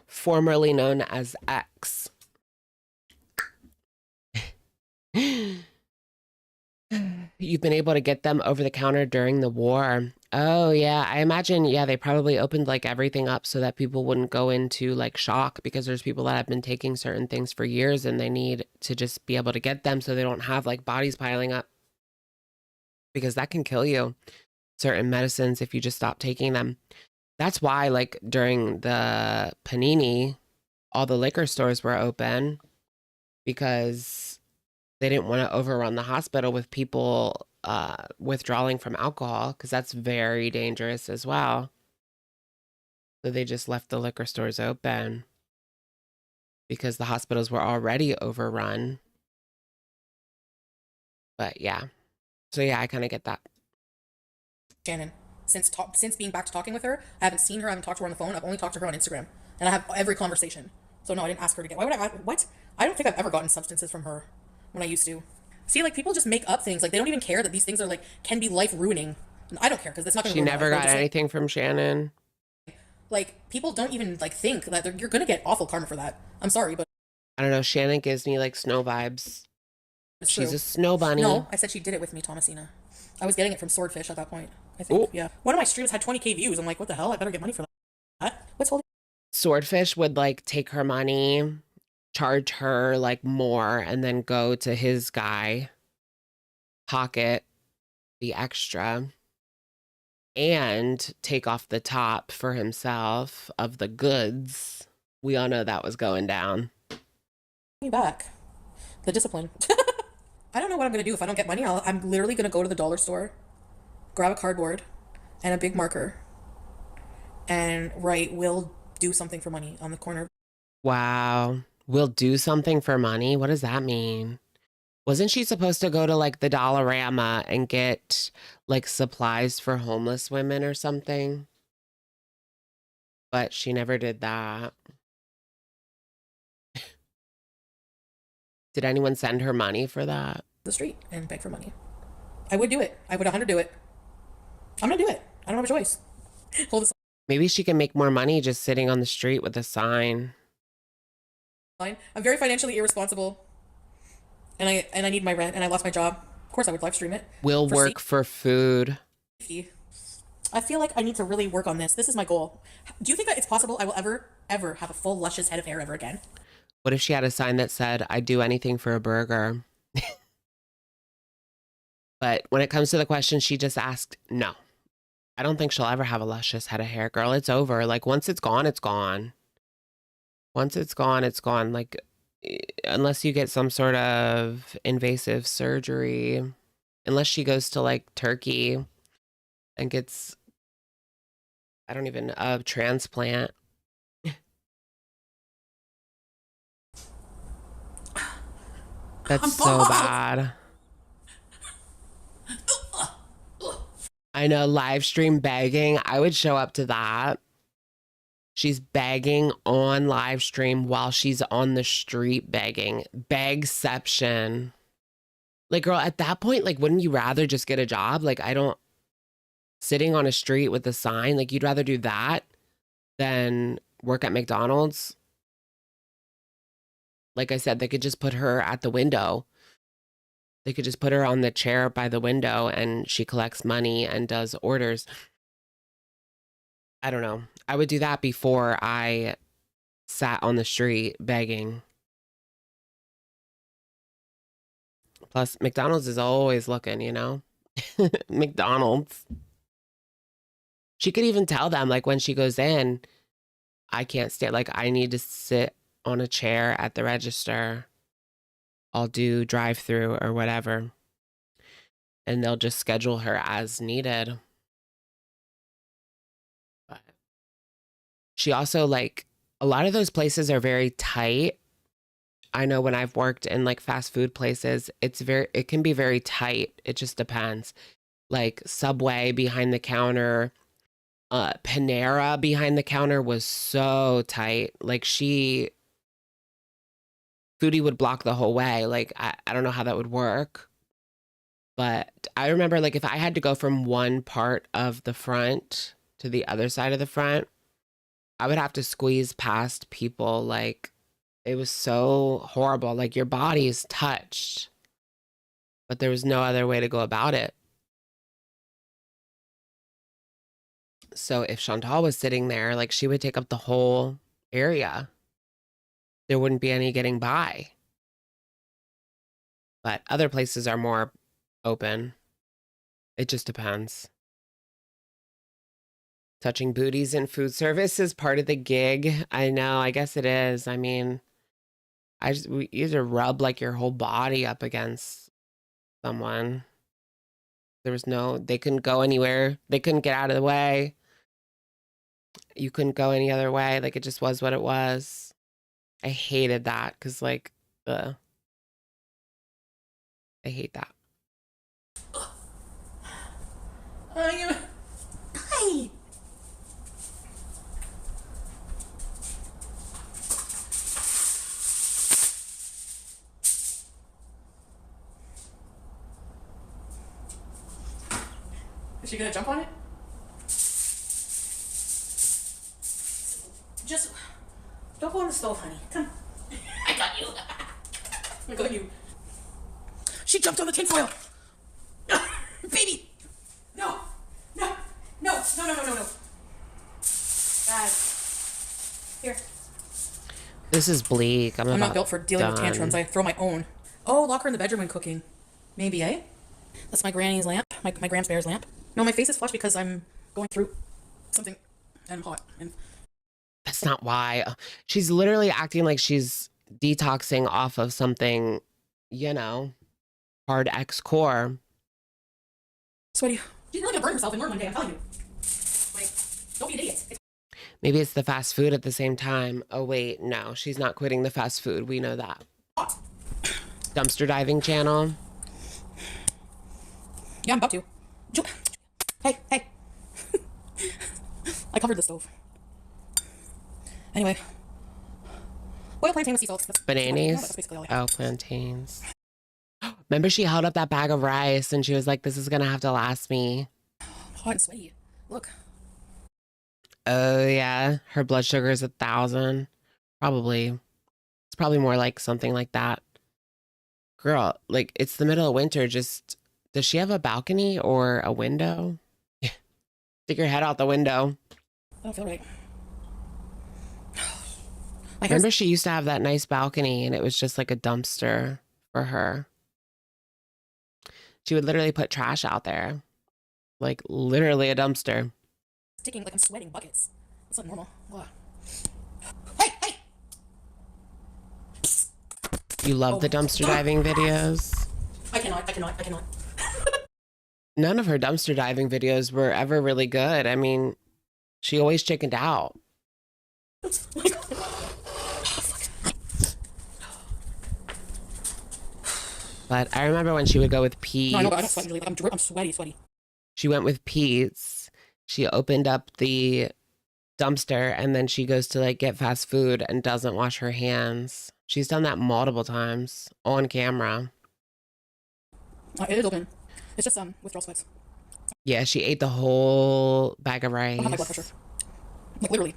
Formerly known as X. You've been able to get them over the counter during the war. Oh yeah, I imagine, yeah, they probably opened like everything up so that people wouldn't go into like shock, because there's people that have been taking certain things for years and they need to just be able to get them so they don't have like bodies piling up, because that can kill you. Certain medicines, if you just stop taking them. That's why like during the Panini, all the liquor stores were open, because they didn't want to overrun the hospital with people withdrawing from alcohol, because that's very dangerous as well. So they just left the liquor stores open because the hospitals were already overrun. But yeah. So yeah, I kind of get that.
Shannon, since being back to talking with her, I haven't seen her, I haven't talked to her on the phone, I've only talked to her on Instagram. And I have every conversation. So no, I didn't ask her to get, why would I, what? I don't think I've ever gotten substances from her when I used to. See, like people just make up things. Like they don't even care that these things are like, can be life ruining. I don't care because that's not going to
She never got anything from Shannon.
Like people don't even like think that you're going to get awful karma for that. I'm sorry, but.
I don't know. Shannon gives me like snow vibes.
It's
She's
true.
a snow bunny.
No, I said she did it with me, Thomasina. I was getting it from Swordfish at that point, I think. Ooh. Yeah. One of my streams had 20K views. I'm like, what the hell? I better get money for that. What's holding?
Swordfish would like take her money, charge her like more, and then go to his guy, pocket the extra, and take off the top for himself of the goods. We all know that was going down.
Me back. The discipline. I don't know what I'm going to do if I don't get money. I'm literally going to go to the dollar store, grab a cardboard and a big marker, and write, "We'll do something for money" on the corner.
Wow. We'll do something for money? What does that mean? Wasn't she supposed to go to like the Dollarama and get like supplies for homeless women or something? But she never did that. Did anyone send her money for that?
The street and beg for money. I would do it. I would 100 do it. I'm gonna do it. I don't have a choice. Hold this
Maybe she can make more money just sitting on the street with a sign.
line. I'm very financially irresponsible, and I need my rent, and I lost my job. Of course, I would live stream it.
Will work for food.
I feel like I need to really work on this. This is my goal. Do you think that it's possible I will ever have a full luscious head of hair ever again?
What if she had a sign that said, "I'd do anything for a burger"? But when it comes to the question she just asked, no. I don't think she'll ever have a luscious head of hair, girl. It's over. Like, once it's gone, it's gone. Once it's gone, it's gone. Like, unless you get some sort of invasive surgery, unless she goes to like Turkey and gets, I don't even, a transplant. That's so bad. I know, live stream begging. I would show up to that. She's begging on live stream while she's on the street begging. Begception. Like, girl, at that point, like, wouldn't you rather just get a job? Like, sitting on a street with a sign, like, you'd rather do that than work at McDonald's? Like I said, they could just put her at the window. They could just put her on the chair by the window and she collects money and does orders. I don't know. I would do that before I sat on the street begging. Plus, McDonald's is always looking, you know? McDonald's. She could even tell them, like, when she goes in, I can't stay. Like, I need to sit on a chair at the register. I'll do drive-through or whatever. And they'll just schedule her as needed. But she also, like, a lot of those places are very tight. I know when I've worked in like fast food places, it can be very tight. It just depends. Like Subway behind the counter, Panera behind the counter was so tight. Like Foodie would block the whole way. Like, I don't know how that would work. But I remember, like, if I had to go from one part of the front to the other side of the front, I would have to squeeze past people. Like, it was so horrible. Like, your body is touched, but there was no other way to go about it. So if Chantal was sitting there, like, she would take up the whole area. There wouldn't be any getting by. But other places are more open. It just depends. Touching booties in food service is part of the gig. I know, I guess it is. I mean, you either rub like your whole body up against someone. They couldn't go anywhere. They couldn't get out of the way. You couldn't go any other way. Like, it just was what it was. I hated that because, like, I hate that.
Hi. Is she gonna jump on it? Just don't go on the stove, honey. Come. I got you. I got you. She jumped on the tinfoil. Baby. No. No. No. No. No. No. No. No. Bad. Here.
This is bleak. I'm
not built for dealing with tantrums. I throw my own. Oh, lock her in the bedroom when cooking. Maybe, eh? That's my granny's lamp. My Gram's Bear's lamp. No, my face is flushed because I'm going through something and I'm hot. And
that's not why. She's literally acting like she's detoxing off of something, you know, hard X core.
Sweaty. She's really gonna burn herself and learn one day, I'm telling you. Like, don't be an idiot.
Maybe it's the fast food at the same time. Oh, wait, no, she's not quitting the fast food. We know that.
Hot.
Dumpster diving channel.
Yeah, I'm about to. Hey, hey. I covered the stove. Anyway. Boil plantain with sea salt.
Bananas?
That's basically all I have.
Oh, plantains. Remember she held up that bag of rice and she was like, this is going to have to last me.
Hot and sweaty. Look.
Oh, yeah. Her blood sugar is 1,000. Probably. It's probably more like something like that. Girl, like, it's the middle of winter. Just, does she have a balcony or a window? Stick your head out the window.
I don't feel right.
Remember she used to have that nice balcony and it was just like a dumpster for her. She would literally put trash out there. Like, literally a dumpster.
Sticking like I'm sweating buckets. That's not normal. Ugh. Hey, hey!
You love the dumpster diving videos?
I cannot.
None of her dumpster diving videos were ever really good. I mean, she always chickened out. But I remember when she would go with Pete.
No, I know, but I don't sweat usually. Like, I'm sweaty.
She went with Pete's. She opened up the dumpster and then she goes to like get fast food and doesn't wash her hands. She's done that multiple times on camera.
It is open. It's just withdrawal sweats.
Yeah, she ate the whole bag of rice.
I don't have high blood pressure. Like literally.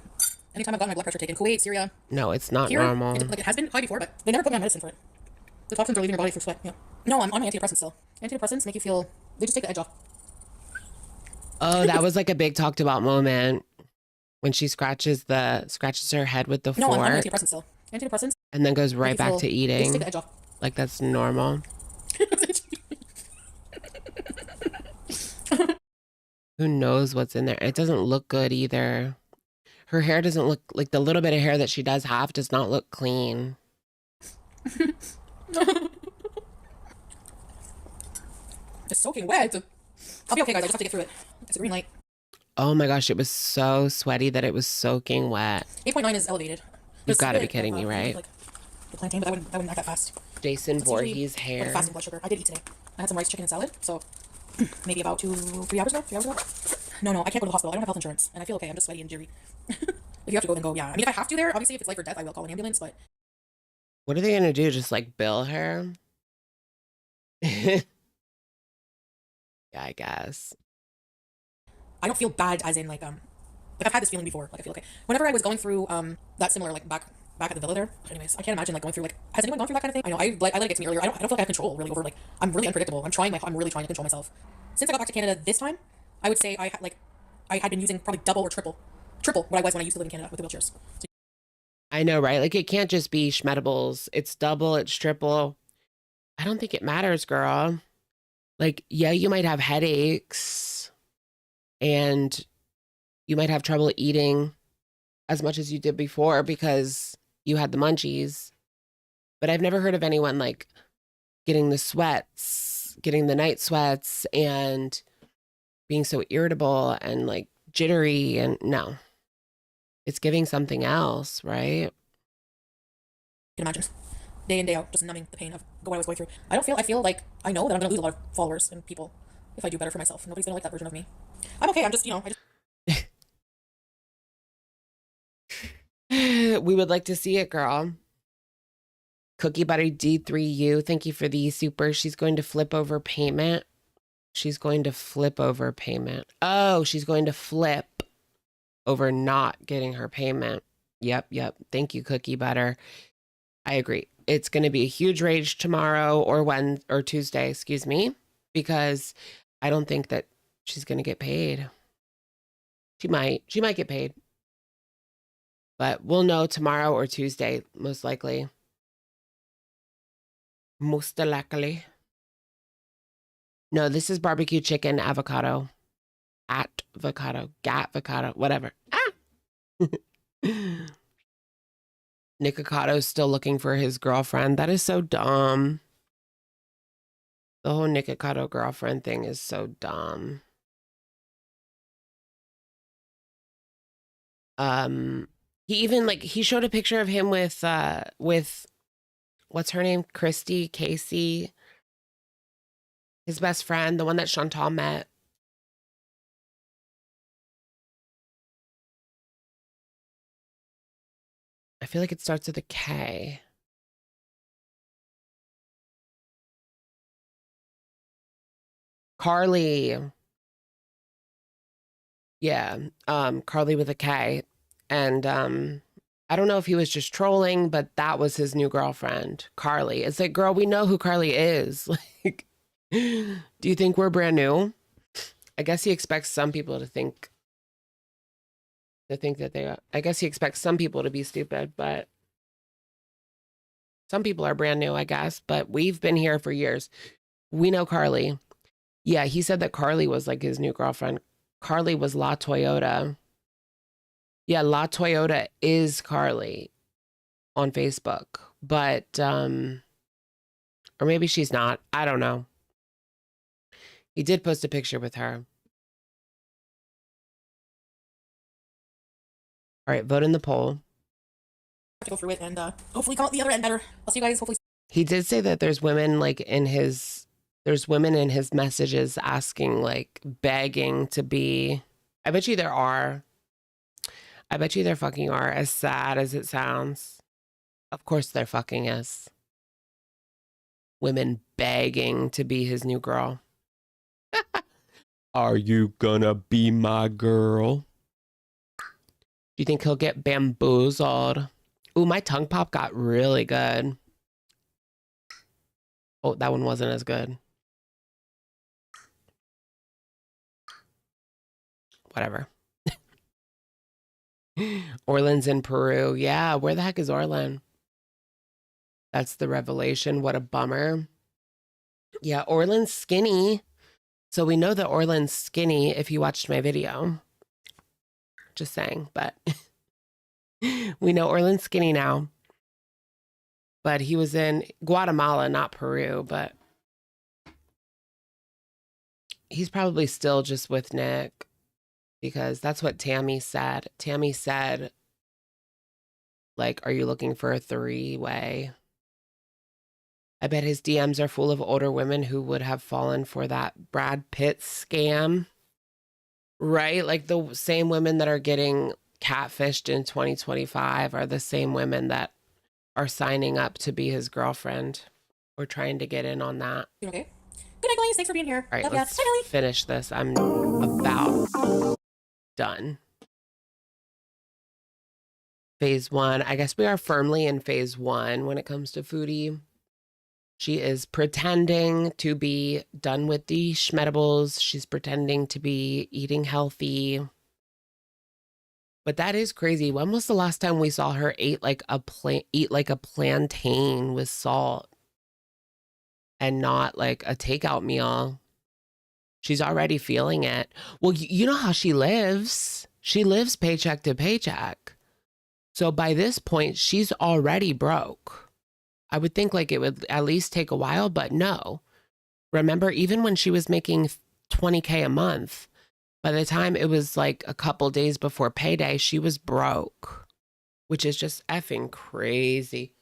Anytime I've gotten my blood pressure taken, Kuwait, Syria.
No, it's not
Here,
normal.
it has been high before, but they never put me on medicine for it. The toxins are leaving your body through sweat. Yeah. No, I'm on my antidepressants still. Antidepressants make you feel. They just take the edge off.
Oh, that was like a big talked about moment when she scratches her head with the
No,
fork.
I'm on antidepressants still. Antidepressants.
And then goes right
make you
back
feel-
to
They just
eating.
take the edge off.
Like that's normal. Who knows what's in there? It doesn't look good either. Her hair doesn't look like, the little bit of hair that she does have does not look clean.
It's soaking wet. I'll be okay, guys. I just have to get through it. It's a green light.
Oh my gosh, it was so sweaty that it was soaking wet.
8.9 is elevated.
You've
It's
got to be
really,
kidding me, right?
Like the plantain, but I wouldn't act that fast.
Jason
It's usually,
Voorhees hair.
Like a fasting blood sugar. I did eat today. I had some rice, chicken, and salad. So maybe about 3 hours ago. No, I can't go to the hospital. I don't have health insurance, and I feel okay. I'm just sweaty and jittery. If you have to go, then go. Yeah. I mean, if I have to there, obviously, if it's life or death, I will call an ambulance. But
What are they gonna do? Just like bill her? Yeah, I guess.
I don't feel bad as in like I've had this feeling before. Like I feel okay. Whenever I was going through that similar like back at the villa there. Anyways, I can't imagine like going through like has anyone gone through that kind of thing? I know I let it get to me earlier. I don't feel like I have control really over like I'm really unpredictable. I'm really trying to control myself. Since I got back to Canada this time, I would say I had been using probably double or triple what I was when I used to live in Canada with the wheelchairs. So,
I know, right? Like it can't just be schmedibles. It's double, it's triple. I don't think it matters, girl. Like, yeah, you might have headaches and you might have trouble eating as much as you did before because you had the munchies. But I've never heard of anyone like getting the sweats, getting the night sweats and being so irritable and like jittery. And no, it's giving something else, right?
you can imagine day in day out just numbing the pain of what I was going through. I feel like I know that I'm gonna lose a lot of followers and people if I do better for myself. Nobody's gonna like that version of me. I'm okay. I'm just I just
We would like to see it, girl. Cookie Butter D3U, thank you for the super. She's going to flip over payment. She's going to flip over payment. Oh, she's going to flip over not getting her payment. Yep. Thank you, Cookie Butter. I agree. It's going to be a huge rage tomorrow or Tuesday, excuse me, because I don't think that she's going to get paid. She might get paid. But we'll know tomorrow or Tuesday, most likely. Most likely. No, this is barbecue chicken avocado. Avocado, whatever. Nicocato's still looking for his girlfriend. That is so dumb. The whole Nicocato girlfriend thing is so dumb. He even he showed a picture of him with what's her name? Casey. His best friend, the one that Chantal met. I feel like it starts with a K. Carly. Yeah, Carly with a K. And I don't know if he was just trolling, but that was his new girlfriend, Carly. It's like, girl, we know who Carly is. Like, do you think we're brand new? I guess he expects some people to think that they are. I guess he expects some people to be stupid, but some people are brand new, I guess. But we've been here for years. We know Carly. Yeah, he said that Carly was like his new girlfriend. Carly was La Toyota. Yeah, La Toyota is Carly on Facebook, but or maybe she's not. I don't know. He did post a picture with her. All right, vote in the poll.
To go through it and hopefully come out the other end better. I'll see you guys hopefully.
He did say that there's women like there's women in his messages asking, like, begging to be. I bet you there are. I bet you there fucking are, as sad as it sounds. Of course there fucking is. Women begging to be his new girl. Are you gonna be my girl? Do you think he'll get bamboozled? Ooh, my tongue pop got really good. Oh, that one wasn't as good. Whatever. Orland's in Peru. Yeah, where the heck is Orland? That's the revelation. What a bummer. Yeah, Orland's skinny. So we know that Orland's skinny if you watched my video. Just saying, but we know Orland's skinny now. But he was in Guatemala, not Peru, but he's probably still just with Nick because that's what Tammy said. Tammy said, like, are you looking for a three-way? I bet his DMs are full of older women who would have fallen for that Brad Pitt scam. Right? Like the same women that are getting catfished in 2025 are the same women that are signing up to be his girlfriend or trying to get in on that.
Okay. Good night, guys. Thanks for being here.
All right,
Love ya.
let's
Bye, Ellie.
finish this. I'm about done. Phase 1. I guess we are firmly in phase 1 when it comes to Foodie. She is pretending to be done with the schmedibles. She's pretending to be eating healthy. But that is crazy. When was the last time we saw her eat like a plantain with salt and not like a takeout meal? She's already feeling it. Well, you know how she lives. She lives paycheck to paycheck. So by this point, she's already broke. I would think like it would at least take a while, but no. Remember, even when she was making $20K a month, by the time it was like a couple days before payday, she was broke, which is just effing crazy.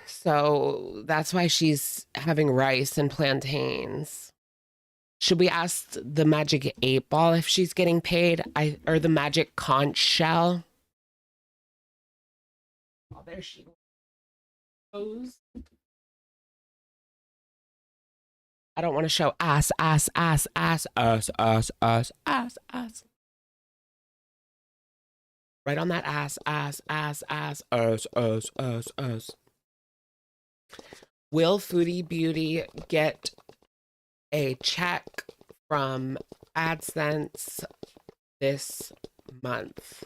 So that's why she's having rice and plantains. Should we ask the magic 8-ball if she's getting paid? Or the magic conch shell? Oh, there she goes. I don't want to show ass. Right on that ass. Will Foodie Beauty get a check from AdSense this month?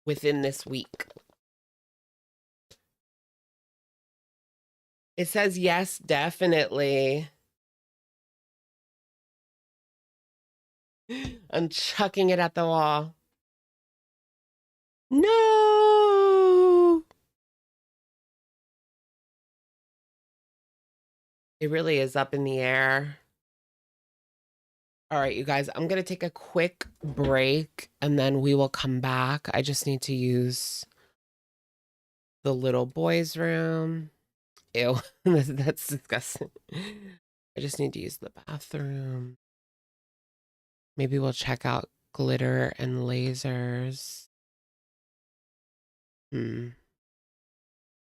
Within this week? It says yes, definitely. I'm chucking it at the wall. No! It really is up in the air. All right, you guys, I'm going to take a quick break and then we will come back. I just need to use the little boy's room. Ew, that's disgusting. I just need to use the bathroom. Maybe we'll check out glitter and lasers.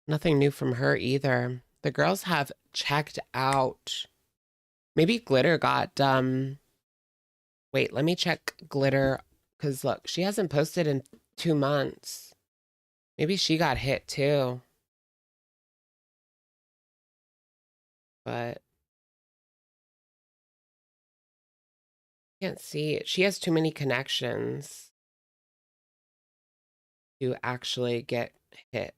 Nothing new from her either. The girls have checked out. Maybe glitter got wait, let me check glitter because look, she hasn't posted in 2 months. Maybe she got hit too. But can't see it. She has too many connections to actually get hit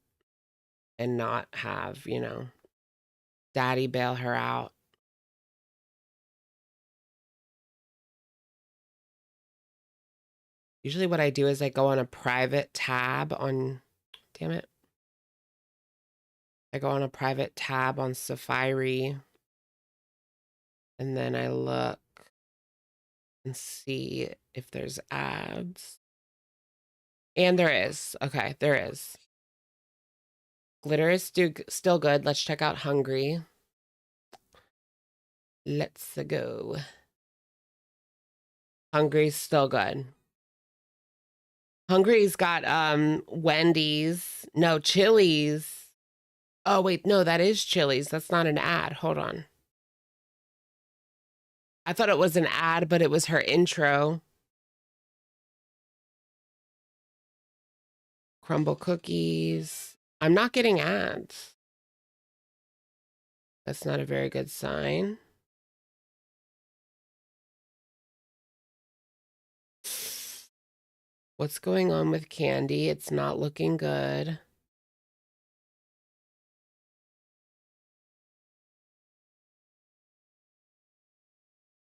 and not have, you know, daddy bail her out. Usually what I do is I go on a private tab on, damn it. I go on a private tab on Safari And then I look and see if there's ads. And there is. Okay, there is. Glitter is still good. Let's check out Hungry. Let's go. Hungry's still good. Hungry's got Wendy's. No, Chili's. Oh, wait, no, that is Chili's. That's not an ad. Hold on. I thought it was an ad, but it was her intro. Crumble cookies. I'm not getting ads. That's not a very good sign. What's going on with Candy? It's not looking good.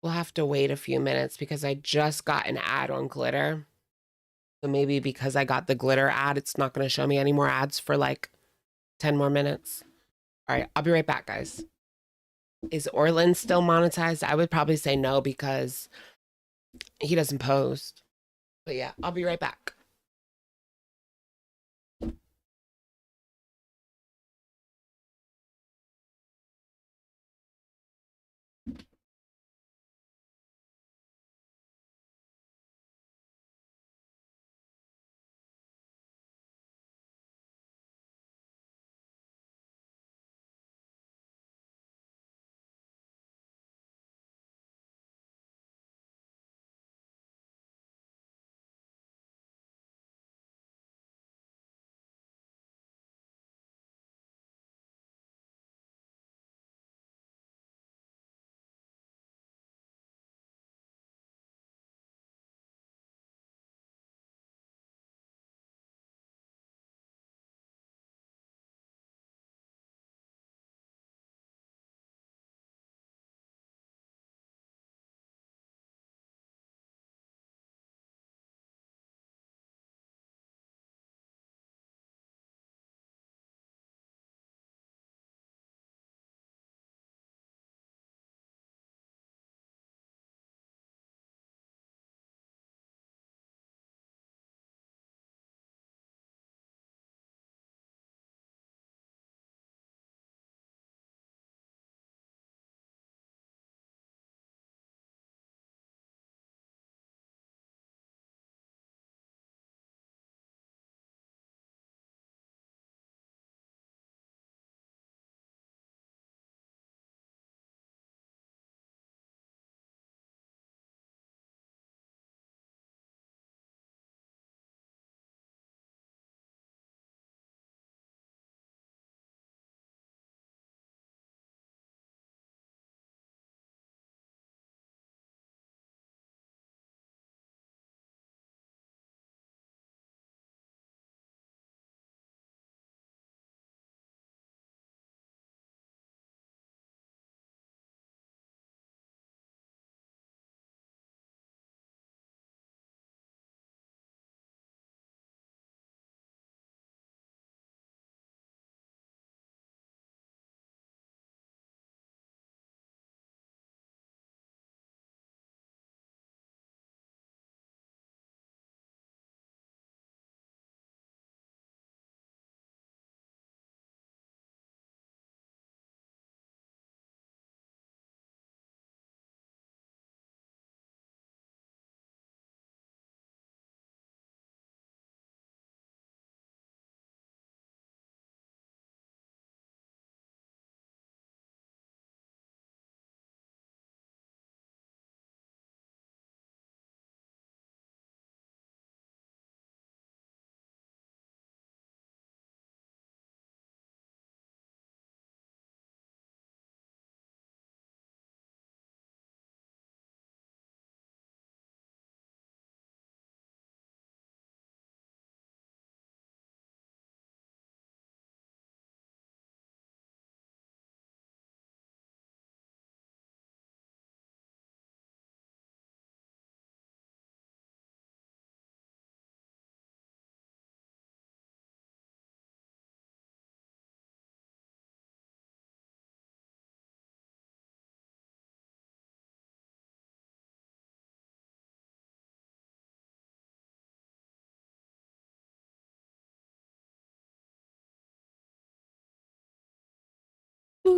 We'll have to wait a few minutes because I just got an ad on Glitter. So maybe because I got the Glitter ad, it's not going to show me any more ads for like 10 more minutes. All right, I'll be right back, guys. Is Orland still monetized? I would probably say no because he doesn't post. But yeah, I'll be right back.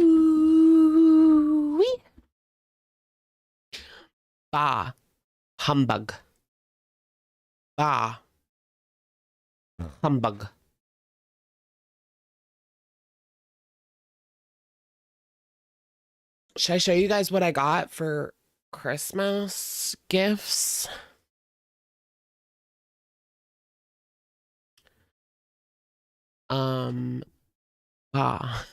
Ooh-wee. Bah. Humbug. Bah. Humbug. Should I show you guys what I got for Christmas gifts? Ah.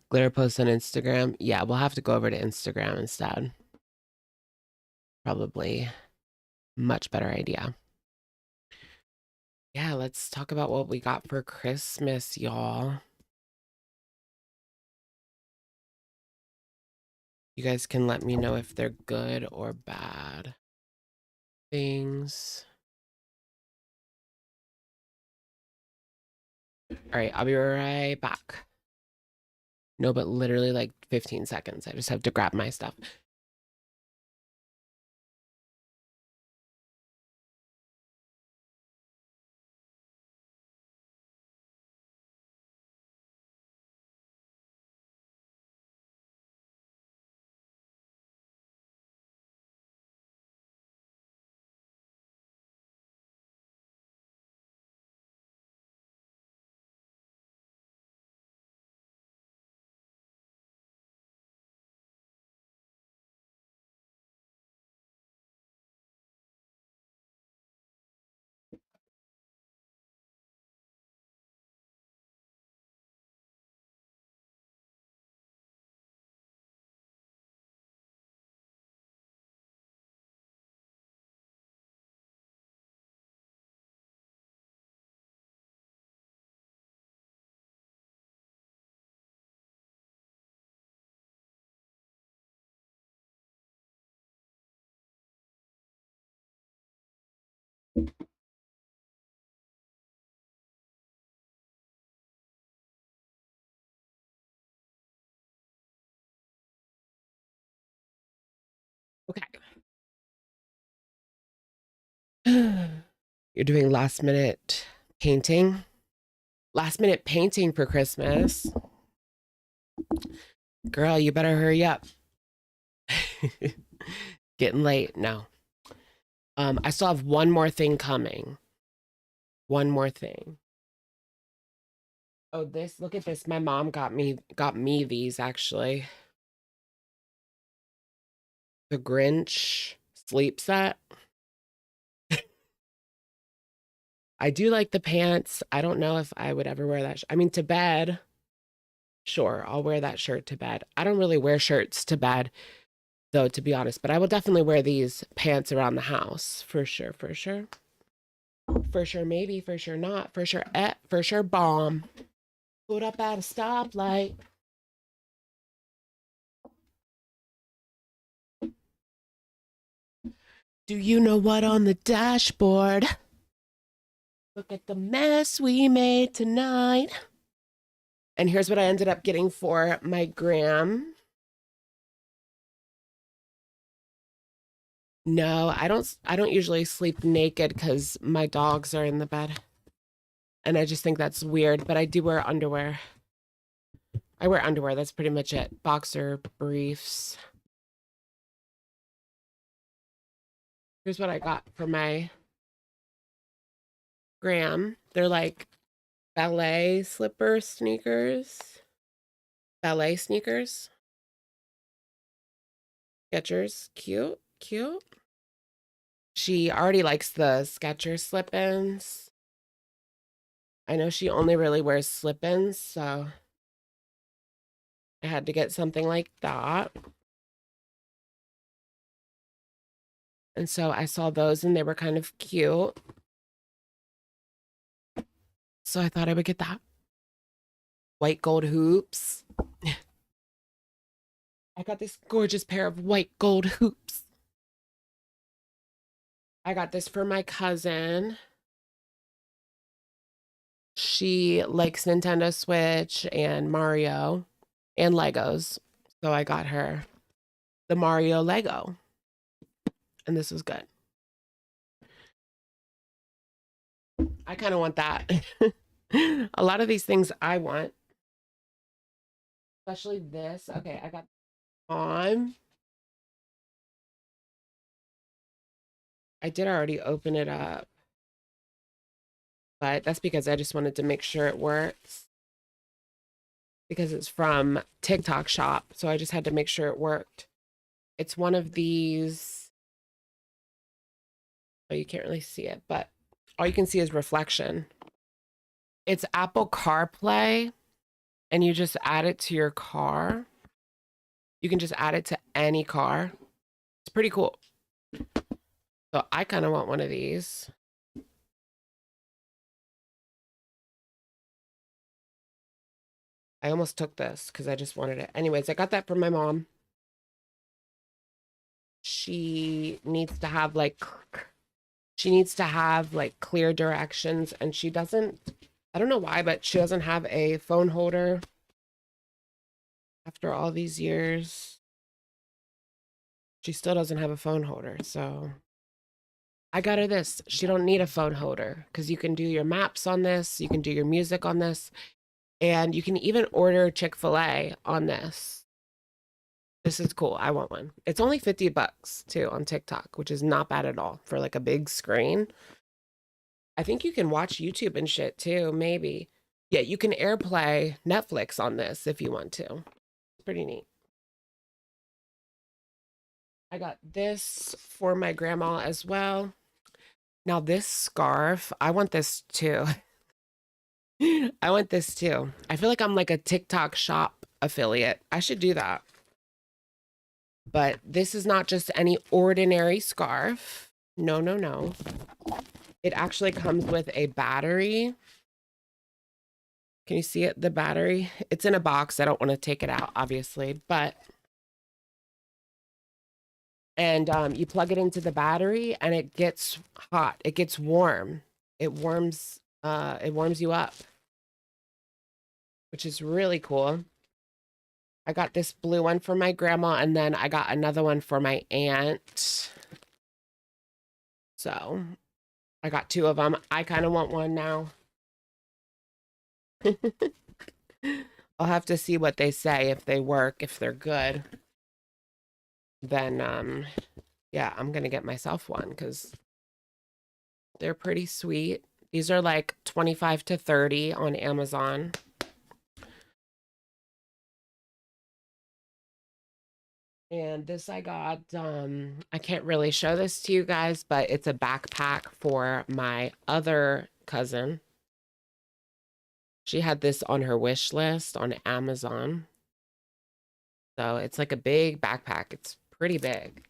Glitter post on Instagram. Yeah, we'll have to go over to Instagram instead. Probably much better idea. Yeah, let's talk about what we got for Christmas, y'all. You guys can let me know if they're good or bad things. All right, I'll be right back. No, but literally like 15 seconds. I just have to grab my stuff. Okay. You're doing last minute painting? Last minute painting for Christmas? Girl, you better hurry up. Getting late. No. I still have one more thing coming. One more thing. Oh, this, look at this. My mom got me these actually. The Grinch sleep set. I do like the pants. I don't know if I would ever wear that. I mean, to bed. Sure, I'll wear that shirt to bed. I don't really wear shirts to bed, though, to be honest. But I will definitely wear these pants around the house. For sure, for sure. For sure, maybe. For sure, not. For sure, for sure, bomb. Put up at a stoplight. Do you know what on the dashboard? Look at the mess we made tonight. And here's what I ended up getting for my gram. No, I don't usually sleep naked because my dogs are in the bed. And I just think that's weird, but I do wear underwear. I wear underwear, that's pretty much it. Boxer briefs. Here's what I got for my gram. They're like ballet slipper sneakers. Ballet sneakers. Skechers. Cute, cute. She already likes the Skechers slip-ins. I know she only really wears slip-ins, so I had to get something like that. And so I saw those and they were kind of cute. So I thought I would get that. White gold hoops. I got this gorgeous pair of white gold hoops. I got this for my cousin. She likes Nintendo Switch and Mario and Legos. So I got her the Mario Lego. And this was good. I kind of want that. A lot of these things I want. Especially this. Okay, I got on. I did already open it up, but that's because I just wanted to make sure it works. Because it's from TikTok shop, so I just had to make sure it worked. It's one of these. Oh, you can't really see it, but all you can see is reflection. It's Apple CarPlay, and you just add it to your car. You can just add it to any car. It's pretty cool. So I kind of want one of these. I almost took this because I just wanted it. Anyways, I got that from my mom. She needs to have like clear directions, and she doesn't, I don't know why, but she doesn't have a phone holder after all these years. She still doesn't have a phone holder, so I got her this. She don't need a phone holder because you can do your maps on this, you can do your music on this, and you can even order Chick-fil-A on this. This is cool. I want one. It's only 50 bucks too on TikTok, which is not bad at all for like a big screen. I think you can watch YouTube and shit too, maybe. Yeah, you can AirPlay Netflix on this if you want to. It's pretty neat. I got this for my grandma as well. Now this scarf, I want this too. I want this too. I feel like I'm like a TikTok shop affiliate. I should do that. But this is not just any ordinary scarf. No, no, no. It actually comes with a battery. Can you see it? The battery? It's in a box. I don't want to take it out, obviously, but... And you plug it into the battery and it gets hot. It gets warm. It warms you up, which is really cool. I got this blue one for my grandma, and then I got another one for my aunt. So I got two of them. I kind of want one now. I'll have to see what they say, if they work, if they're good. Then, yeah, I'm going to get myself one because they're pretty sweet. These are like 25 to 30 on Amazon. And this I got, I can't really show this to you guys, but it's a backpack for my other cousin. She had this on her wish list on Amazon. So it's like a big backpack. It's pretty big,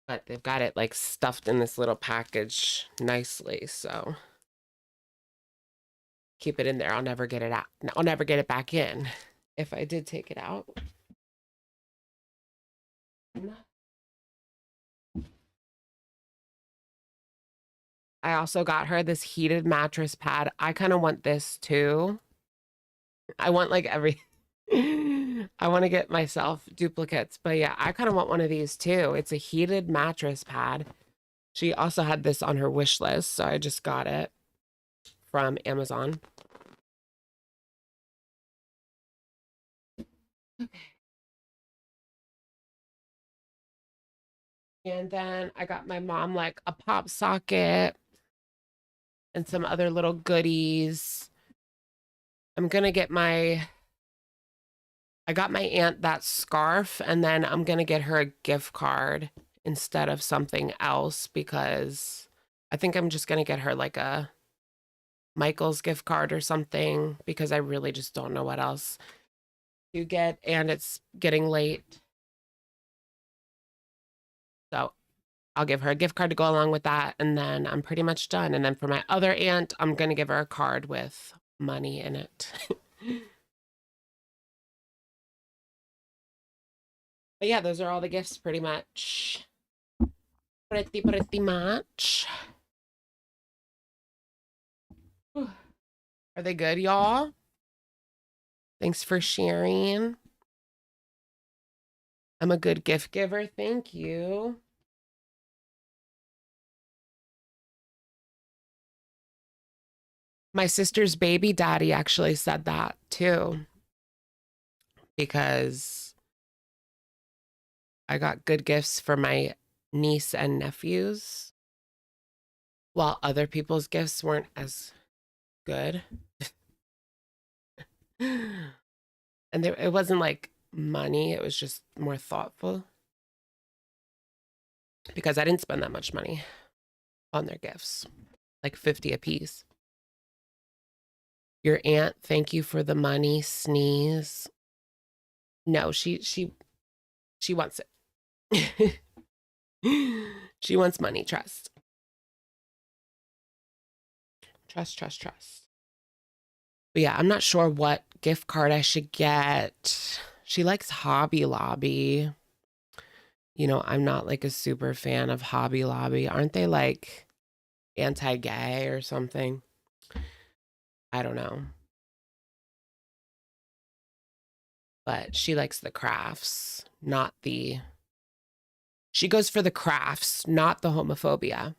but they've got it like stuffed in this little package nicely. So keep it in there. I'll never get it out. I'll never get it back in if I did take it out. I also got her this heated mattress pad. I kind of want this too. I want like I want to get myself duplicates, but yeah, I kind of want one of these too. It's a heated mattress pad. She also had this on her wish list, so I just got it from Amazon. Okay. And then I got my mom like a pop socket and some other little goodies. I'm gonna get I got my aunt that scarf, and then I'm gonna get her a gift card instead of something else because I think I'm just gonna get her like a Michael's gift card or something because I really just don't know what else to get, and it's getting late. So I'll give her a gift card to go along with that, and then I'm pretty much done. And then for my other aunt, I'm gonna give her a card with money in it. But yeah, those are all the gifts pretty much. Pretty much. Are they good, y'all? Thanks for sharing. I'm a good gift giver. Thank you. My sister's baby daddy actually said that too. because I got good gifts for my niece and nephews, while other people's gifts weren't as good. And it wasn't like money, it was just more thoughtful. Because I didn't spend that much money on their gifts, like 50 a piece. Your aunt, thank you for the money, sneeze. No, she wants it. She wants money, trust. Trust. But yeah, I'm not sure what gift card I should get. She likes Hobby Lobby. You know, I'm not like a super fan of Hobby Lobby. Aren't they like anti-gay or something? I don't know. But she likes the crafts, not the... She goes for the crafts, not the homophobia.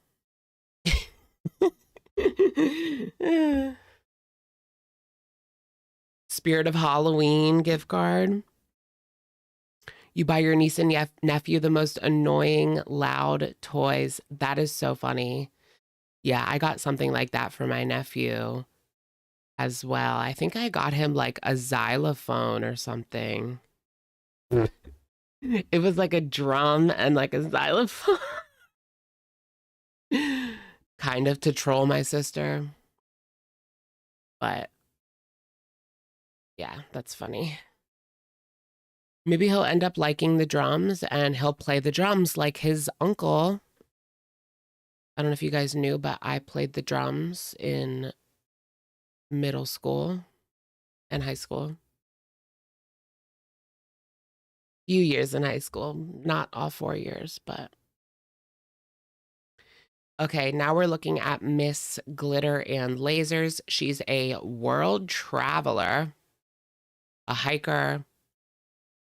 Spirit of Halloween gift card. You buy your niece and nephew the most annoying, loud toys. That is so funny. Yeah, I got something like that for my nephew as well. I think I got him like a xylophone or something. It was like a drum and like a xylophone. Kind of to troll my sister. But yeah, that's funny. Maybe he'll end up liking the drums and he'll play the drums like his uncle. I don't know if you guys knew, but I played the drums in middle school and high school. Few years in high school, not all 4 years, but. Okay, now we're looking at Miss Glitter and Lasers. She's a world traveler, a hiker.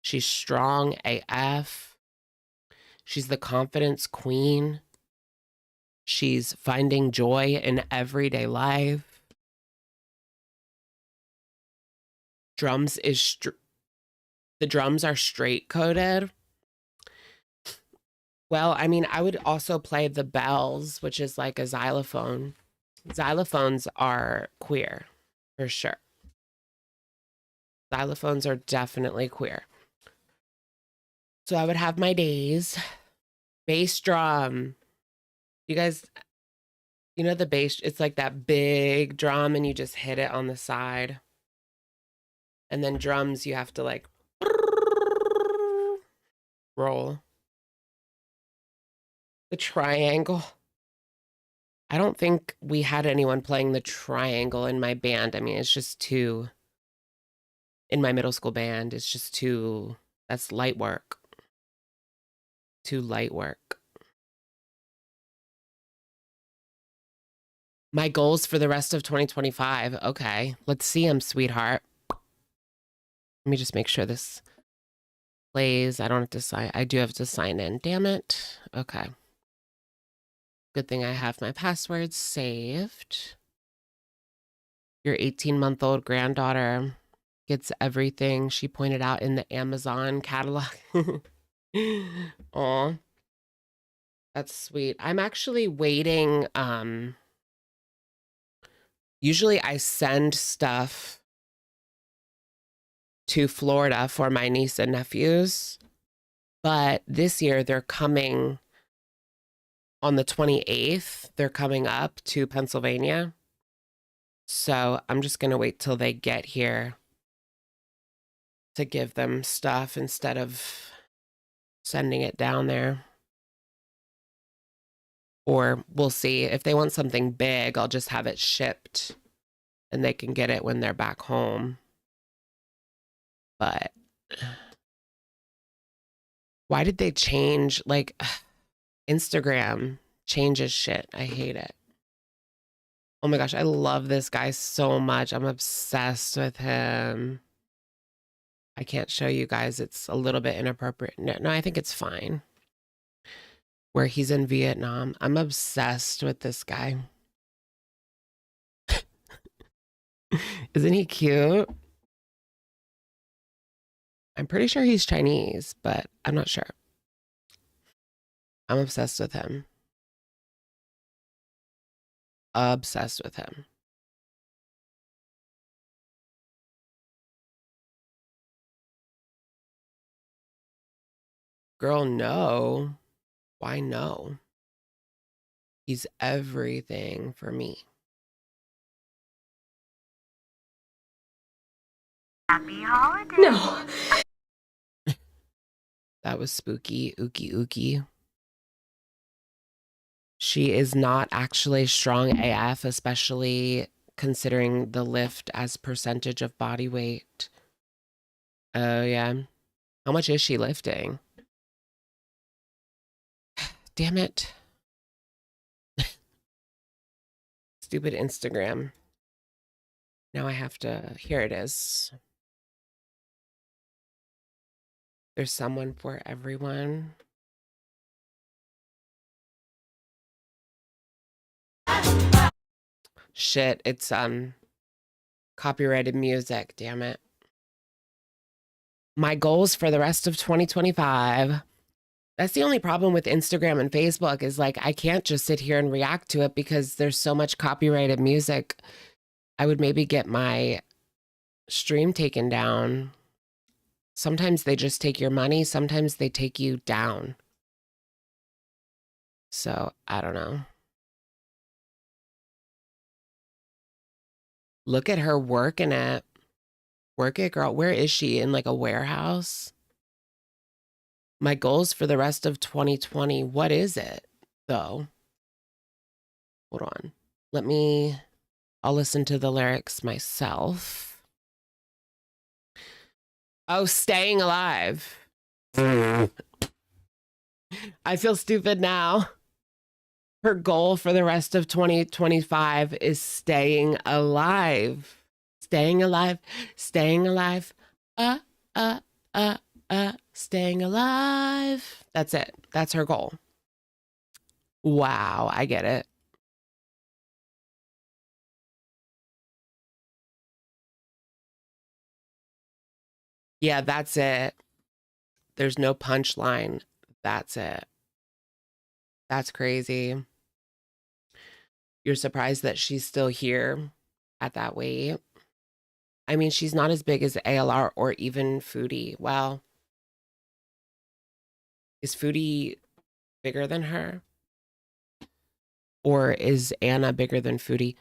She's strong AF. She's the confidence queen. She's finding joy in everyday life. The drums are straight coded. Well, I mean, I would also play the bells, which is like a xylophone. Xylophones are queer, for sure. Xylophones are definitely queer. So I would have my days. Bass drum. You guys, you know the bass, it's like that big drum and you just hit it on the side. And then drums, you have to like roll. The triangle. I don't think we had anyone playing the triangle in my band. I mean, it's just too, in my middle school band, it's just too, that's light work. Too light work. My goals for the rest of 2025. Okay, let's see them, sweetheart. Let me just make sure this plays. I don't have to sign. I do have to sign in. Damn it. Okay. Good thing I have my passwords saved. Your 18-month-old granddaughter gets everything she pointed out in the Amazon catalog. Aw. That's sweet. I'm actually waiting. Usually I send stuff to Florida for my niece and nephews, but this year they're coming on the 28th. They're coming up to Pennsylvania. So I'm just going to wait till they get here to give them stuff instead of sending it down there. Or we'll see. If they want something big, I'll just have it shipped and they can get it when they're back home. But why did they change? Like, Instagram changes shit. I hate it. Oh my gosh, I love this guy so much. I'm obsessed with him. I can't show you guys. It's a little bit inappropriate. No, I think it's fine. Where he's in Vietnam. I'm obsessed with this guy. Isn't he cute? I'm pretty sure he's Chinese, but I'm not sure. I'm obsessed with him. Obsessed with him. Girl, no. Why no? He's everything for me.
Happy holidays.
No.
That was spooky. Ookie ookie. She is not actually strong AF, especially considering the lift as percentage of body weight. Oh, yeah. How much is she lifting? Damn it. Stupid Instagram. Now I have to, here it is. There's someone for everyone. Shit, it's copyrighted music, damn it. My goals for the rest of 2025. That's the only problem with Instagram and Facebook is like I can't just sit here and react to it because there's so much copyrighted music. I would maybe get my stream taken down. Sometimes they just take your money, sometimes they take you down. So, I don't know. Look at her working it. Work it, girl. Where is she? In like a warehouse? My goals for the rest of 2020. What is it, though? Hold on. I'll listen to the lyrics myself. Oh, staying alive. I feel stupid now. Her goal for the rest of 2025 is staying alive. Staying alive. Staying alive. Staying alive. That's it. That's her goal. Wow, I get it. Yeah, that's it. There's no punchline. That's it. That's crazy. You're surprised that she's still here at that weight. I mean, she's not as big as ALR or even Foodie. Well, is Foodie bigger than her? Or is Anna bigger than Foodie?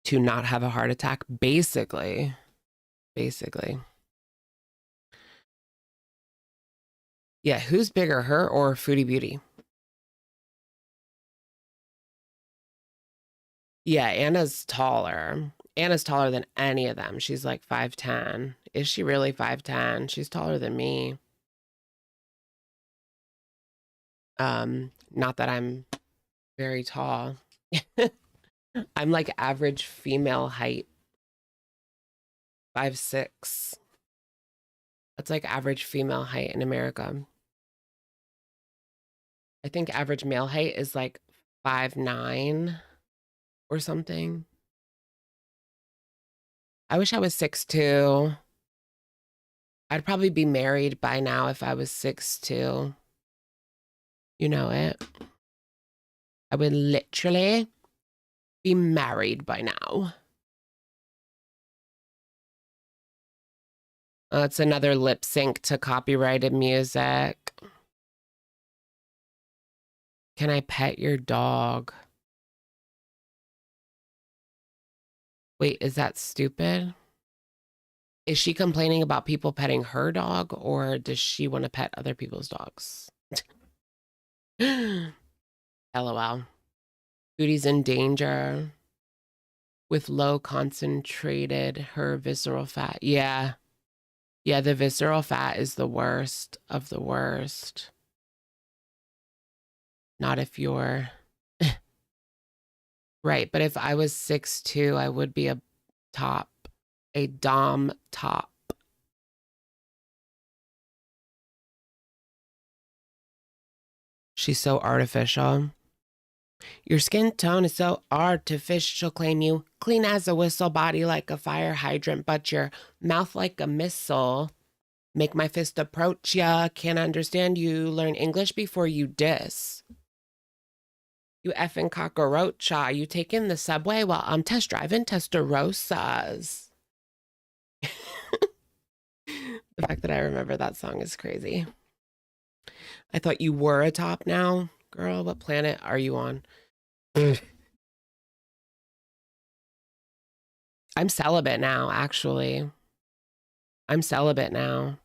To not have a heart attack? Basically. Yeah, who's bigger, her or Foodie Beauty? Yeah, Anna's taller. Anna's taller than any of them. She's like 5'10". Is she really 5'10"? She's taller than me. Not that I'm very tall. I'm like average female height. 5'6". That's like average female height in America. I think average male height is like 5'9" or something. I wish I was 6'2". I'd probably be married by now if I was 6'2". You know it. I would literally be married by now. It's another lip sync to copyrighted music. Can I pet your dog? Wait, is that stupid? Is she complaining about people petting her dog, or does she want to pet other people's dogs? LOL. Foodie's in danger with low concentrated her visceral fat. Yeah. Yeah, the visceral fat is the worst of the worst. Not if you're... Right, but if I was 6'2", I would be a top. A dom top. She's so artificial. Your skin tone is so artificial, claim you. Clean as a whistle, body like a fire hydrant, but your mouth like a missile. Make my fist approach ya. Can't understand you. Learn English before you diss. You effing cockroacha. You taking the subway while I'm test driving Testarossas. The fact that I remember that song is crazy. I thought you were a top now. Girl, what planet are you on? I'm celibate now, actually. I'm celibate now.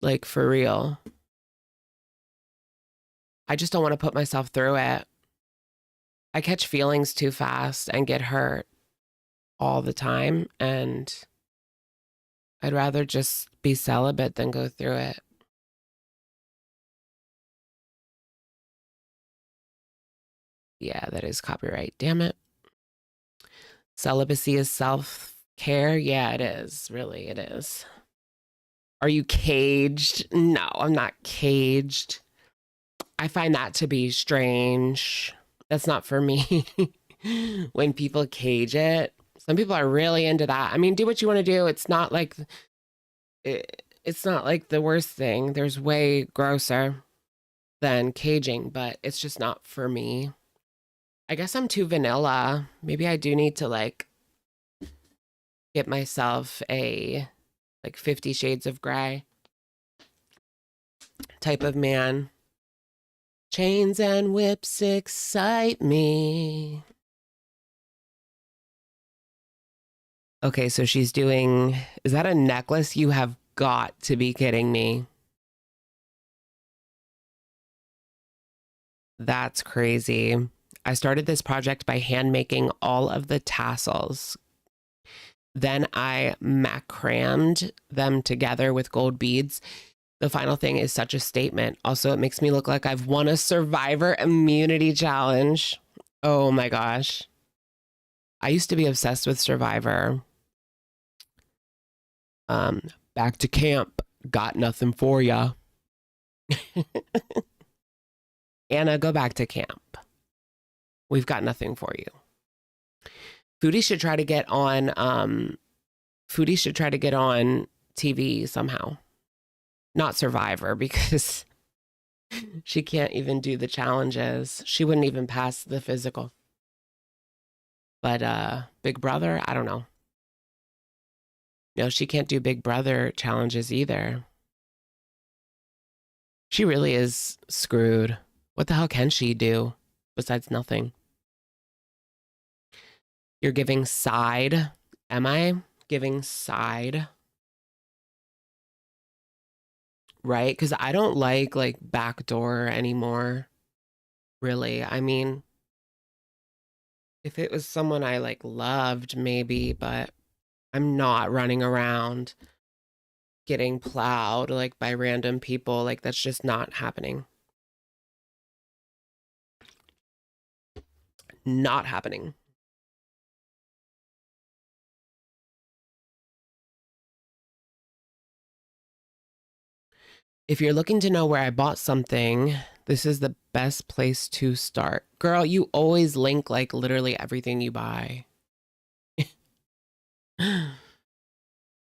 Like, for real. I just don't want to put myself through it. I catch feelings too fast and get hurt all the time, and I'd rather just be celibate than go through it. Yeah, that is copyright. Damn it. Celibacy is self-care? Yeah, it is. Really, it is. Are you caged? No, I'm not caged. I find that to be strange. That's not for me. When people cage it. Some people are really into that. I mean, do what you want to do. It's not like it's not like the worst thing. There's way grosser than caging, but it's just not for me. I guess I'm too vanilla. Maybe I do need to like get myself a like 50 Shades of Grey type of man. Chains and whips excite me. Okay, so she's doing, is that a necklace? You have got to be kidding me. That's crazy. I started this project by hand making all of the tassels. Then I macramed them together with gold beads. The final thing is such a statement. Also, it makes me look like I've won a Survivor Immunity Challenge. Oh my gosh. I used to be obsessed with Survivor. Back to camp. Got nothing for ya. Anna, go back to camp. We've got nothing for you. Foodie should try to get on TV somehow. Not Survivor, because she can't even do the challenges. She wouldn't even pass the physical. But Big Brother, I don't know. No, she can't do Big Brother challenges either. She really is screwed. What the hell can she do besides nothing? You're giving side. Am I giving side? Right? Because I don't like backdoor anymore. Really. I mean, if it was someone I loved, maybe, but I'm not running around getting plowed by random people. That's just not happening. Not happening. If you're looking to know where I bought something, this is the best place to start. Girl, you always link literally everything you buy.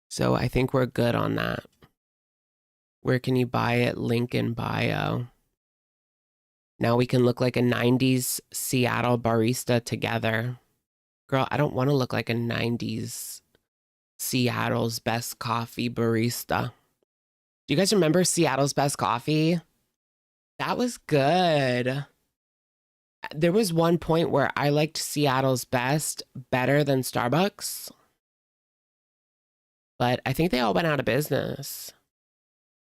So I think we're good on that. Where can you buy it? Link in bio. Now we can look like a 90s Seattle barista together. Girl, I don't want to look like a 90s Seattle's best coffee barista. Do you guys remember Seattle's best coffee? That was good. There was one point where I liked Seattle's best better than Starbucks. But I think they all went out of business,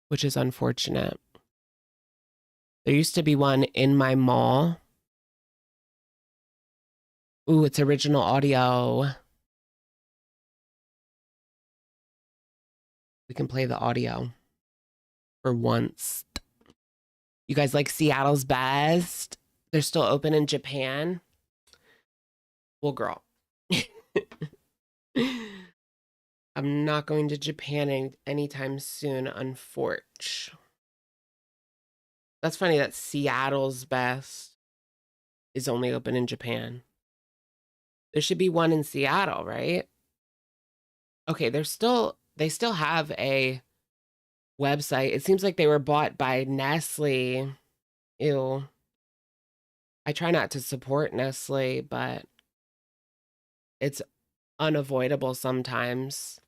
which is unfortunate. There used to be one in my mall. Ooh, it's original audio. We can play the audio for once. You guys like Seattle's best? They're still open in Japan. Well, girl. I'm not going to Japan anytime soon, unfortunately. That's funny. That's Seattle's best. is only open in Japan. There should be one in Seattle, right? Okay, they still have a website. It seems like they were bought by Nestle. Ew. I try not to support Nestle, but it's unavoidable sometimes.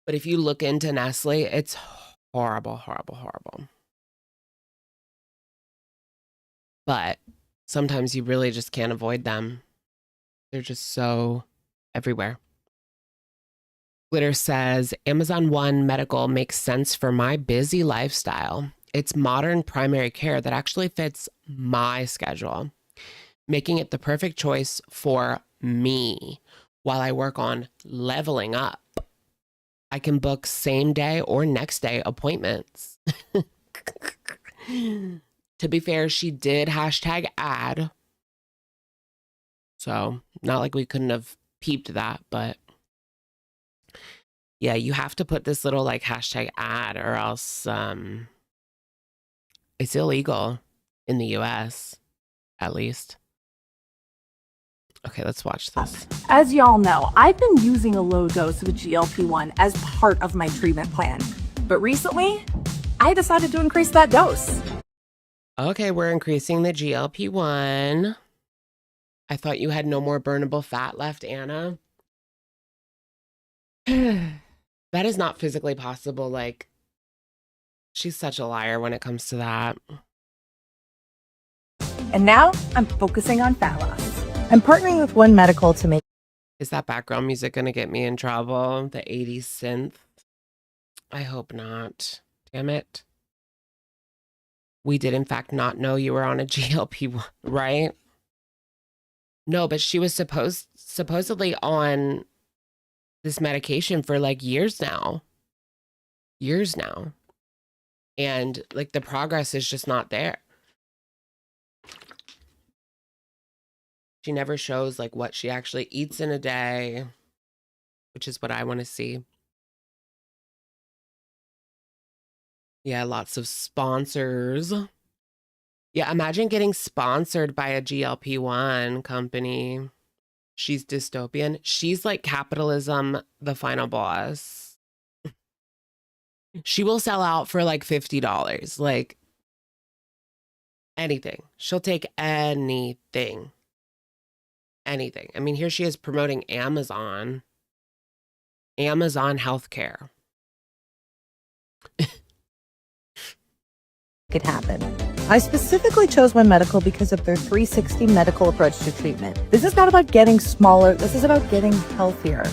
But if you look into Nestle, it's horrible, horrible, horrible. But sometimes you really just can't avoid them. They're just so everywhere. Glitter says, Amazon One Medical makes sense for my busy lifestyle. It's modern primary care that actually fits my schedule, making it the perfect choice for me while I work on leveling up. I can book same day or next day appointments. To be fair, she did hashtag ad. So not like we couldn't have peeped that, but yeah, you have to put this little like hashtag ad or else it's illegal in the US, at least. Okay, let's watch this.
As y'all know, I've been using a low dose of a GLP-1 as part of my treatment plan. But recently, I decided to increase that dose.
Okay, we're increasing the GLP-1. I thought you had no more burnable fat left, Anna. That is not physically possible. Like, she's such a liar when it comes to that.
And now I'm focusing on fat loss. I'm partnering with One Medical to make.
Is that background music going to get me in trouble? The 80s synth? I hope not. Damn it. We did, in fact, not know you were on a GLP-1, right? No, but she was supposedly on this medication for like years now. Years now. And like the progress is just not there. She never shows like what she actually eats in a day, which is what I want to see. Yeah, lots of sponsors. Yeah, imagine getting sponsored by a GLP-1 company. She's dystopian. She's like capitalism, the final boss. She will sell out for like $50. Like anything. She'll take anything. Anything. I mean, here she is promoting Amazon. Amazon healthcare.
It happen. I specifically chose One Medical because of their 360 medical approach to treatment. This is not about getting smaller. This is about getting healthier.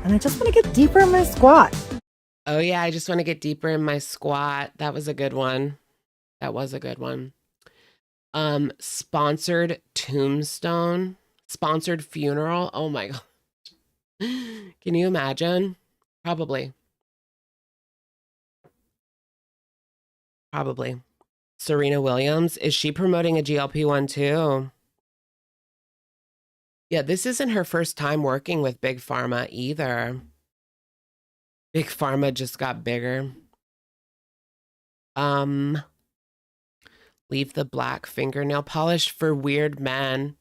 And I just want to get deeper in my squat.
Oh yeah, I just want to get deeper in my squat. That was a good one. That was a good one. Sponsored tombstone. Sponsored funeral. Oh my God. Can you imagine? Probably. Probably. Serena Williams. Is she promoting a GLP-1 too? Yeah, this isn't her first time working with Big Pharma either. Big Pharma just got bigger. Leave the black fingernail polish for weird men.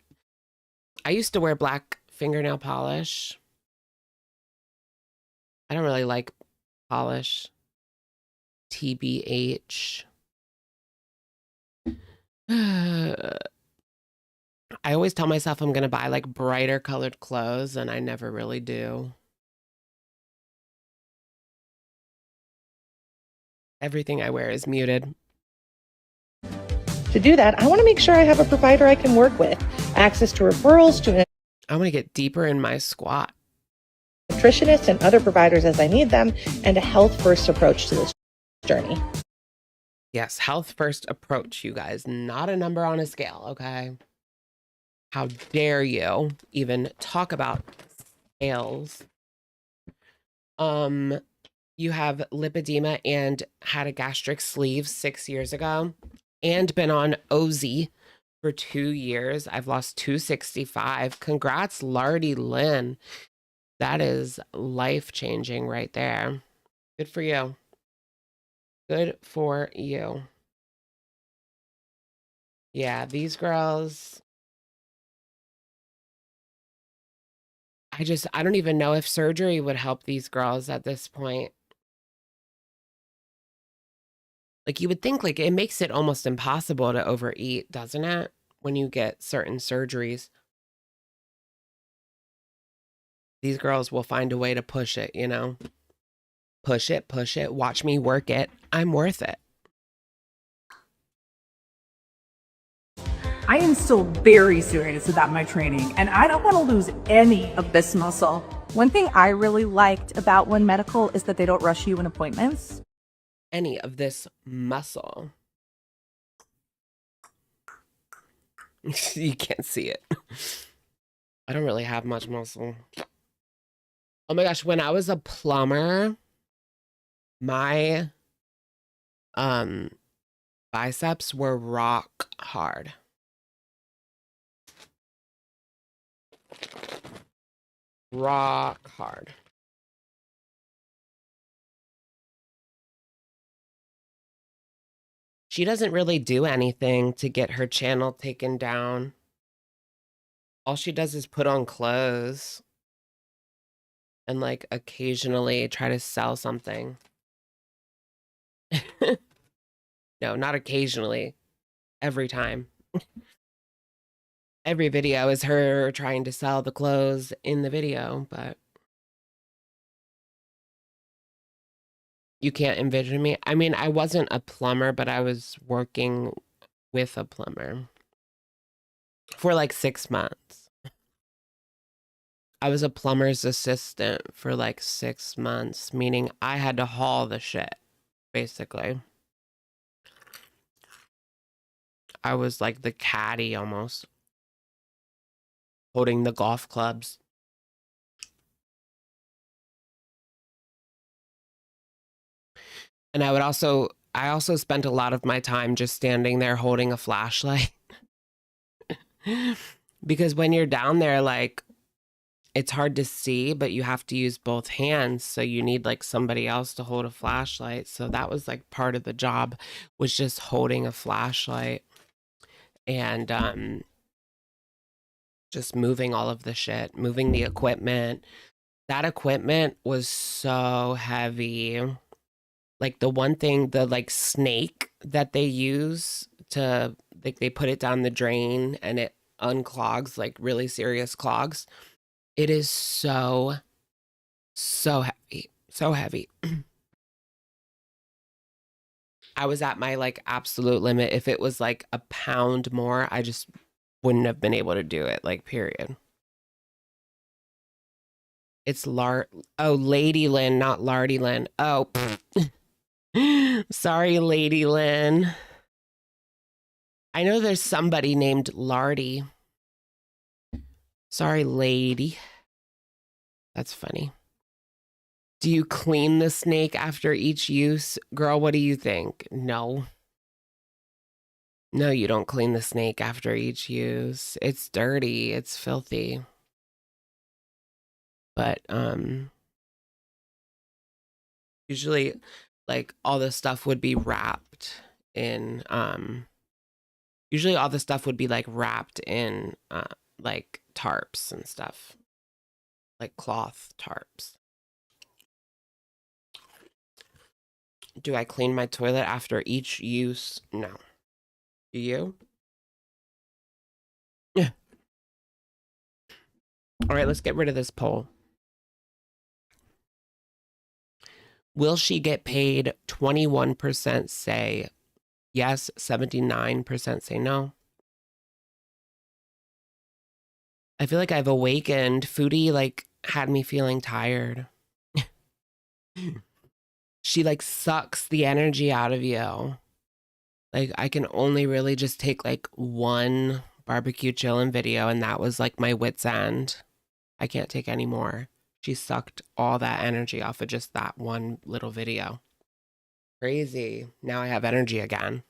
I used to wear black fingernail polish. I don't really like polish. TBH. I always tell myself I'm going to buy like brighter colored clothes, and I never really do. Everything I wear is muted.
To do that, I want to make sure I have a provider I can work with, access to referrals to
I want to get deeper in my squat.
nutritionists and other providers as I need them, and a health-first approach to this journey.
Yes, health first approach, you guys. Not a number on a scale, okay? How dare you even talk about scales? You have lipedema and had a gastric sleeve 6 years ago and been on OZ for 2 years. I've lost 265. Congrats, Lardy Lynn. That is life-changing right there. Good for you. Good for you. Yeah, these girls, I don't even know if surgery would help these girls at this point. Like you would think like it makes it almost impossible to overeat, doesn't it? When you get certain surgeries. These girls will find a way to push it, you know? Push it, watch me work it. I'm worth it.
I am still very serious about my training, and I don't want to lose any of this muscle.
One thing I really liked about One Medical is that they don't rush you in appointments.
Any of this muscle. You can't see it. I don't really have much muscle. Oh my gosh, when I was a plumber, my biceps were rock hard. Rock hard. She doesn't really do anything to get her channel taken down. All she does is put on clothes and like occasionally try to sell something. No, not occasionally. Every time. Every video is her trying to sell the clothes in the video, but you can't envision me. I mean, I wasn't a plumber, but I was working with a plumber for like 6 months. I was a plumber's assistant for like 6 months, meaning I had to haul the shit, basically. I was like the caddy almost, holding the golf clubs. And I also spent a lot of my time just standing there holding a flashlight. Because when you're down there, like, it's hard to see, but you have to use both hands. So you need like somebody else to hold a flashlight. So that was like part of the job, was just holding a flashlight and just moving all of the shit, moving the equipment. That equipment was so heavy. Like the one thing, the like snake that they use to, like they put it down the drain and it unclogs, like really serious clogs. It is so heavy, so heavy. I was at my like absolute limit. If it was like a pound more, I just wouldn't have been able to do it, like period. It's Lady Lynn, not Lardy Lynn. Oh, sorry, Lady Lynn. I know there's somebody named Lardy. Sorry, lady. That's funny. Do you clean the snake after each use? Girl, what do you think? No. No, you don't clean the snake after each use. It's dirty. It's filthy. But usually like all the stuff would be wrapped in usually all the stuff would be like wrapped in like tarps and stuff. Like cloth tarps. Do I clean my toilet after each use? No. Do you? Yeah. All right, let's get rid of this poll. Will she get paid? 21% say yes, 79% say no. I feel like I've awakened. Foodie like had me feeling tired. She like sucks the energy out of you. Like I can only really just take like one barbecue chillin' video and that was like my wit's end. I can't take any more. She sucked all that energy off of just that one little video. Crazy. Now I have energy again.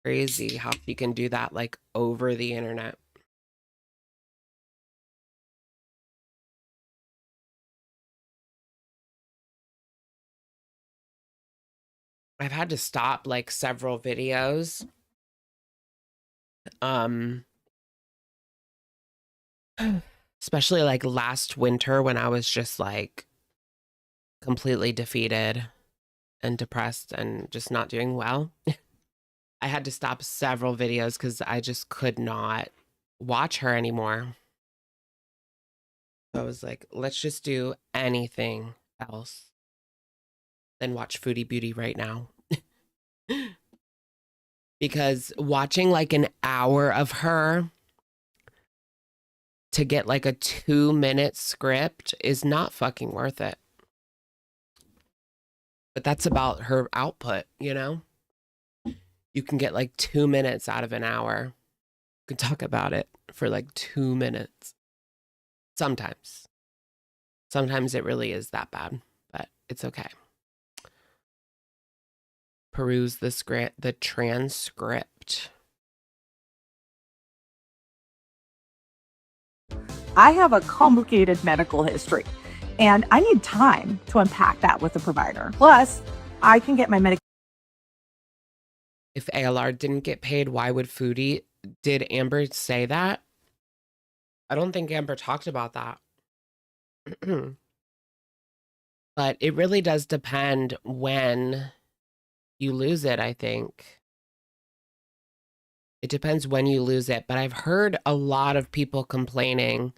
Crazy how she can do that like over the internet. I've had to stop like several videos Especially like last winter when I was just like completely defeated and depressed and just not doing well. I had to stop several videos because I just could not watch her anymore. So I was like, let's just do anything else than watch Foodie Beauty right now. Because watching like an hour of her to get like a 2-minute script is not fucking worth it. But that's about her output, you know? You can get like 2 minutes out of an hour. You can talk about it for like 2 minutes. Sometimes. Sometimes it really is that bad, but it's okay. Peruse the script, the transcript.
I have a complicated medical history, and I need time to unpack that with a provider. Plus, I can get my medication.
If ALR didn't get paid, why would Foodie? Did Amber say that? I don't think Amber talked about that. But it really does depend when you lose it, I think. It depends when you lose it. But I've heard a lot of people complaining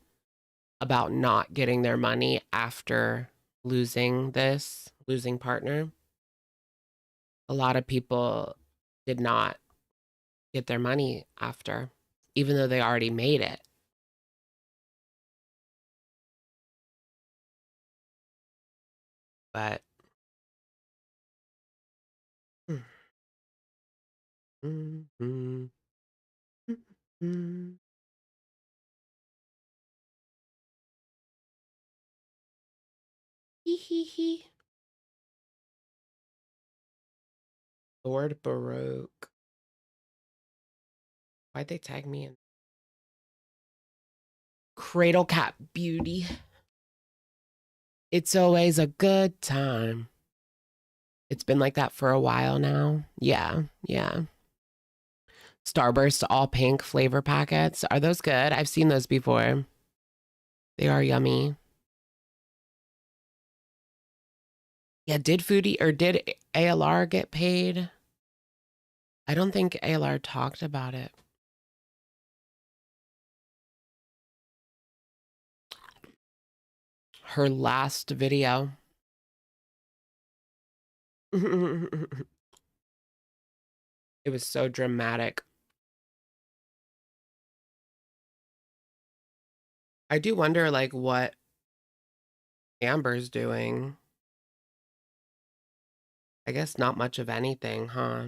about not getting their money after losing partner. A lot of people did not get their money after, even though they already made it. But Lord Baroque. Why'd they tag me in? Cradle Cat Beauty. It's always a good time. It's been like that for a while now. Yeah. Starburst all pink flavor packets. Are those good? I've seen those before. They are yummy. Yeah, did ALR get paid? I don't think ALR talked about it. Her last video. It was so dramatic. I do wonder, like, what Amber's doing. I guess not much of anything, huh?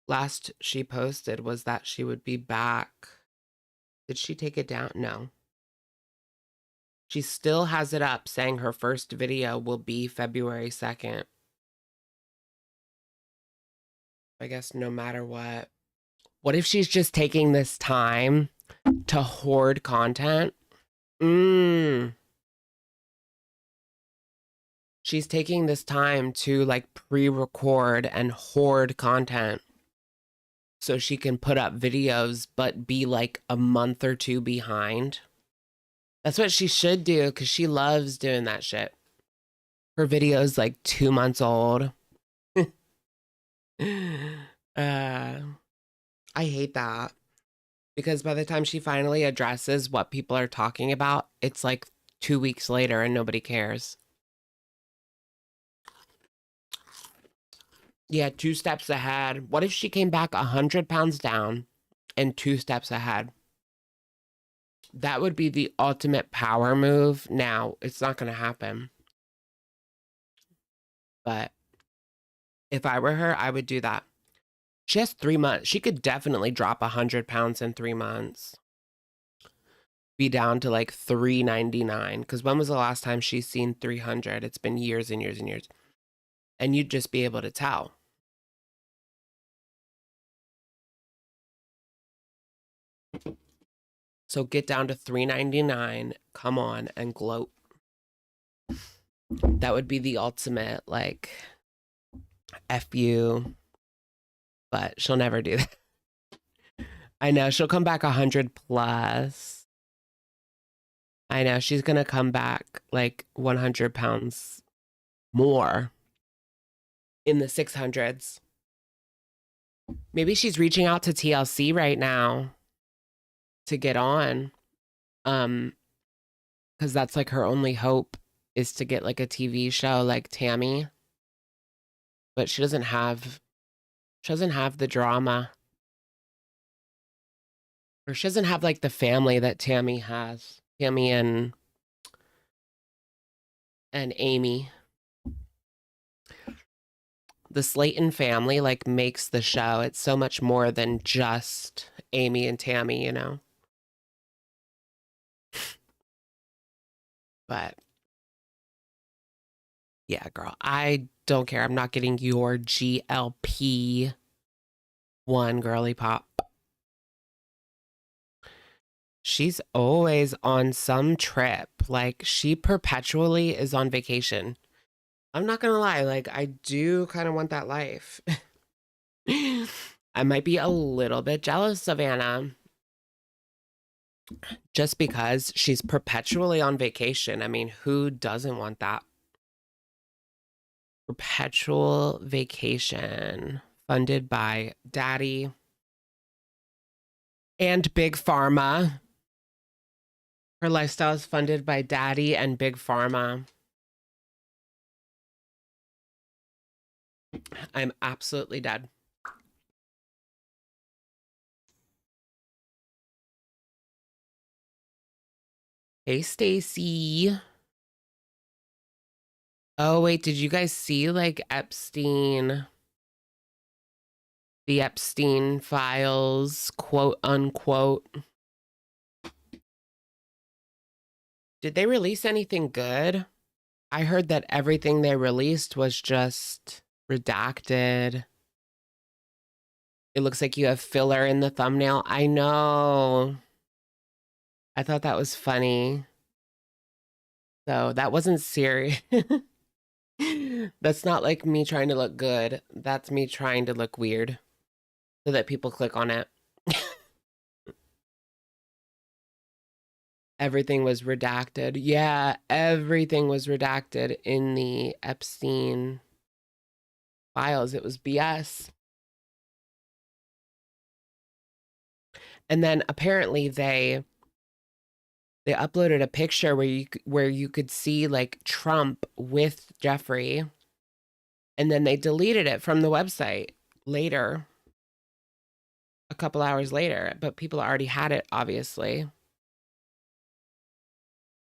Last she posted was that she would be back. Did she take it down? No. She still has it up saying her first video will be February 2nd. I guess no matter what. What if she's just taking this time to hoard content? She's taking this time to like pre-record and hoard content so she can put up videos but be like a month or two behind. That's what she should do because she loves doing that shit. Her video's like 2 months old. I hate that because by the time she finally addresses what people are talking about, it's like 2 weeks later and nobody cares. Yeah, 2 steps ahead. What if she came back 100 pounds down and 2 steps ahead? That would be the ultimate power move. Now, it's not going to happen. But if I were her, I would do that. She has 3 months. She could definitely drop 100 pounds in 3 months. Be down to like 399. Because when was the last time she's seen 300? It's been years and years and years. And you'd just be able to tell. So get down to 399. Come on and gloat. That would be the ultimate, like, F you. But she'll never do that. I know she'll come back 100 plus. I know she's gonna come back like 100 pounds more in the 600s. Maybe she's reaching out to TLC right now to get on. Because that's like her only hope is to get like a TV show like Tammy. But she doesn't have the drama. Or she doesn't have like the family that Tammy has. Tammy and Amy. The Slayton family like makes the show. It's so much more than just Amy and Tammy, you know. But yeah, girl, I don't care. I'm not getting your GLP one girly pop. She's always on some trip. Like she perpetually is on vacation. I'm not gonna lie, like I do kind of want that life. I might be a little bit jealous of Anna. Just because she's perpetually on vacation. I mean, who doesn't want that? Perpetual vacation funded by Daddy and Big Pharma. Her lifestyle is funded by Daddy and Big Pharma. I'm absolutely dead. Hey, Stacy. Oh, wait, did you guys see like Epstein, the Epstein files, quote unquote? Did they release anything good? I heard that everything they released was just redacted. It looks like you have filler in the thumbnail. I know. I thought that was funny. So that wasn't serious. That's not like me trying to look good. That's me trying to look weird so that people click on it. Everything was redacted. Yeah, everything was redacted in the Epstein files. It was BS. And then apparently they uploaded a picture where you could see like Trump with Jeffrey, and then they deleted it from the website later, a couple hours later, but people already had it, obviously.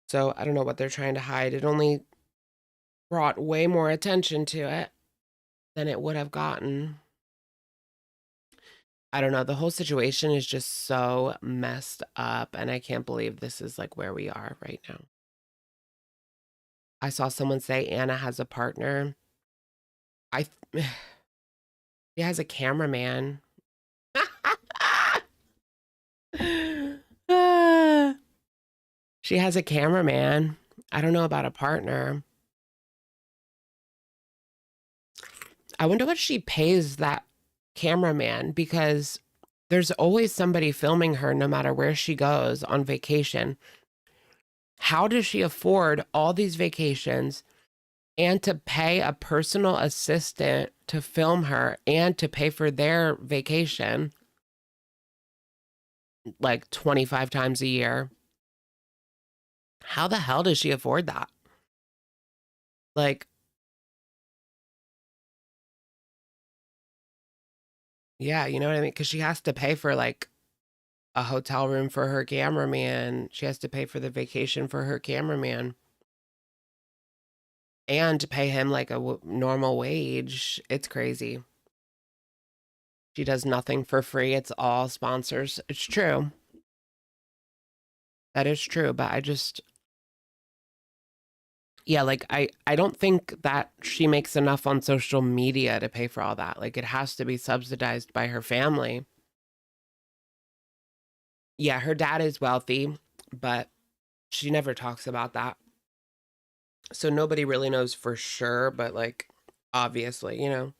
So I don't know what they're trying to hide. It only brought way more attention to it than it would have gotten. I don't know. The whole situation is just so messed up, and I can't believe this is like where we are right now. I saw someone say Anna has a partner. She has a cameraman. She has a cameraman. I don't know about a partner. I wonder what she pays that cameraman, because there's always somebody filming her no matter where she goes on vacation. How does she afford all these vacations and to pay a personal assistant to film her and to pay for their vacation like 25 times a year? How the hell does she afford that? Like, yeah, you know what I mean? Because she has to pay for like a hotel room for her cameraman. She has to pay for the vacation for her cameraman and to pay him like a normal wage. It's crazy. She does nothing for free. It's all sponsors. It's true. That is true. But I just, yeah, like I don't think that she makes enough on social media to pay for all that. Like it has to be subsidized by her family. Yeah, her dad is wealthy, but she never talks about that. So nobody really knows for sure, but like obviously, you know.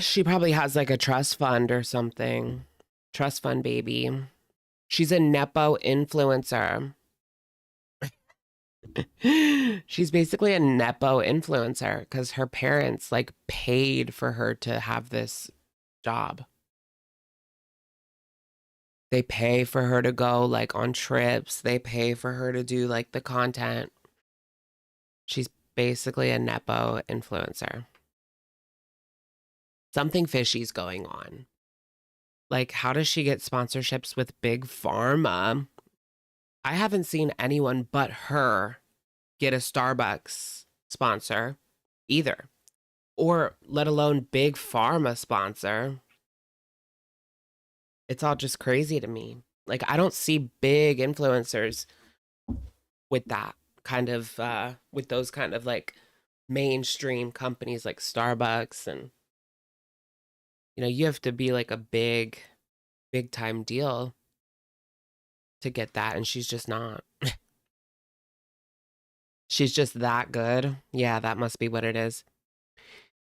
She probably has like a trust fund or something. Trust fund baby. She's a Nepo influencer. She's basically a Nepo influencer because her parents like paid for her to have this job. They pay for her to go like on trips. They pay for her to do like the content. She's basically a Nepo influencer. Something fishy's going on. Like, how does she get sponsorships with Big Pharma? I haven't seen anyone but her get a Starbucks sponsor either, or let alone Big Pharma sponsor. It's all just crazy to me. Like, I don't see big influencers with that kind of, with those kind of like mainstream companies like Starbucks. And, you know, you have to be like a big time deal to get that. And she's just not. She's just that good. Yeah, that must be what it is.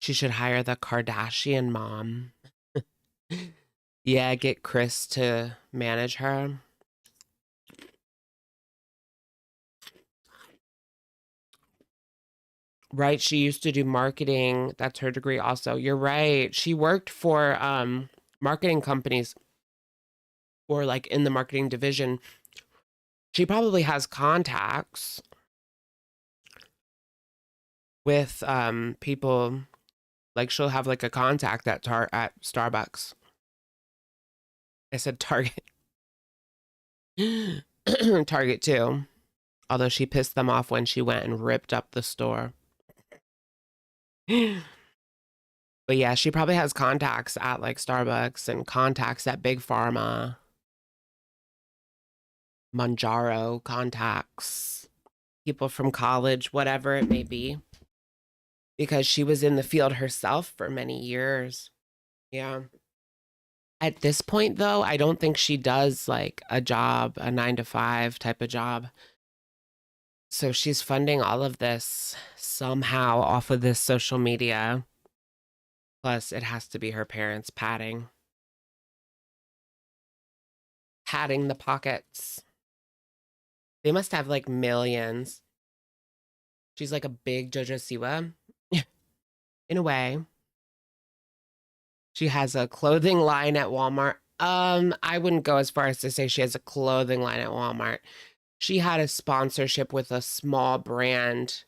She should hire the Kardashian mom. Yeah, get Chris to manage her. Right, she used to do marketing. That's her degree also. You're right. She worked for marketing companies or like in the marketing division. She probably has contacts with people. Like she'll have like a contact at Starbucks. I said Target. Target too. Although she pissed them off when she went and ripped up the store. But yeah, she probably has contacts at like Starbucks and contacts at Big Pharma. Manjaro contacts. People from college, whatever it may be. Because she was in the field herself for many years. Yeah. At this point, though, I don't think she does like a job, a 9-to-5 type of job. So she's funding all of this somehow off of this social media. Plus, it has to be her parents padding the pockets. They must have like millions. She's like a big JoJo Siwa. In a way. She has a clothing line at Walmart. I wouldn't go as far as to say she has a clothing line at Walmart. She had a sponsorship with a small brand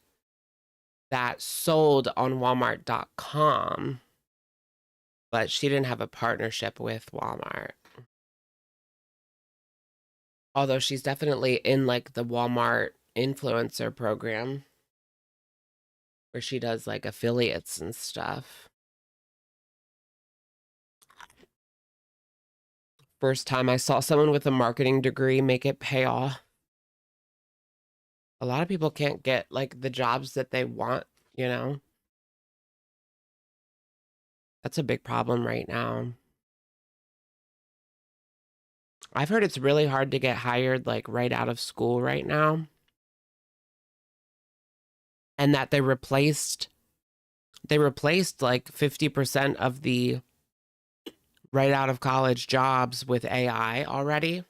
that sold on Walmart.com, but she didn't have a partnership with Walmart. Although she's definitely in like the Walmart influencer program where she does like affiliates and stuff. First time I saw someone with a marketing degree make it pay off. A lot of people can't get like the jobs that they want, you know? That's a big problem right now. I've heard it's really hard to get hired like right out of school right now. And that they replaced like 50% of the right out of college jobs with AI already.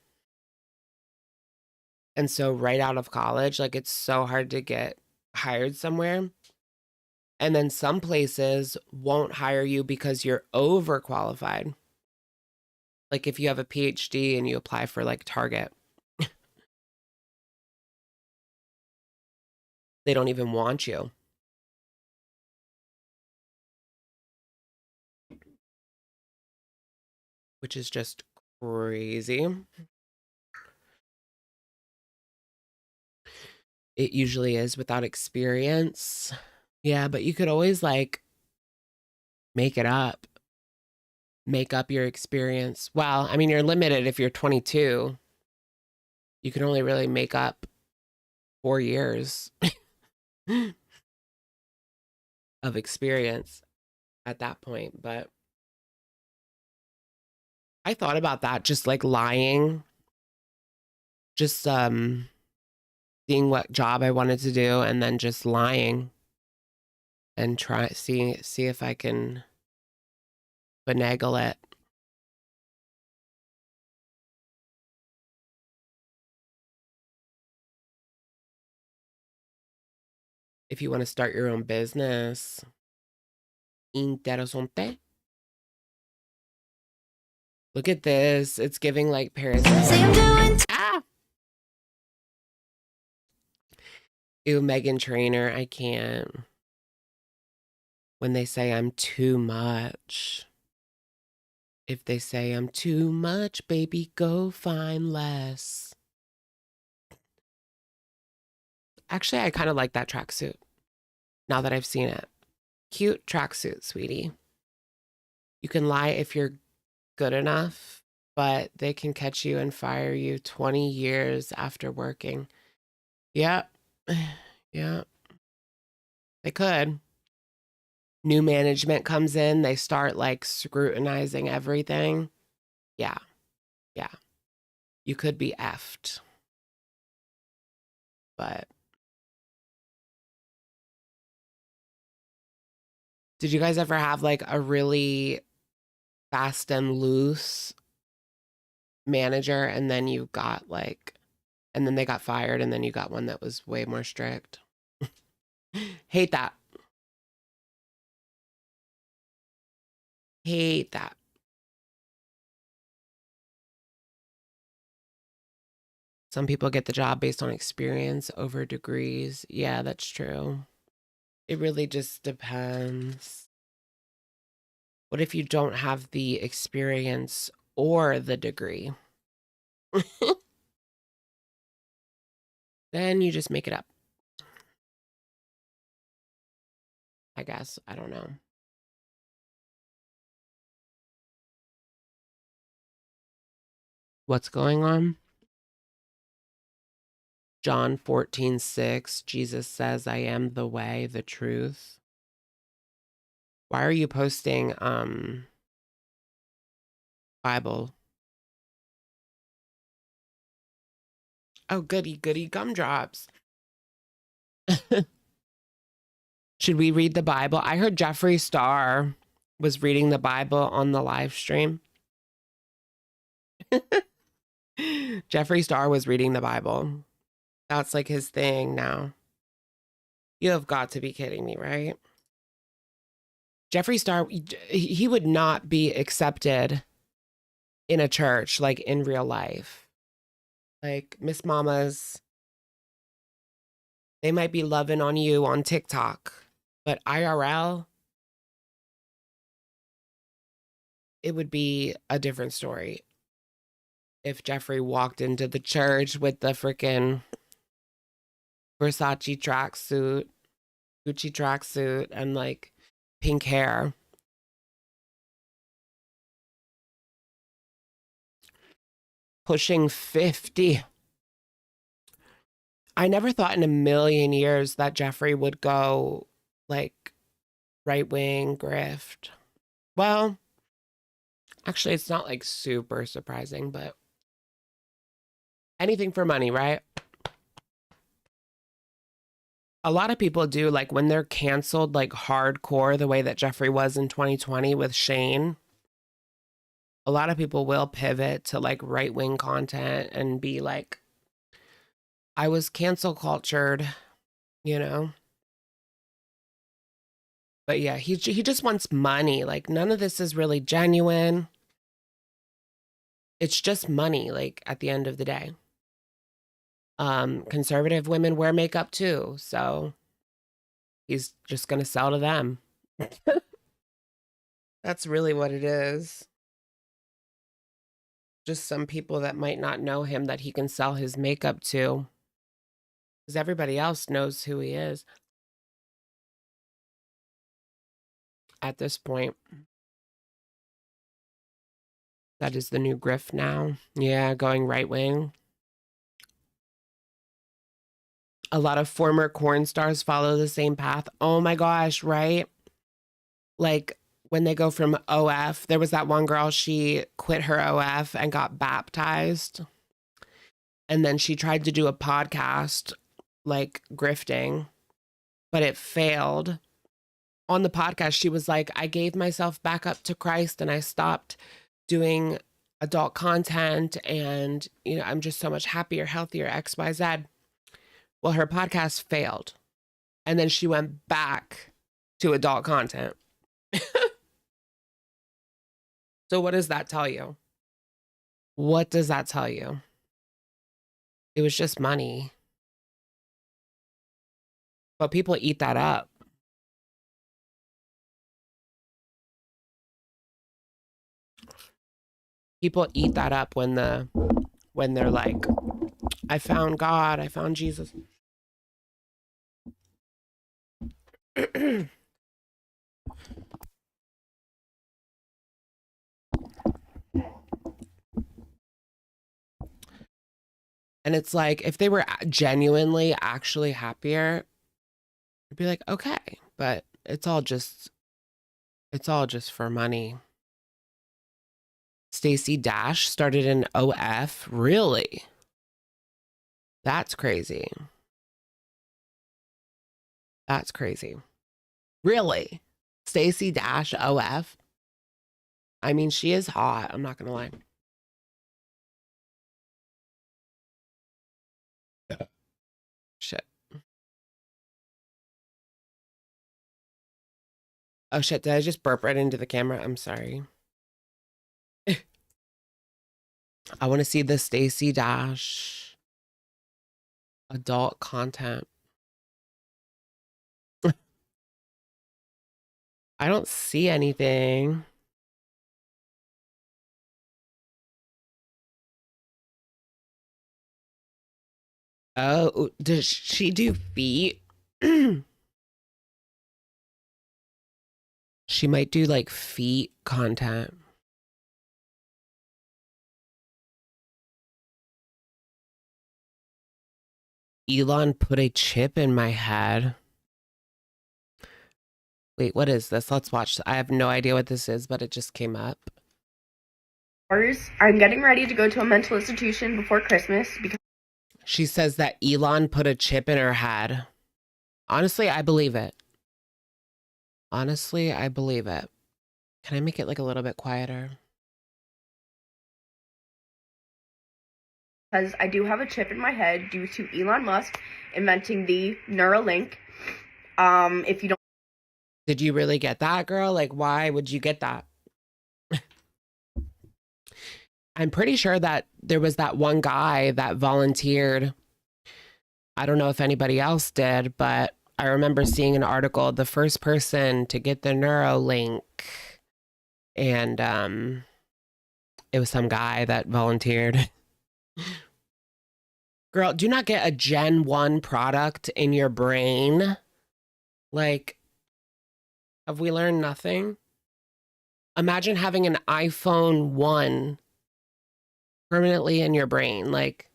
And so right out of college, like it's so hard to get hired somewhere. And then some places won't hire you because you're overqualified. Like if you have a PhD and you apply for like Target, they don't even want you. Which is just crazy. It usually is without experience. Yeah, but you could always like make it up. Make up your experience. Well, I mean, you're limited if you're 22. You can only really make up 4 years of experience at that point. But I thought about that, just like lying, just seeing what job I wanted to do and then just lying and see if I can finagle it. If you want to start your own business. Interesante. Look at this. It's giving like Paris. Ah! Ew, Megan Trainor. I can't. When they say I'm too much. If they say I'm too much, baby, go find less. Actually, I kind of like that tracksuit. Now that I've seen it. Cute tracksuit, sweetie. You can lie if you're good enough, but they can catch you and fire you 20 years after working. Yep. Yeah. They could. New management comes in, they start like scrutinizing everything. Yeah. Yeah. You could be effed. But did you guys ever have like a really fast and loose manager and then you got like, and then they got fired and then you got one that was way more strict? Hate that. Hate that. Some people get the job based on experience over degrees. Yeah, that's true. It really just depends. What if you don't have the experience or the degree? Then you just make it up. I guess. I don't know. What's going on? John 14:6, Jesus says, I am the way, the truth. Why are you posting Bible? Oh, goody, goody gumdrops. Should we read the Bible? I heard Jeffree Star was reading the Bible on the live stream. Jeffree Star was reading the Bible. That's like his thing now. You have got to be kidding me, right? Jeffree Star, he would not be accepted in a church, like in real life. Like Miss Mamas, they might be loving on you on TikTok, but IRL, it would be a different story. If Jeffree walked into the church with the freaking Versace tracksuit, Gucci tracksuit, and like pink hair. Pushing 50. I never thought in a million years that Jeffree would go like right-wing grift. Well, actually, it's not like super surprising, but anything for money, right? A lot of people do, like when they're canceled, like hardcore, the way that Jeffree was in 2020 with Shane. A lot of people will pivot to like right-wing content and be like, I was cancel cultured, you know? But yeah, he just wants money. Like none of this is really genuine. It's just money, like at the end of the day. Conservative women wear makeup too, so he's just gonna sell to them. That's really what it is. Just some people that might not know him that he can sell his makeup to. Because everybody else knows who he is. At this point. That is the new grift now. Yeah, going right wing. A lot of former corn stars follow the same path. Oh my gosh, right? Like when they go from OF, there was that one girl, she quit her OF and got baptized. And then she tried to do a podcast, like grifting, but it failed on the podcast, she was like, I gave myself back up to Christ and I stopped doing adult content, and I'm just so much happier, healthier, XYZ. Well, her podcast failed, and then she went back to adult content. So what does that tell you? What does that tell you? It was just money. But people eat that up. People eat that up when they're like, I found God, I found Jesus. And it's like, if they were genuinely actually happier, I'd be like, okay, but it's all just for money. Stacey Dash started an OF. Really? That's crazy. That's crazy. Really? Stacey Dash OF? I mean, she is hot. I'm not going to lie. Shit. Oh shit, did I just burp right into the camera? I'm sorry. I want to see the Stacey Dash adult content. I don't see anything. Oh, does she do feet? She might do like feet content. Elon put a chip in my head. Wait, what is this? Let's watch. I have no idea what this is, but it just came up.
I'm getting ready to go to a mental institution before Christmas because
She says that Elon put a chip in her head. Honestly, I believe it. Honestly, I believe it. Can I make it like a little bit quieter?
because I do have a chip in my head due to Elon Musk inventing the Neuralink. If you don't,
Did you really get that, girl? Like, why would you get that? I'm pretty sure that there was that one guy that volunteered. I don't know if anybody else did, but I remember seeing an article, the first person to get the Neuralink. And it was some guy that volunteered. Girl, do not get a Gen 1 product in your brain. Like, have we learned nothing? Imagine having an iPhone 1 permanently in your brain. Like,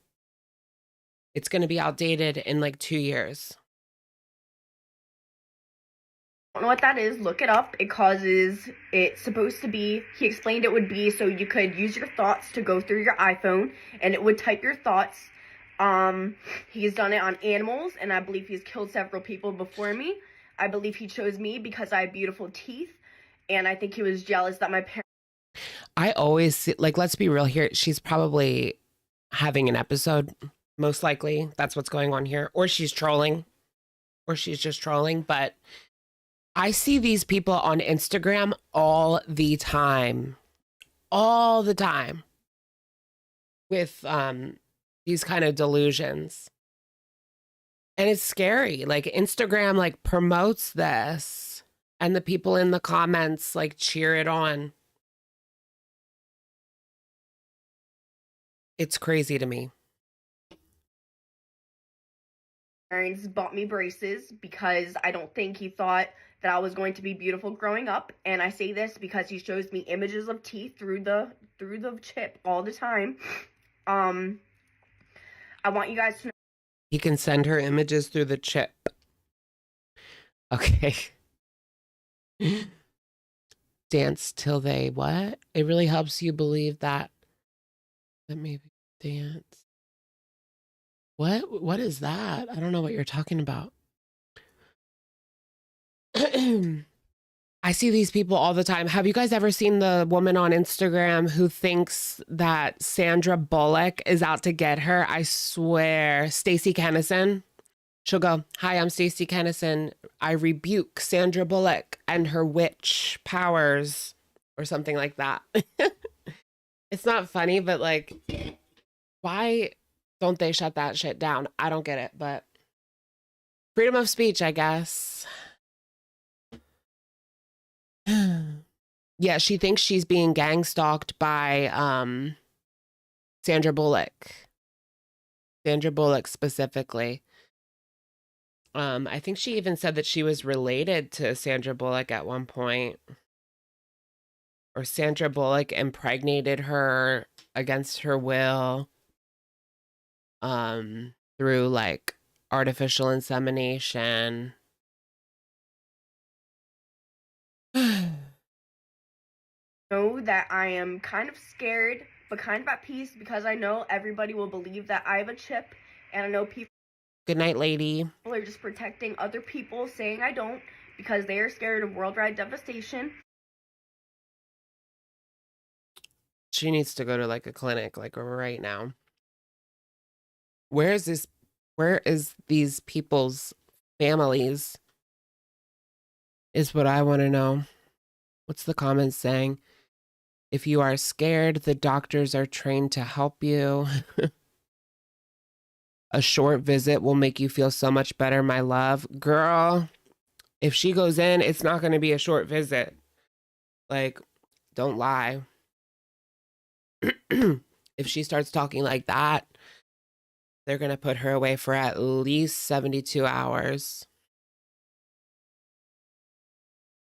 it's going to be outdated in like 2 years.
don't know what that is, look it up. It's supposed to be, he explained it would be so you could use your thoughts to go through your iPhone and it would type your thoughts. He's done it on animals and I believe he's killed several people before me. I believe he chose me because I have beautiful teeth and I think he was jealous that my parents.
I always see, like, let's be real here. She's probably having an episode, most likely. That's what's going on here. Or she's trolling. Or she's just trolling. But I see these people on Instagram all the time. All the time. With these kind of delusions. And it's scary. Like, Instagram, like, promotes this. And the people in the comments, like, cheer it on. It's crazy to me.
Parents bought me braces because I don't think he thought that I was going to be beautiful growing up. And I say this because he shows me images of teeth through the chip all the time. I want you guys to know.
He can send her images through the chip. Okay. Dance till they what? It really helps you believe that maybe dance. What is that? I don't know what you're talking about. I see these people all the time. Have you guys ever seen the woman on Instagram who thinks that Sandra Bullock is out to get her? I swear, Stacey Kennison. She'll go, "Hi, I'm Stacey Kennison. I rebuke Sandra Bullock and her witch powers," or something like that. It's not funny, but like, why don't they shut that shit down? I don't get it, but freedom of speech, I guess. Yeah, she thinks she's being gang stalked by Sandra Bullock. Sandra Bullock specifically. I think she even said that she was related to Sandra Bullock at one point. Or Sandra Bullock impregnated her against her will. Through like artificial insemination.
Know that I am kind of scared, but kind of at peace because I know everybody will believe that I have a chip, and I know people.
Good night, lady.
People are just protecting other people, saying I don't because they are scared of worldwide devastation.
She needs to go to like a clinic, like right now. Where is these people's families? Is what I want to know. What's the comments saying? If you are scared, the doctors are trained to help you. A short visit will make you feel so much better, my love. Girl, if she goes in, it's not going to be a short visit. Like, don't lie. If she starts talking like that, they're going to put her away for at least 72 hours.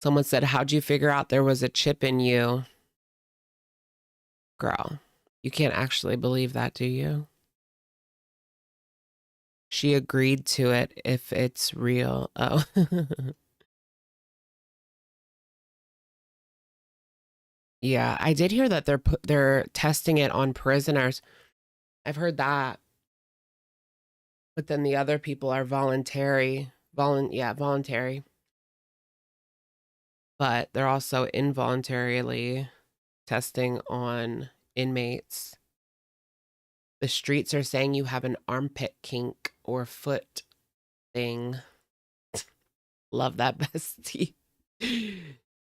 Someone said, "How'd you figure out there was a chip in you?" Girl, you can't actually believe that, do you? She agreed to it if it's real. Oh. Yeah, I did hear that they're testing it on prisoners. I've heard that. But then the other people are voluntary. Voluntary. But they're also involuntarily testing on inmates. The streets are saying you have an armpit kink or foot thing. Love that, bestie.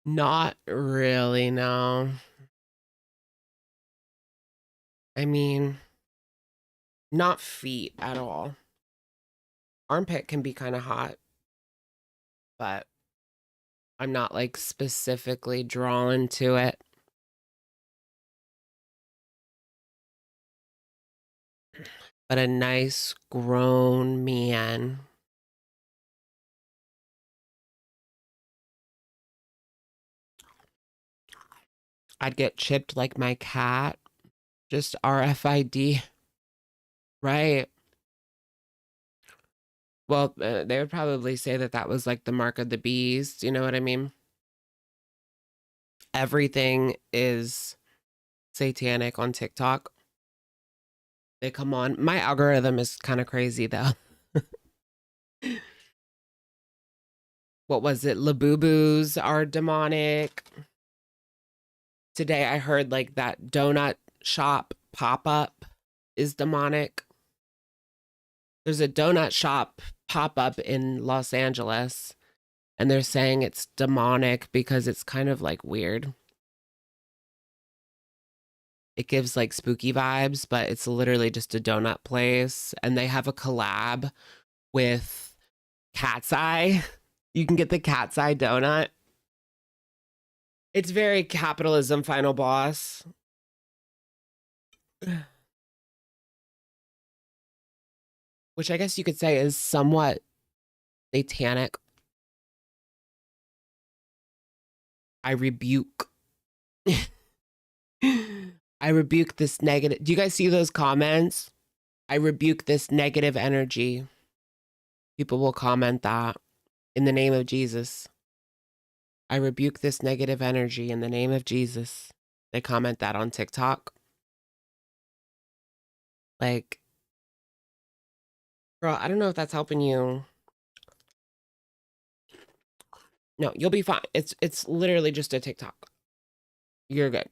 Not really, no. I mean, not feet at all. Armpit can be kind of hot, but I'm not like specifically drawn to it. But a nice grown man. I'd get chipped like my cat. Just RFID. Right. Well, they would probably say that that was like the mark of the beast. You know what I mean? Everything is satanic on TikTok. They come on. My algorithm is kind of crazy though. What was it? Labubu's are demonic. Today I heard like that donut shop pop-up is demonic. There's a donut shop pop-up in Los Angeles and they're saying it's demonic because it's kind of like weird. It gives like spooky vibes, but it's literally just a donut place. And they have a collab with Cat's Eye. You can get the Cat's Eye donut. It's very capitalism final boss. Which I guess you could say is somewhat satanic. I rebuke. I rebuke this negative. Do you guys see those comments? I rebuke this negative energy. People will comment that in the name of Jesus. I rebuke this negative energy in the name of Jesus. They comment that on TikTok. Like, girl, I don't know if that's helping you. No, you'll be fine. It's literally just a TikTok. You're good.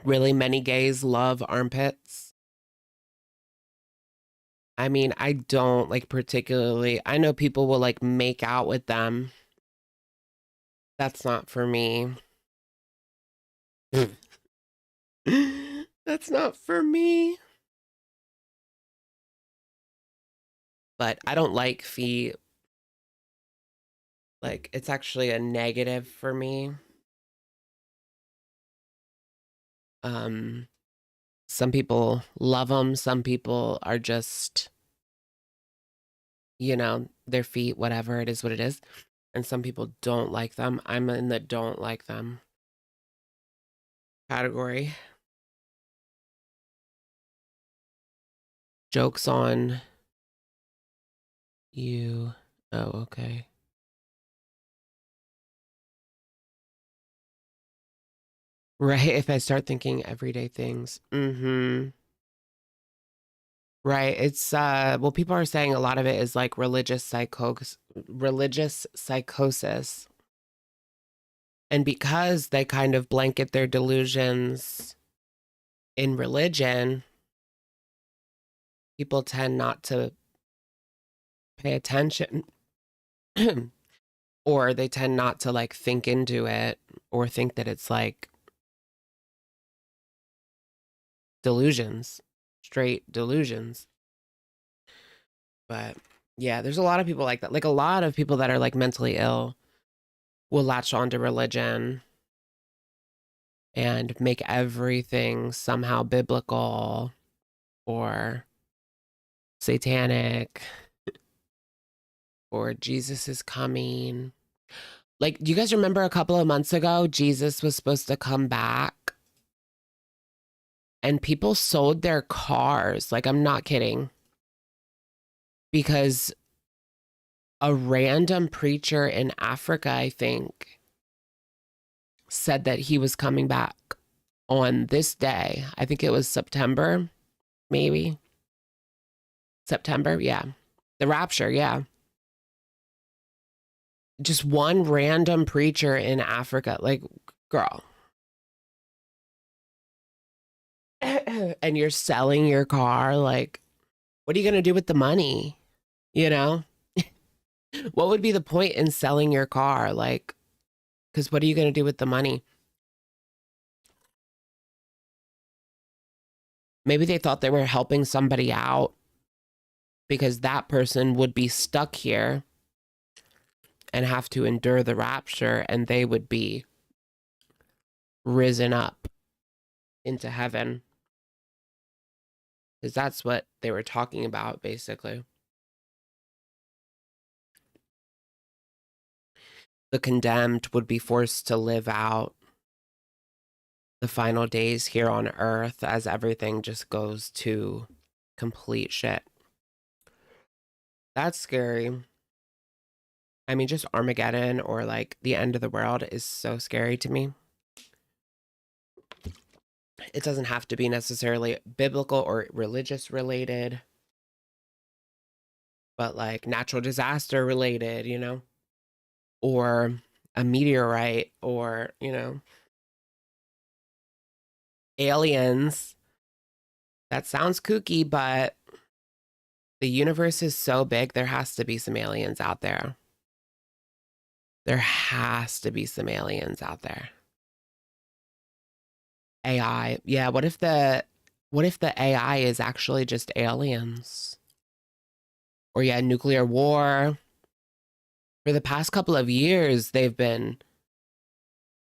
Really, many gays love armpits. I mean, I don't like particularly. I know people will like make out with them. That's not for me. That's not for me. But I don't like feet. Like, it's actually a negative for me. Some people love them. Some people are just, you know, their feet, whatever, it is what it is. And some people don't like them. I'm in the don't like them category. Jokes on you. Oh, okay. Right, if I start thinking everyday things. Mm-hmm. Right. It's well, people are saying a lot of it is like religious psychosis. And because they kind of blanket their delusions in religion, people tend not to pay attention or they tend not to like think into it or think that it's like delusions, straight delusions. But yeah, there's a lot of people like that. Like a lot of people that are like mentally ill will latch onto religion and make everything somehow biblical or satanic or Jesus is coming. Like, do you guys remember a couple of months ago, Jesus was supposed to come back and people sold their cars? Like, I'm not kidding. Because a random preacher in Africa, I think, said that he was coming back on this day. I think it was September, maybe. September, yeah. The rapture, yeah. Just one random preacher in Africa. Like, girl. And you're selling your car. Like, what are you going to do with the money? You know? What would be the point in selling your car? Like, because what are you going to do with the money? Maybe they thought they were helping somebody out because that person would be stuck here and have to endure the rapture and they would be risen up into heaven. Because that's what they were talking about, basically. The condemned would be forced to live out the final days here on earth as everything just goes to complete shit. That's scary. I mean, just Armageddon or like the end of the world is so scary to me. It doesn't have to be necessarily biblical or religious related, but like natural disaster related, you know, or a meteorite or, you know, aliens. That sounds kooky, but the universe is so big, there has to be some aliens out there. There has to be some aliens out there. AI. Yeah, what if the AI is actually just aliens? Or yeah, nuclear war. For the past couple of years, they've been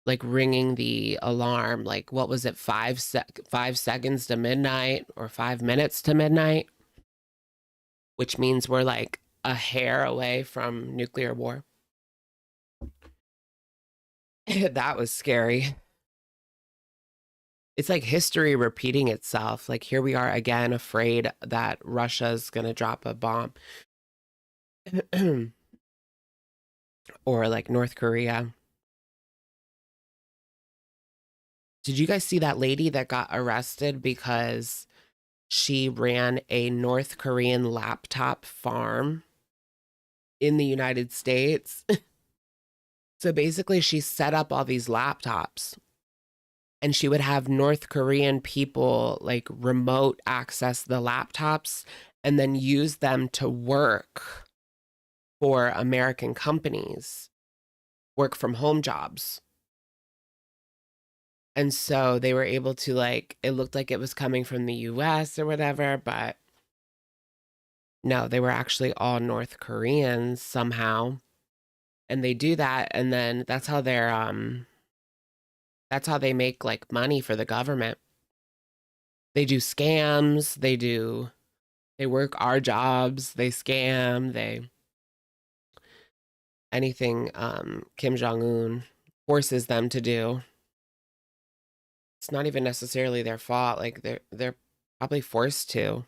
like ringing the alarm. Like, what was it? 5 seconds to midnight or 5 minutes to midnight, which means we're like a hair away from nuclear war. That was scary. It's like history repeating itself. Like here we are again, afraid that Russia's gonna drop a bomb. Or like North Korea. Did you guys see that lady that got arrested because she ran a North Korean laptop farm in the United States. So basically, she set up all these laptops and she would have North Korean people like remote access the laptops and then use them to work for American companies, work from home jobs. And so they were able to like, it looked like it was coming from the US or whatever, but no, they were actually all North Koreans somehow. And they do that, and then that's how they make like money for the government. They do scams, they work our jobs, they scam, they anything Kim Jong-un forces them to do. It's not even necessarily their fault, like they're probably forced to.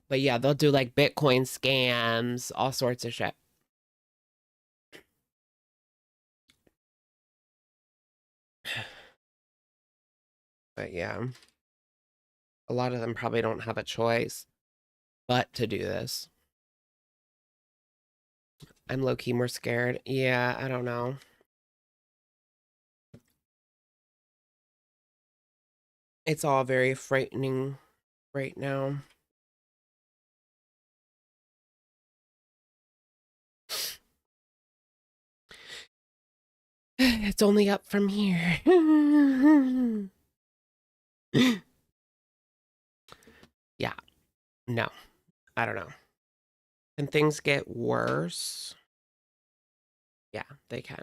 But yeah, they'll do like Bitcoin scams, all sorts of shit. But yeah, a lot of them probably don't have a choice but to do this. I'm low-key more scared. Yeah, I don't know. It's all very frightening right now. It's only up from here. Yeah. No. I don't know. Can things get worse? Yeah, they can.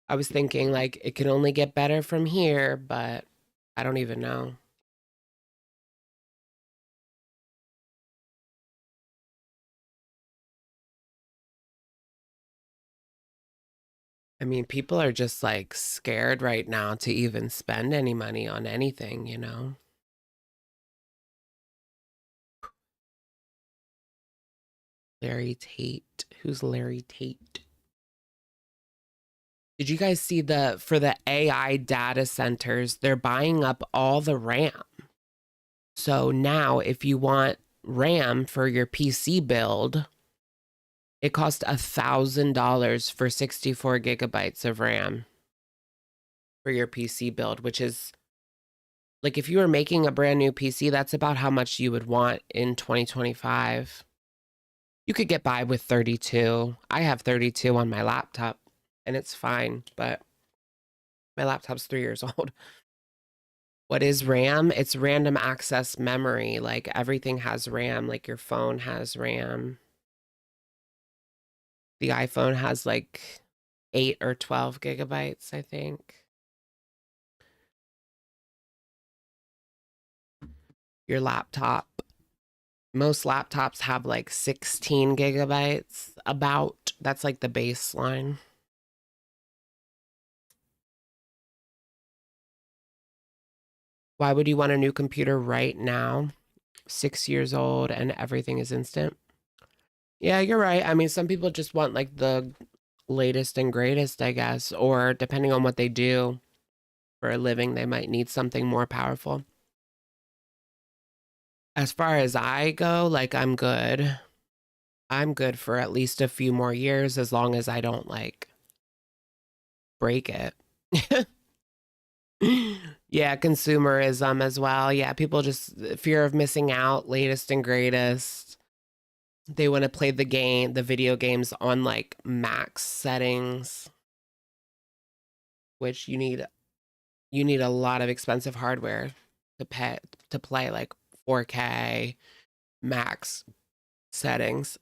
I was thinking like it can only get better from here, but I don't even know. I mean, people are just like scared right now to even spend any money on anything, you know? Larry Tate. Who's Larry Tate? Did you guys see for the AI data centers, they're buying up all the RAM. So now if you want RAM for your PC build, it costs $1,000 for 64 gigabytes of RAM for your PC build, which is like if you were making a brand new PC, that's about how much you would want in 2025. You could get by with 32. I have 32 on my laptop and it's fine, but my laptop's 3 years old. What is RAM? It's random access memory. Like everything has RAM, like your phone has RAM. The iPhone has like 8 or 12 gigabytes, I think. Your laptop, most laptops have like 16 gigabytes about. That's like the baseline. Why would you want a new computer right now? 6 years old and everything is instant. Yeah, you're right. I mean, some people just want like the latest and greatest, I guess, or depending on what they do for a living, they might need something more powerful. As far as I go, like I'm good. I'm good for at least a few more years as long as I don't like break it. Yeah, consumerism as well. Yeah, people just fear of missing out, latest and greatest. They want to play the video games on like max settings, which you need a lot of expensive hardware to play like 4K max settings.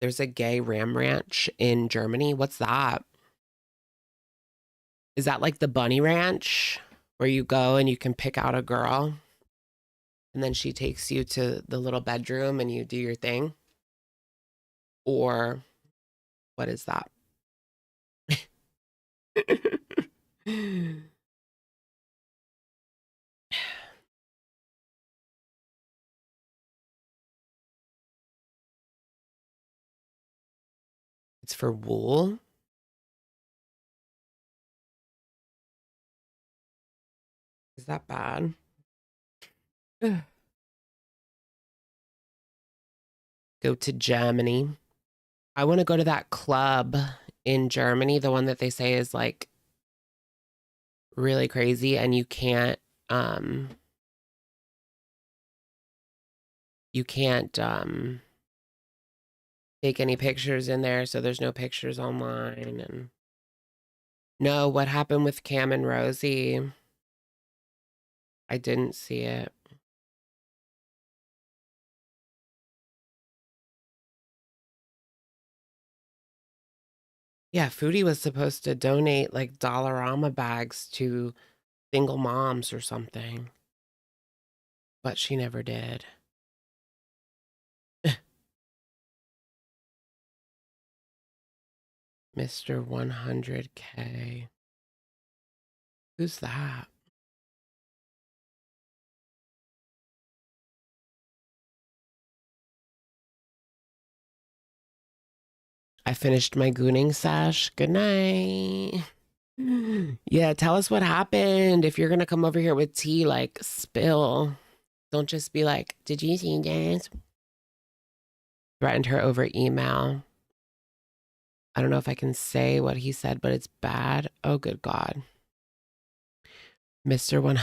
There's a gay ram ranch in Germany. What's that? Is that like the bunny ranch where you go and you can pick out a girl and then she takes you to the little bedroom and you do your thing? Or what is that? It's for wool. Is that bad? Go to Germany. I want to go to that club in Germany, the one that they say is like really crazy, and you can't take any pictures in there, so there's no pictures online. And no, what happened with Cam and Rosie? I didn't see it. Yeah, Foodie was supposed to donate like Dollarama bags to single moms or something, but she never did. Mr. 100K. Who's that? I finished my gooning sash. Good night. Yeah, tell us what happened. If you're going to come over here with tea, like, spill. Don't just be like, did you see this? Threatened her over email. I don't know if I can say what he said, but it's bad. Oh, good God. Mr. One.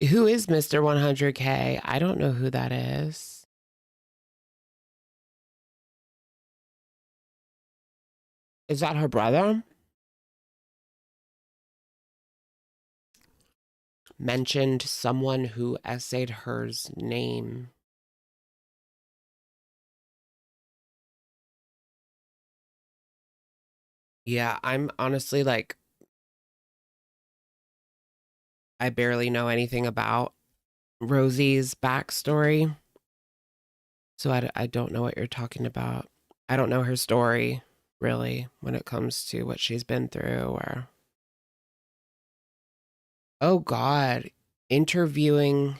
Who is Mr. 100K? I don't know who that is. Is that her brother? Mentioned someone who essayed her's name. Yeah, I'm honestly like, I barely know anything about Rosie's backstory. So I don't know what you're talking about. I don't know her story, really, when it comes to what she's been through or... Oh, God. Interviewing...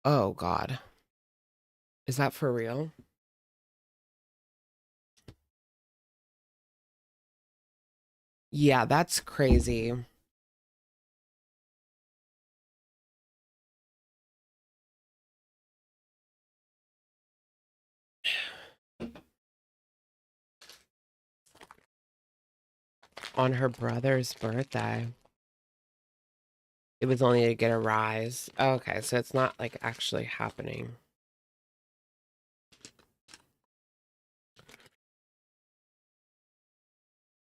Oh, God. Is that for real? Yeah, that's crazy. On her brother's birthday. It was only to get a rise. Oh, okay, so it's not like actually happening.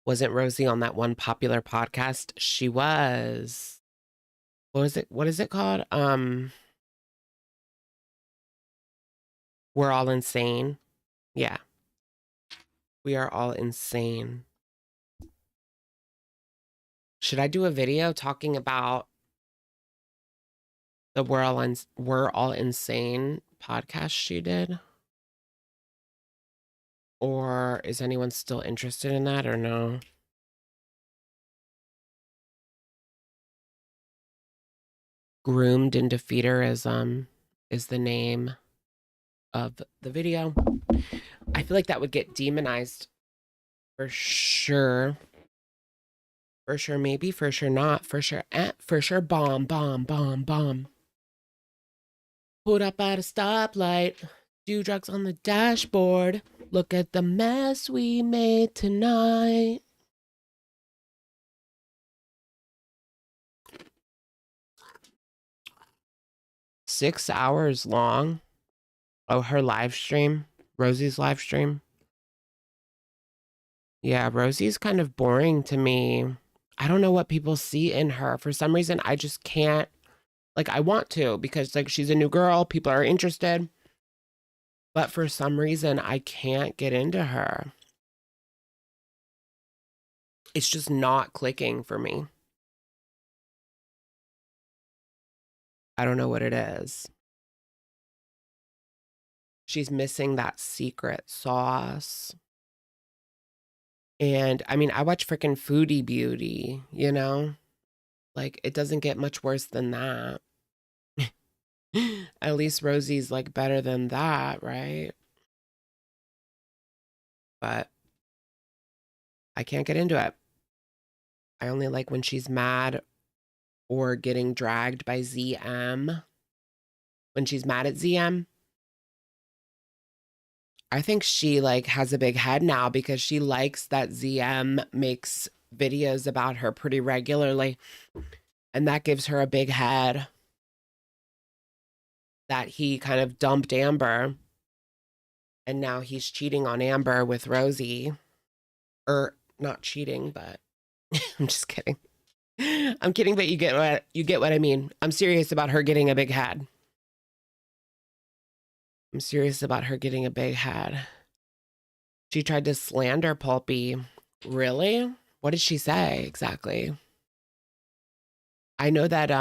Wasn't Rosie on that one popular podcast? She was. What is it called? We're all insane. Yeah. We are all insane. Should I do a video talking about the We're All Insane podcast she did? Or is anyone still interested in that or no? Groomed into Feederism is the name of the video. I feel like that would get demonized for sure. For sure, maybe. For sure, not. For sure, for sure, bomb, bomb, bomb, bomb. Pulled up at a stoplight. Do drugs on the dashboard. Look at the mess we made tonight. Six hours long. Oh, her live stream. Rosie's live stream. Yeah, Rosie's kind of boring to me. I don't know what people see in her. For some reason, I just can't. Like, I want to because, like, she's a new girl. People are interested. But for some reason, I can't get into her. It's just not clicking for me. I don't know what it is. She's missing that secret sauce. And, I mean, I watch freaking Foodie Beauty, you know? Like, it doesn't get much worse than that. At least Rosie's, like, better than that, right? but I can't get into it. I only like when she's mad or getting dragged by ZM. When she's mad at ZM. I think she like has a big head now because she likes that ZM makes videos about her pretty regularly. And that gives her a big head that he kind of dumped Amber. And now he's cheating on Amber with Rosie. Or not cheating, but I'm just kidding. I'm kidding, but you get what I mean. I'm serious about her getting a big head. I'm serious about her getting a big head. She tried to slander Pulpy. Really? What did she say exactly? I know that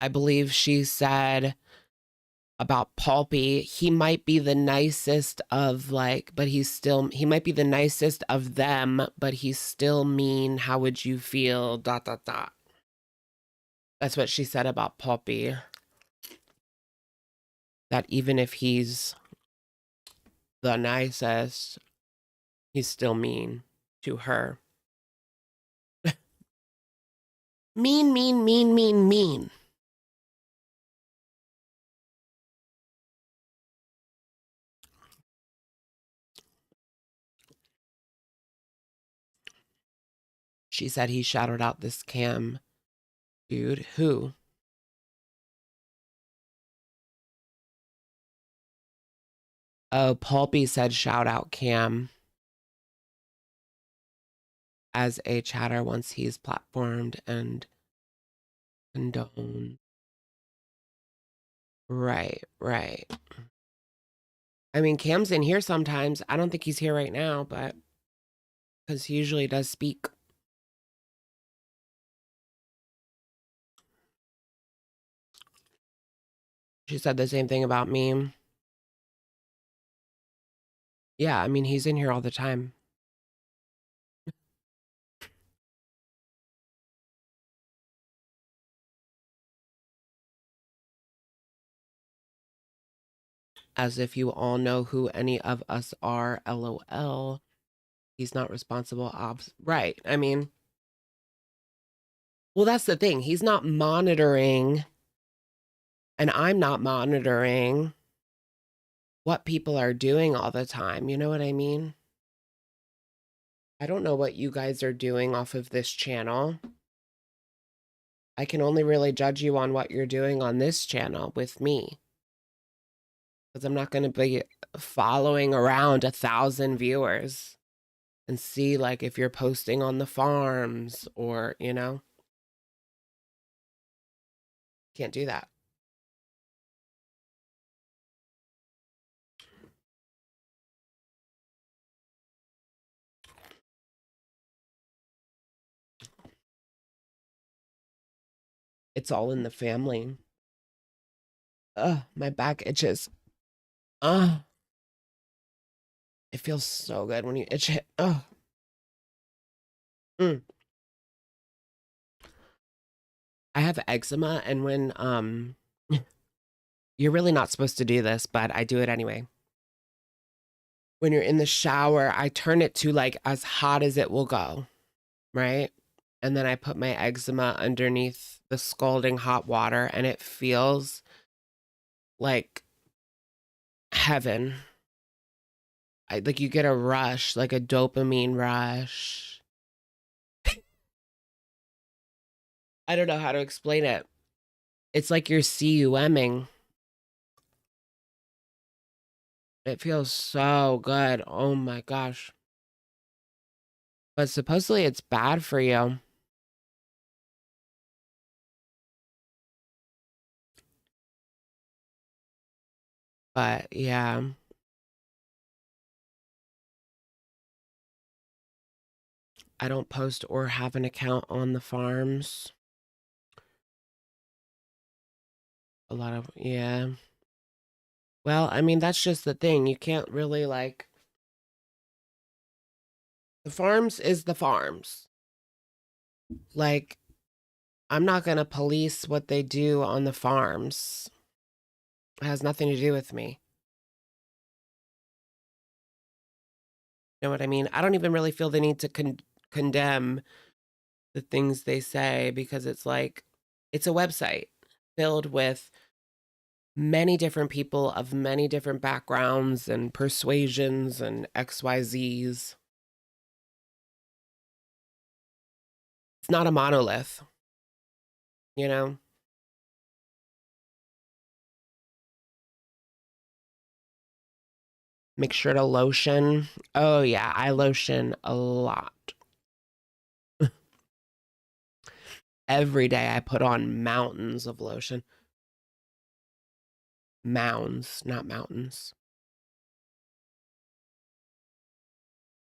I believe she said about Pulpy, he might be the nicest of like, but he might be the nicest of them, but he's still mean. How would you feel? ... That's what she said about Pulpy. That even if he's the nicest, he's still mean to her. Mean, mean, mean, mean, mean. She said he shouted out this Cam dude. Who? Oh, Pulpy said shout out Cam as a chatter once he's platformed and condone. Right, right. I mean, Cam's in here sometimes. I don't think he's here right now, but because he usually does speak. She said the same thing about me. Yeah, I mean, he's in here all the time. As if you all know who any of us are, LOL. He's not responsible. Right. I mean, well, that's the thing. He's not monitoring, and I'm not monitoring what people are doing all the time. You know what I mean? I don't know what you guys are doing off of this channel. I can only really judge you on what you're doing on this channel with me. Because I'm not going to be following around 1,000 viewers and see like if you're posting on the farms or, you know. Can't do that. It's all in the family. Ugh, my back itches. Ugh. It feels so good when you itch it. Ugh. I have eczema, and when you're really not supposed to do this, but I do it anyway. When you're in the shower, I turn it to like as hot as it will go, right? And then I put my eczema underneath the scalding hot water, and it feels like heaven. Like you get a rush, like a dopamine rush. I don't know how to explain it. It's like you're CUMing. It feels so good. Oh my gosh. But supposedly it's bad for you. But yeah. I don't post or have an account on the farms. A lot of, yeah. Well, I mean, that's just the thing. You can't really like, the farms is the farms. Like, I'm not going to police what they do on the farms. It has nothing to do with me. You know what I mean? I don't even really feel the need to condemn the things they say because it's like, it's a website filled with many different people of many different backgrounds and persuasions and XYZs. It's not a monolith, you know? Make sure to lotion. Oh yeah, I lotion a lot. Every day I put on mountains of lotion. Mounds, not mountains.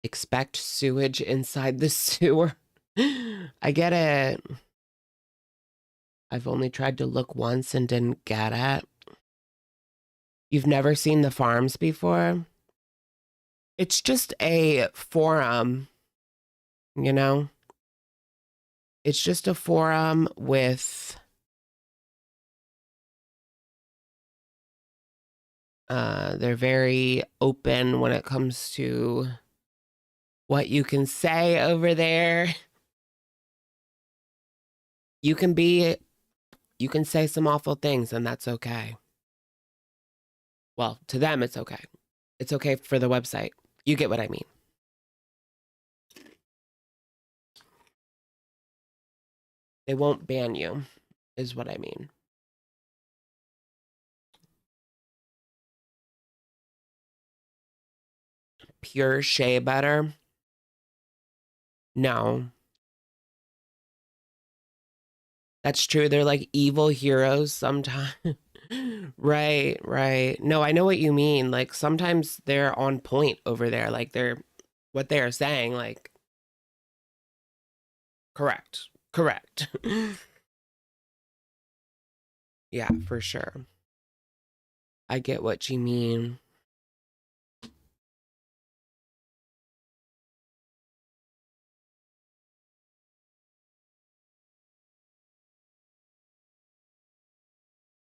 Expect sewage inside the sewer. I get it. I've only tried to look once and didn't get it. You've never seen the farms before? It's just a forum, you know? It's just a forum with they're very open when it comes to what you can say over there. You can say some awful things and that's okay. Well, to them it's okay. It's okay for the website. You get what I mean. They won't ban you, is what I mean. Pure shea butter? No. That's true. They're like evil heroes sometimes. Right, right. No, I know what you mean. Like sometimes they're on point over there. Like what they are saying, like, correct, correct. Yeah, for sure. I get what you mean.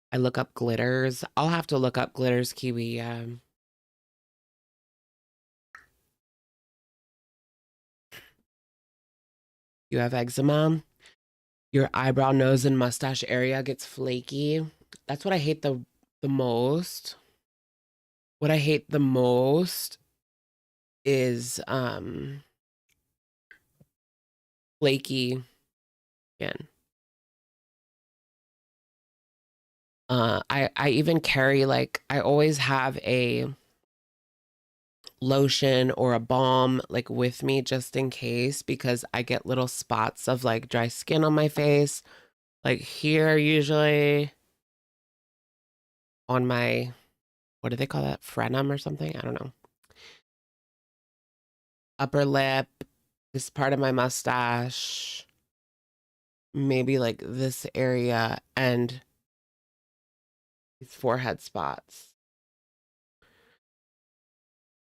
I look up glitters. I'll have to look up glitters, Kiwi. You have eczema. Your eyebrow, nose, and mustache area gets flaky. That's what I hate the most. What I hate the most is flaky skin. I even carry, like, I always have a lotion or a balm like with me just in case, because I get little spots of like dry skin on my face, like here usually on my, what do they call that, frenum or something, I don't know, upper lip, this part of my mustache, maybe like this area, and these forehead spots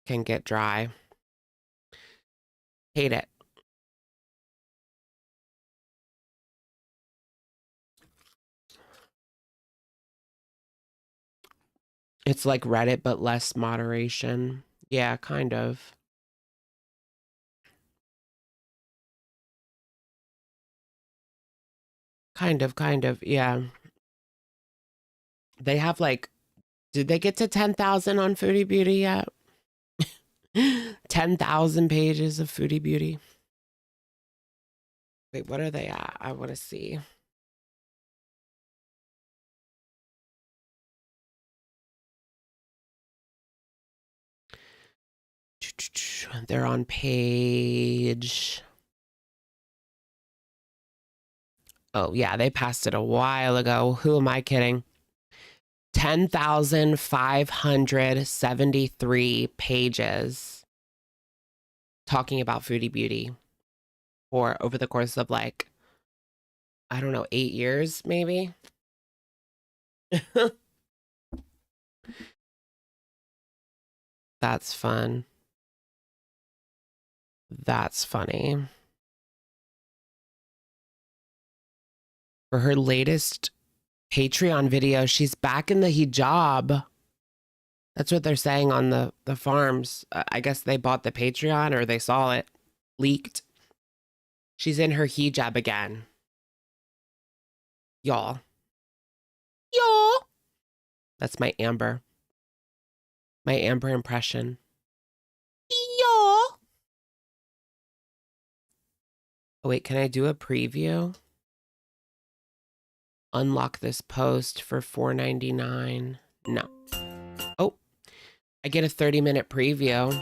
can get dry. Hate it. It's like Reddit, but less moderation. Yeah, kind of. Kind of, yeah. They have like, did they get to 10,000 on Foodie Beauty yet? 10,000 pages of Foodie Beauty. Wait, what are they at? I want to see. They're on page. Oh, yeah, they passed it a while ago. Who am I kidding? 10,573 pages talking about Foodie Beauty for over the course of like, I don't know, 8 years, maybe? That's fun. That's funny. For her latest Patreon video, she's back in the hijab. That's what they're saying on the farms. I guess they bought the Patreon or they saw it leaked. She's in her hijab again. Y'all. Y'all. That's my Amber. My Amber impression. Y'all. Oh, wait, can I do a preview? Unlock this post for $4.99. No. Oh, I get a 30-minute preview.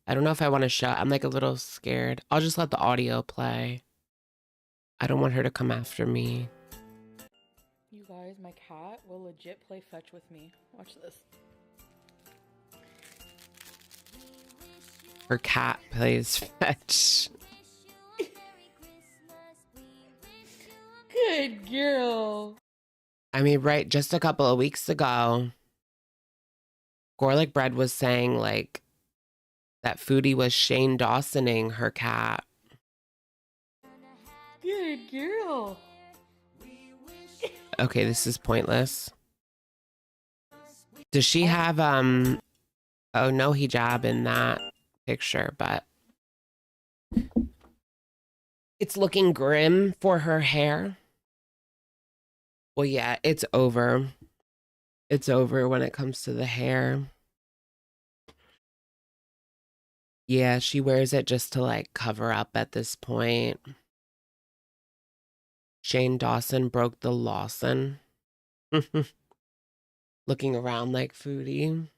I don't know if I want to show. I'm like a little scared. I'll just let the audio play. I don't want her to come after me.
You guys, my cat will legit play fetch with me. Watch this.
Her cat plays fetch.
Good girl.
I mean, right, just a couple of weeks ago, Garlic Bread was saying, like, that Foodie was Shane Dawsoning her cat.
Good girl.
Okay, this is pointless. Does she have, oh, no hijab in that picture, but it's looking grim for her hair. Well, yeah, it's over. It's over when it comes to the hair. Yeah, she wears it just to, like, cover up at this point. Shane Dawson broke the Lawson. Looking around like Foodie.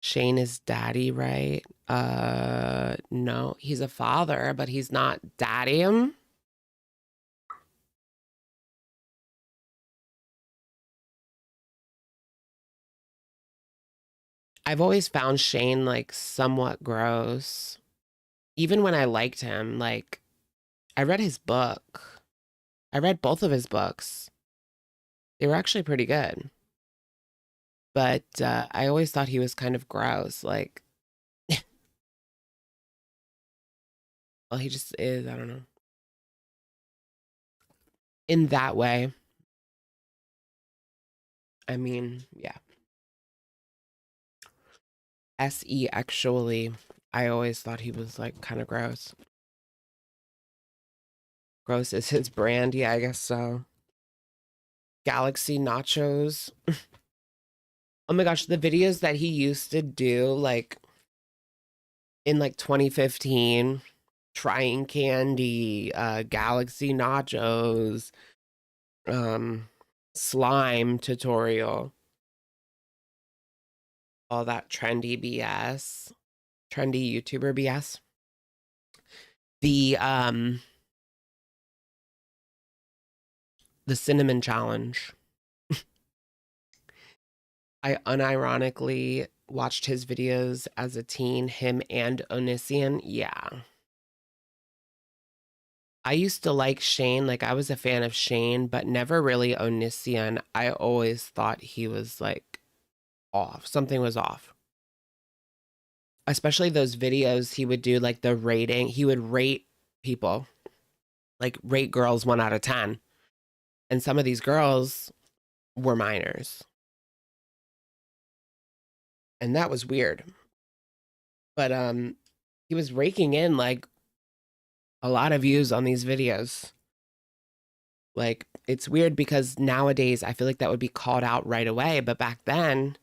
Shane is daddy, right? No, he's a father, but he's not daddy. I've always found Shane, like, somewhat gross. Even when I liked him, like, I read his book. I read both of his books. They were actually pretty good. But I always thought he was kind of gross. Like, well, he just is. I don't know. In that way. I mean, yeah. SE actually, I always thought he was, like, kind of gross. Gross is his brand. Yeah, I guess so. Galaxy Nachos. Oh my gosh, the videos that he used to do, like, in, like, 2015, trying candy, Galaxy Nachos, slime tutorial, all that trendy BS, trendy YouTuber BS. The cinnamon challenge. I unironically watched his videos as a teen, him and Onision. Yeah. I used to like Shane, like I was a fan of Shane, but never really Onision. I always thought he was like off. Something was off. Especially those videos he would do, like the rating. He would rate people, like rate girls 1 out of 10. And some of these girls were minors. And that was weird. But he was raking in like a lot of views on these videos. Like, it's weird because nowadays I feel like that would be called out right away, but back then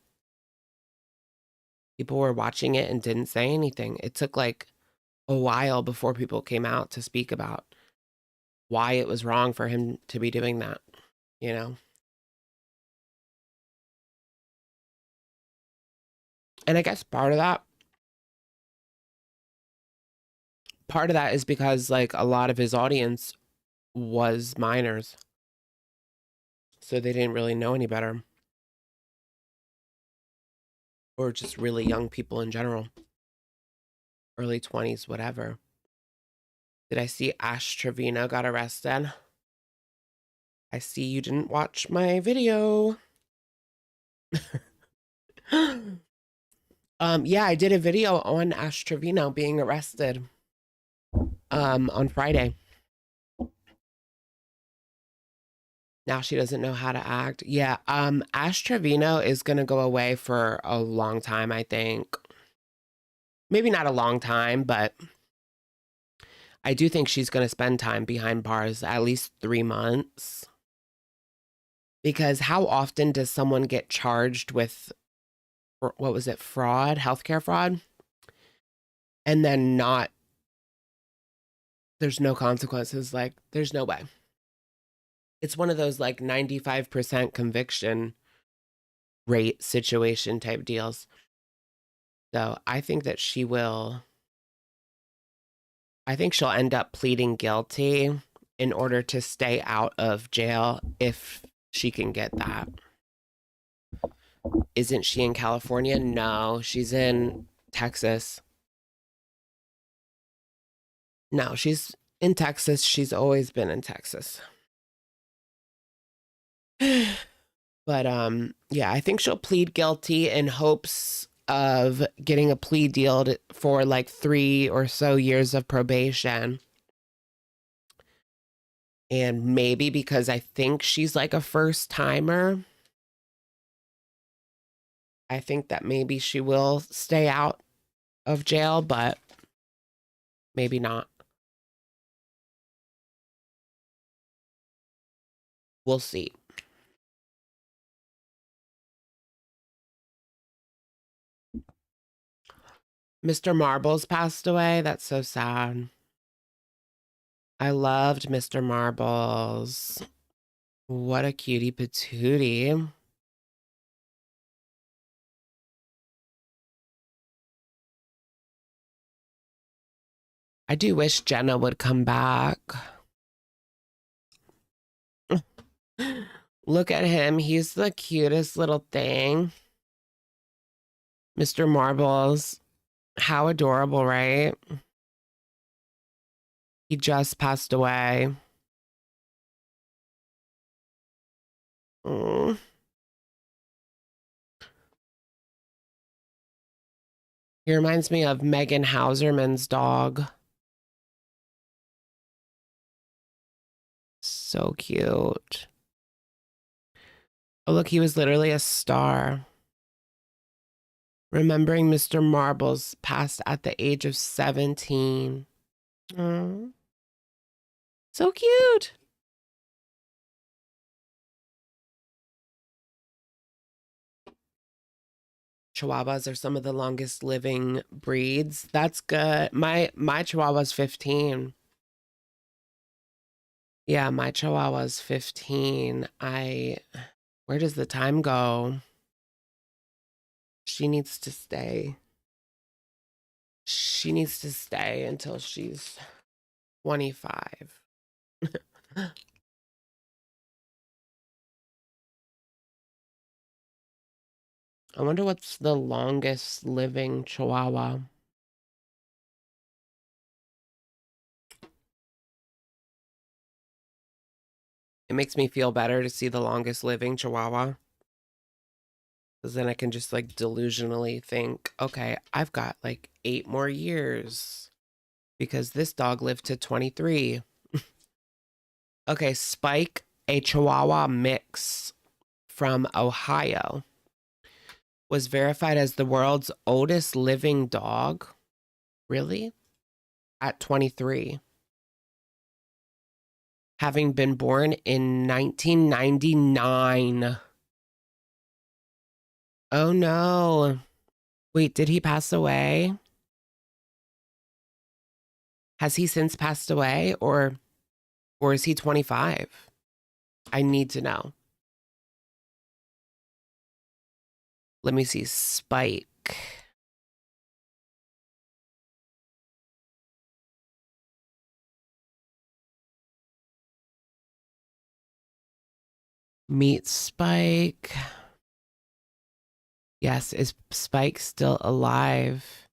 people were watching it and didn't say anything. It took like a while before people came out to speak about why it was wrong for him to be doing that, you know? And I guess part of that is because like a lot of his audience was minors. So they didn't really know any better. Or just really young people in general. Early 20s, whatever. Did I see Ash Trevino got arrested? I see you didn't watch my video. Yeah, I did a video on Ash Trevino being arrested on Friday. Now she doesn't know how to act. Yeah, Ash Trevino is gonna go away for a long time, I think. Maybe not a long time, but I do think she's gonna spend time behind bars, at least 3 months. Because how often does someone get charged with, what was it, fraud, healthcare fraud? And then there's no consequences. Like, there's no way. It's one of those like 95% conviction rate situation type deals. So I think that I think she'll end up pleading guilty in order to stay out of jail if she can get that. Isn't she in California? No, she's in Texas. No, she's in Texas. She's always been in Texas. But yeah, I think she'll plead guilty in hopes of getting a plea deal for like 3 or so years of probation. And maybe because I think she's like a first timer, I think that maybe she will stay out of jail, but maybe not. We'll see. Mr. Marbles passed away. That's so sad. I loved Mr. Marbles. What a cutie patootie. I do wish Jenna would come back. Look at him. He's the cutest little thing. Mr. Marbles. How adorable, right? He just passed away. Mm. He reminds me of Megan Hauserman's dog. So cute. Oh, look, he was literally a star. Remembering Mr. Marbles passed at the age of 17. Mm. So cute. Chihuahuas are some of the longest living breeds. That's good. My Chihuahua's 15. Yeah, my Chihuahua's 15. Where does the time go? She needs to stay. She needs to stay until she's 25. I wonder what's the longest living Chihuahua. It makes me feel better to see the longest living Chihuahua. Because then I can just like delusionally think, okay, I've got like 8 more years. Because this dog lived to 23. Okay, Spike, a Chihuahua mix from Ohio, was verified as the world's oldest living dog. Really? At 23. Having been born in 1999. Oh no. Wait, did he pass away? Has he since passed away or is he 25? I need to know. Let me see. Spike. Meet Spike. Yes, is Spike still alive?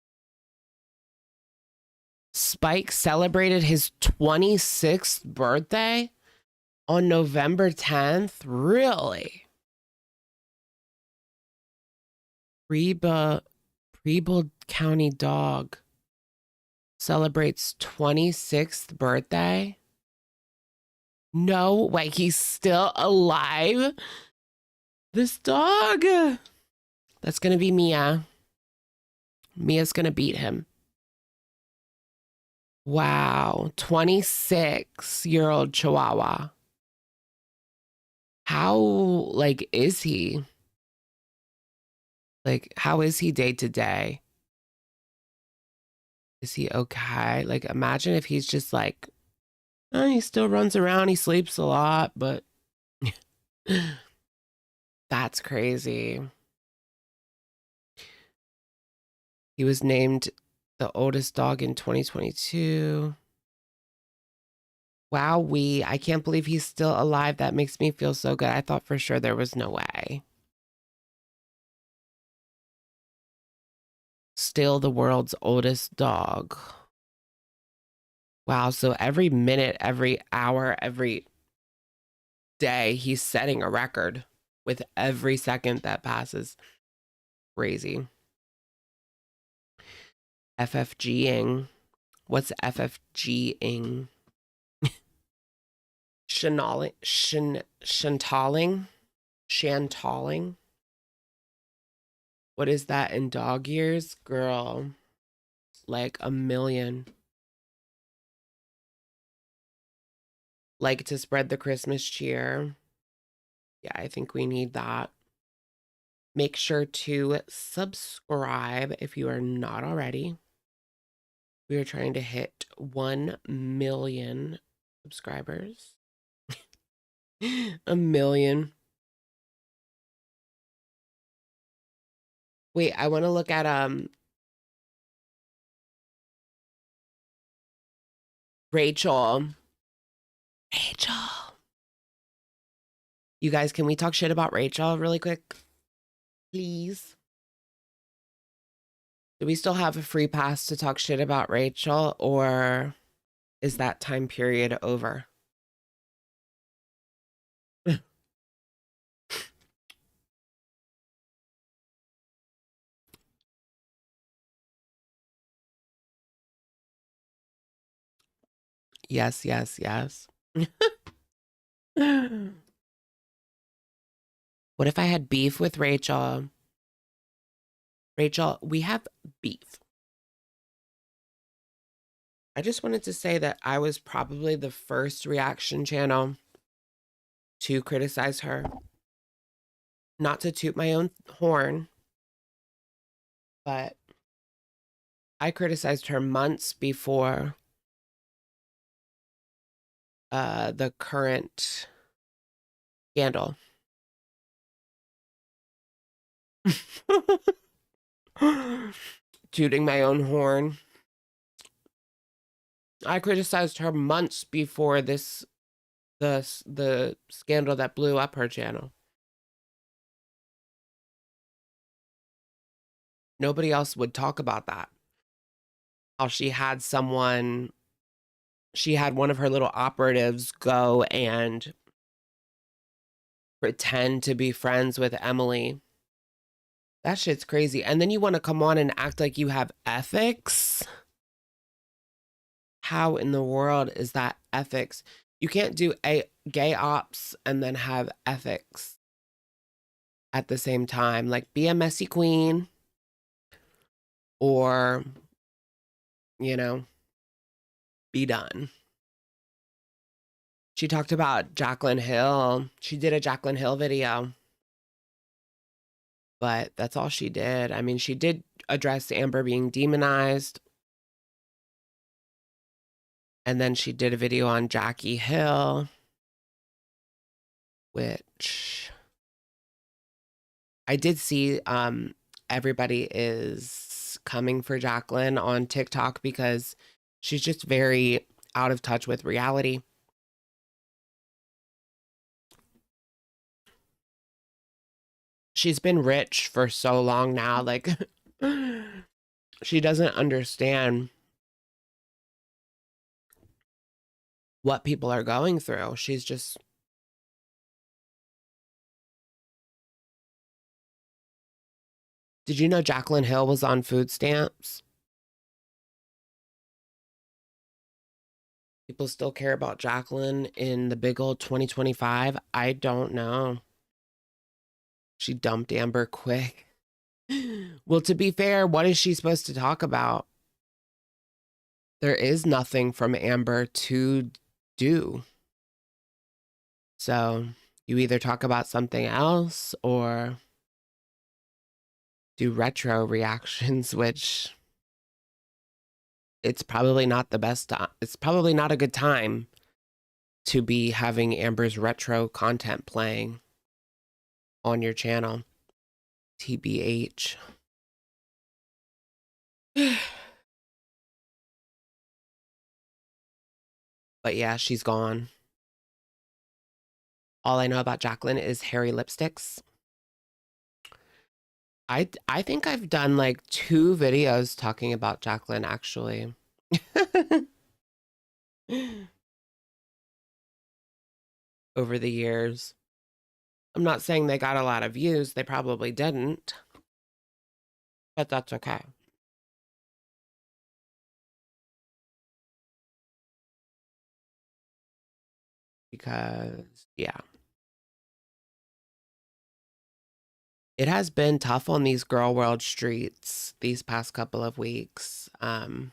Spike celebrated his 26th birthday on November 10th? Really? Preble County dog celebrates 26th birthday? No way, he's still alive. This dog. That's gonna be Mia. Mia's gonna beat him. Wow, 26-year-old Chihuahua. How, like, is he? Like, how is he day to day? Is he okay? Like, imagine if he's just like, oh, he still runs around, he sleeps a lot, but that's crazy. He was named the oldest dog in 2022. Wowee, I can't believe he's still alive. That makes me feel so good. I thought for sure there was no way. Still the world's oldest dog. Wow, so every minute, every hour, every day, he's setting a record with every second that passes. Crazy. FFGing. What's FFGing? Chantaling. What is that in dog years? Girl, like a million. Like to spread the Christmas cheer. Yeah, I think we need that. Make sure to subscribe if you are not already. We are trying to hit 1 million subscribers. A million. Wait, I want to look at Rachel. You guys, can we talk shit about Rachel really quick? Please. Do we still have a free pass to talk shit about Rachel, or is that time period over? Yes, yes, yes. What if I had beef with Rachel? Rachel, we have beef. I just wanted to say that I was probably the first reaction channel to criticize her. Not to toot my own horn, but I criticized her months before the current scandal. Tooting my own horn. I criticized her months before the scandal that blew up her channel. Nobody else would talk about that. How she had one of her little operatives go and pretend to be friends with Emily. That shit's crazy. And then you want to come on and act like you have ethics? How in the world is that ethics? You can't do gay ops and then have ethics at the same time. Like, be a messy queen, or, you know, be done. She talked about Jaclyn Hill. She did a Jaclyn Hill video. But that's all she did. I mean, she did address Amber being demonized. And then she did a video on Jackie Hill, which I did see everybody is coming for Jaclyn on TikTok because she's just very out of touch with reality. She's been rich for so long now, like she doesn't understand what people are going through. She's just Did you know Jaclyn Hill was on food stamps? People still care about Jacqueline in the big old 2025. I don't know. She dumped Amber quick. Well, to be fair, what is she supposed to talk about? There is nothing from Amber to do. So you either talk about something else or do retro reactions, which it's probably not the best time. It's probably not a good time to be having Amber's retro content playing on your channel. TBH. But yeah, she's gone. All I know about Jacqueline is hairy lipsticks. I think I've done like 2 videos talking about Jacqueline, actually. Over the years. I'm not saying they got a lot of views. They probably didn't. But that's okay. Because, yeah. It has been tough on these girl world streets these past couple of weeks. You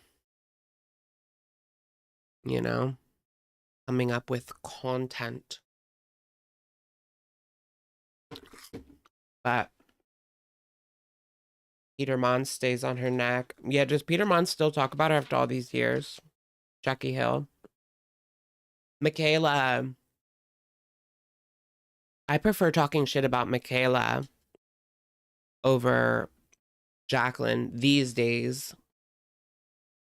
know, coming up with content. But Peter Mon stays on her neck. Yeah, does Peter Mon still talk about her after all these years? Jackie Hill. Michaela. I prefer talking shit about Michaela over Jacqueline these days.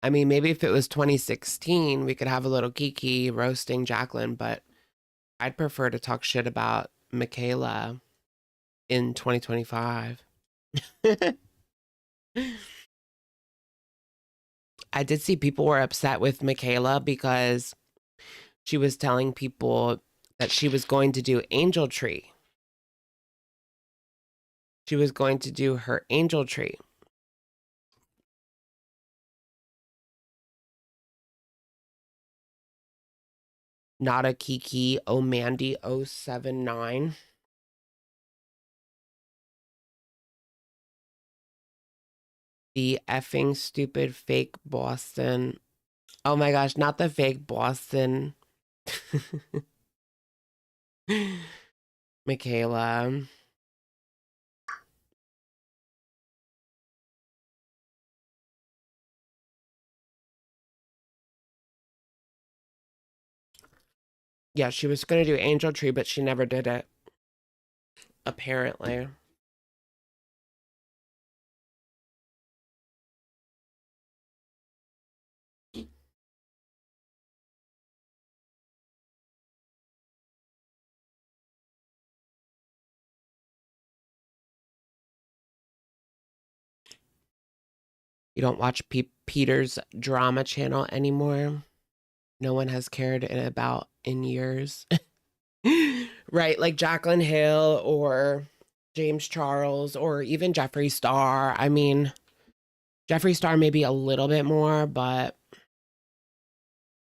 I mean, maybe if it was 2016, we could have a little kiki roasting Jacqueline, but I'd prefer to talk shit about Michaela in 2025. I did see people were upset with Michaela because she was telling people that she was going to do Angel Tree. She was going to do her Angel Tree. Not a Kiki Omandy 079. The effing stupid fake Boston. Oh my gosh, not the fake Boston. Michaela. Yeah, she was going to do Angel Tree, but she never did it. Apparently. You don't watch Peter's drama channel anymore. No one has cared about in years. Right, like Jacqueline Hill or James Charles or even Jeffree Star. I mean, Jeffree Star maybe a little bit more, but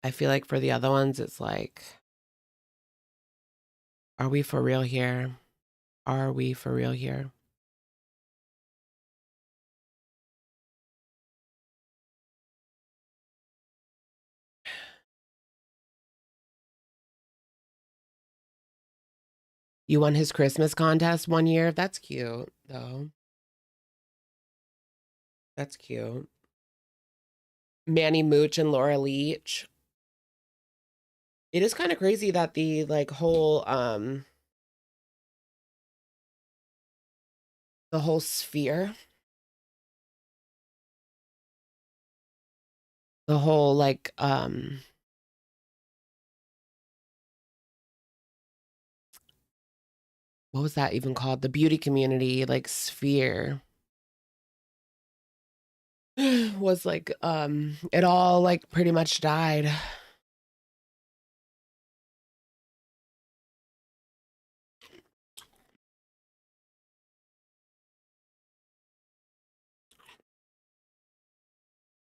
I feel like for the other ones, it's like, are we for real here? Are we for real here? You won his Christmas contest one year? That's cute, though. That's cute. Manny Mooch and Laura Leach. It is kind of crazy that the whole sphere, the whole what was that even called? The beauty community sphere was it all pretty much died.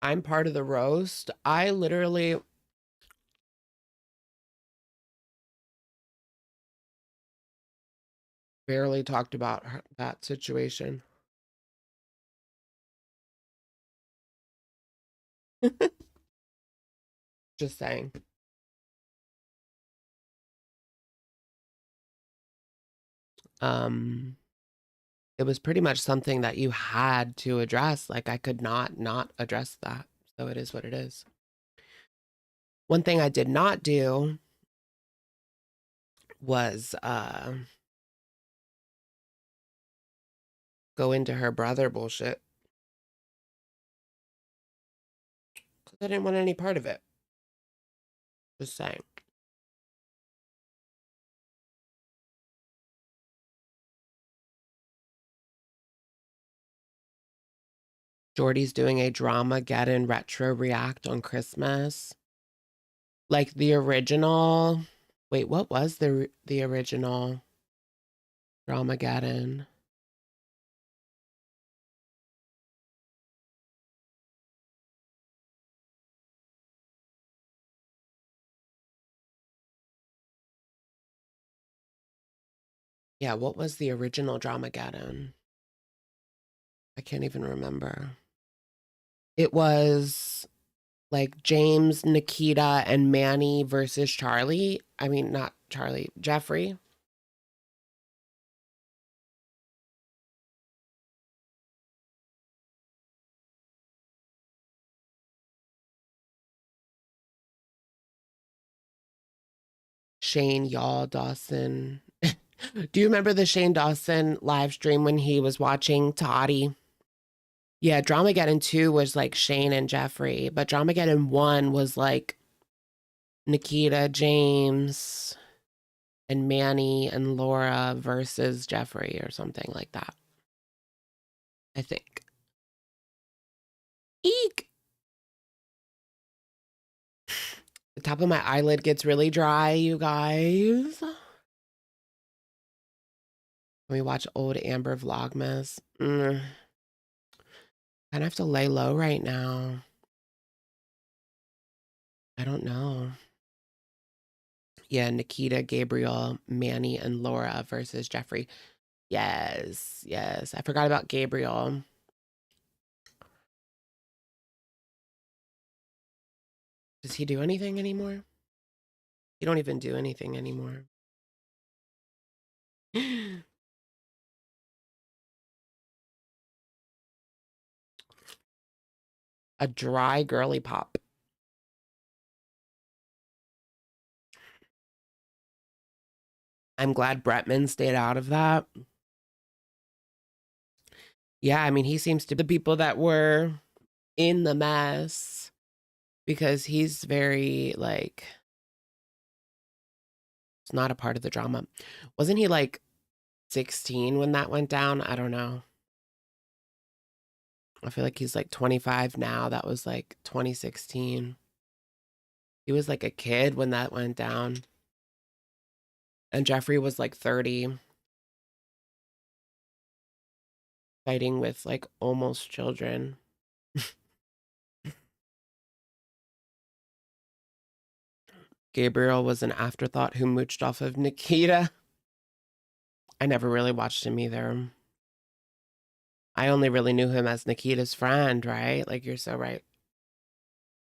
I'm part of the roast. I literally barely talked about that situation. Just saying. It was pretty much something that you had to address. Like, I could not address that. So it is what it is. One thing I did not do was go into her brother bullshit. Because I didn't want any part of it. Just saying. Jordy's doing a Dramageddon retro react on Christmas. Like the original. Wait, what was the original Dramageddon? Yeah, what was the original Dramageddon? I can't even remember. It was like James, Nikita, and Manny versus Charlie. I mean, not Charlie, Jeffrey. Shane, y'all, Dawson. Do you remember the Shane Dawson live stream when he was watching Toddy? Yeah, Dramageddon 2 was like Shane and Jeffrey, but Dramageddon 1 was like Nikita, James, and Manny and Laura versus Jeffrey or something like that. I think. Eek! The top of my eyelid gets really dry, you guys. Can we watch old Amber Vlogmas? Kind of have to lay low right now. I don't know. Yeah, Nikita, Gabriel, Manny, and Laura versus Jeffrey. Yes, yes. I forgot about Gabriel. Does he do anything anymore? He don't even do anything anymore. A dry girly pop. I'm glad Bretman stayed out of that. Yeah, I mean, he seems to be the people that were in the mess because he's very, like, it's not a part of the drama. Wasn't he like 16 when that went down? I don't know. I feel like he's like 25 now. That was like 2016. He was like a kid when that went down. And Jeffrey was like 30. Fighting with like almost children. Gabriel was an afterthought who mooched off of Nikita. I never really watched him either. I only really knew him as Nikita's friend, right? Like, you're so right.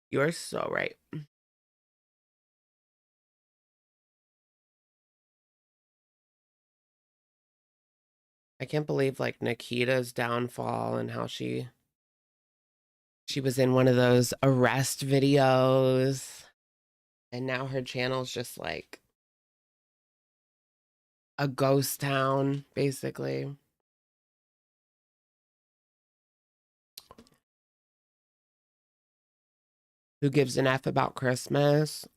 You're so right. I can't believe like Nikita's downfall and how she was in one of those arrest videos and now her channel's just like a ghost town, basically. Who gives an F about Christmas?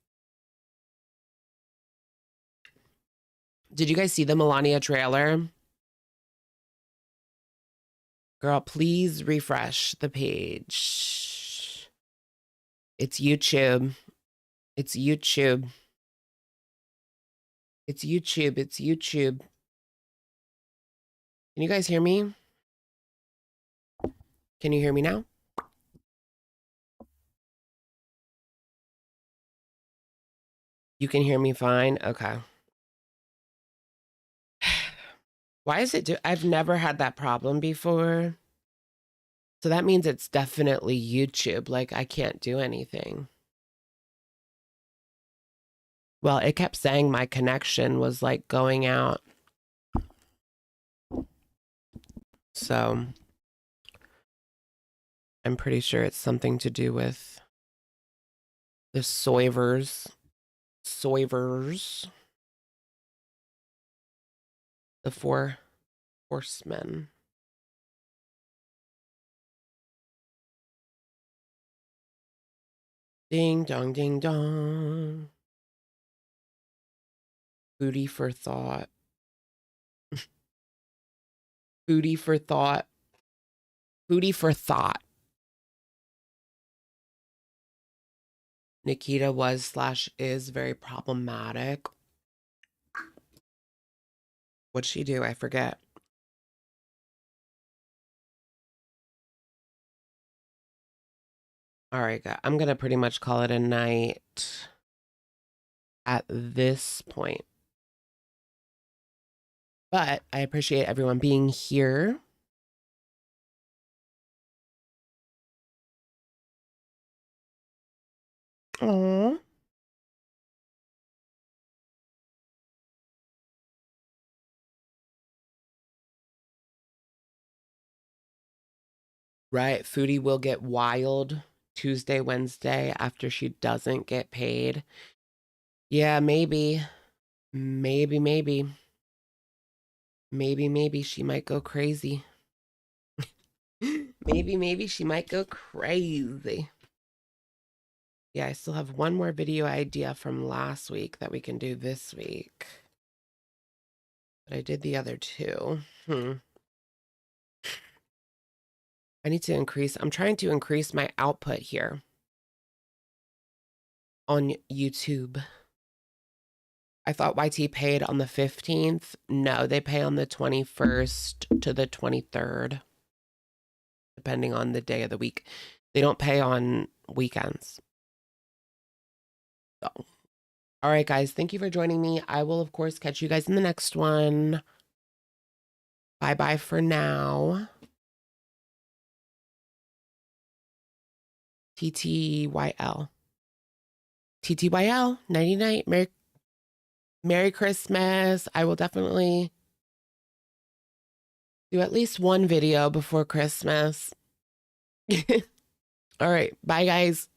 Did you guys see the Melania trailer? Girl, please refresh the page. It's YouTube. It's YouTube. It's YouTube. It's YouTube. Can you guys hear me? Can you hear me now? You can hear me fine? Okay. Why is it I've never had that problem before. So that means it's definitely YouTube. Like, I can't do anything. Well, it kept saying my connection was like going out. So I'm pretty sure it's something to do with the soivers. The four horsemen. Ding dong, ding dong. Booty for thought. Booty for thought. Booty for thought. Nikita was/is very problematic. What'd she do? I forget. All right, I'm going to pretty much call it a night at this point. But I appreciate everyone being here. Aww. Right, Foodie will get wild Tuesday, Wednesday after she doesn't get paid. Yeah, maybe. Maybe she might go crazy. maybe she might go crazy. Yeah, I still have one more video idea from last week that we can do this week. But I did the other two. I need to I'm trying to increase my output here on YouTube. I thought YT paid on the 15th. No, they pay on the 21st to the 23rd, depending on the day of the week. They don't pay on weekends. So, all right, guys, thank you for joining me. I will, of course, catch you guys in the next one. Bye-bye for now. TTYL. TTYL. Nighty-night. Merry Christmas. I will definitely do at least one video before Christmas. All right. Bye, guys.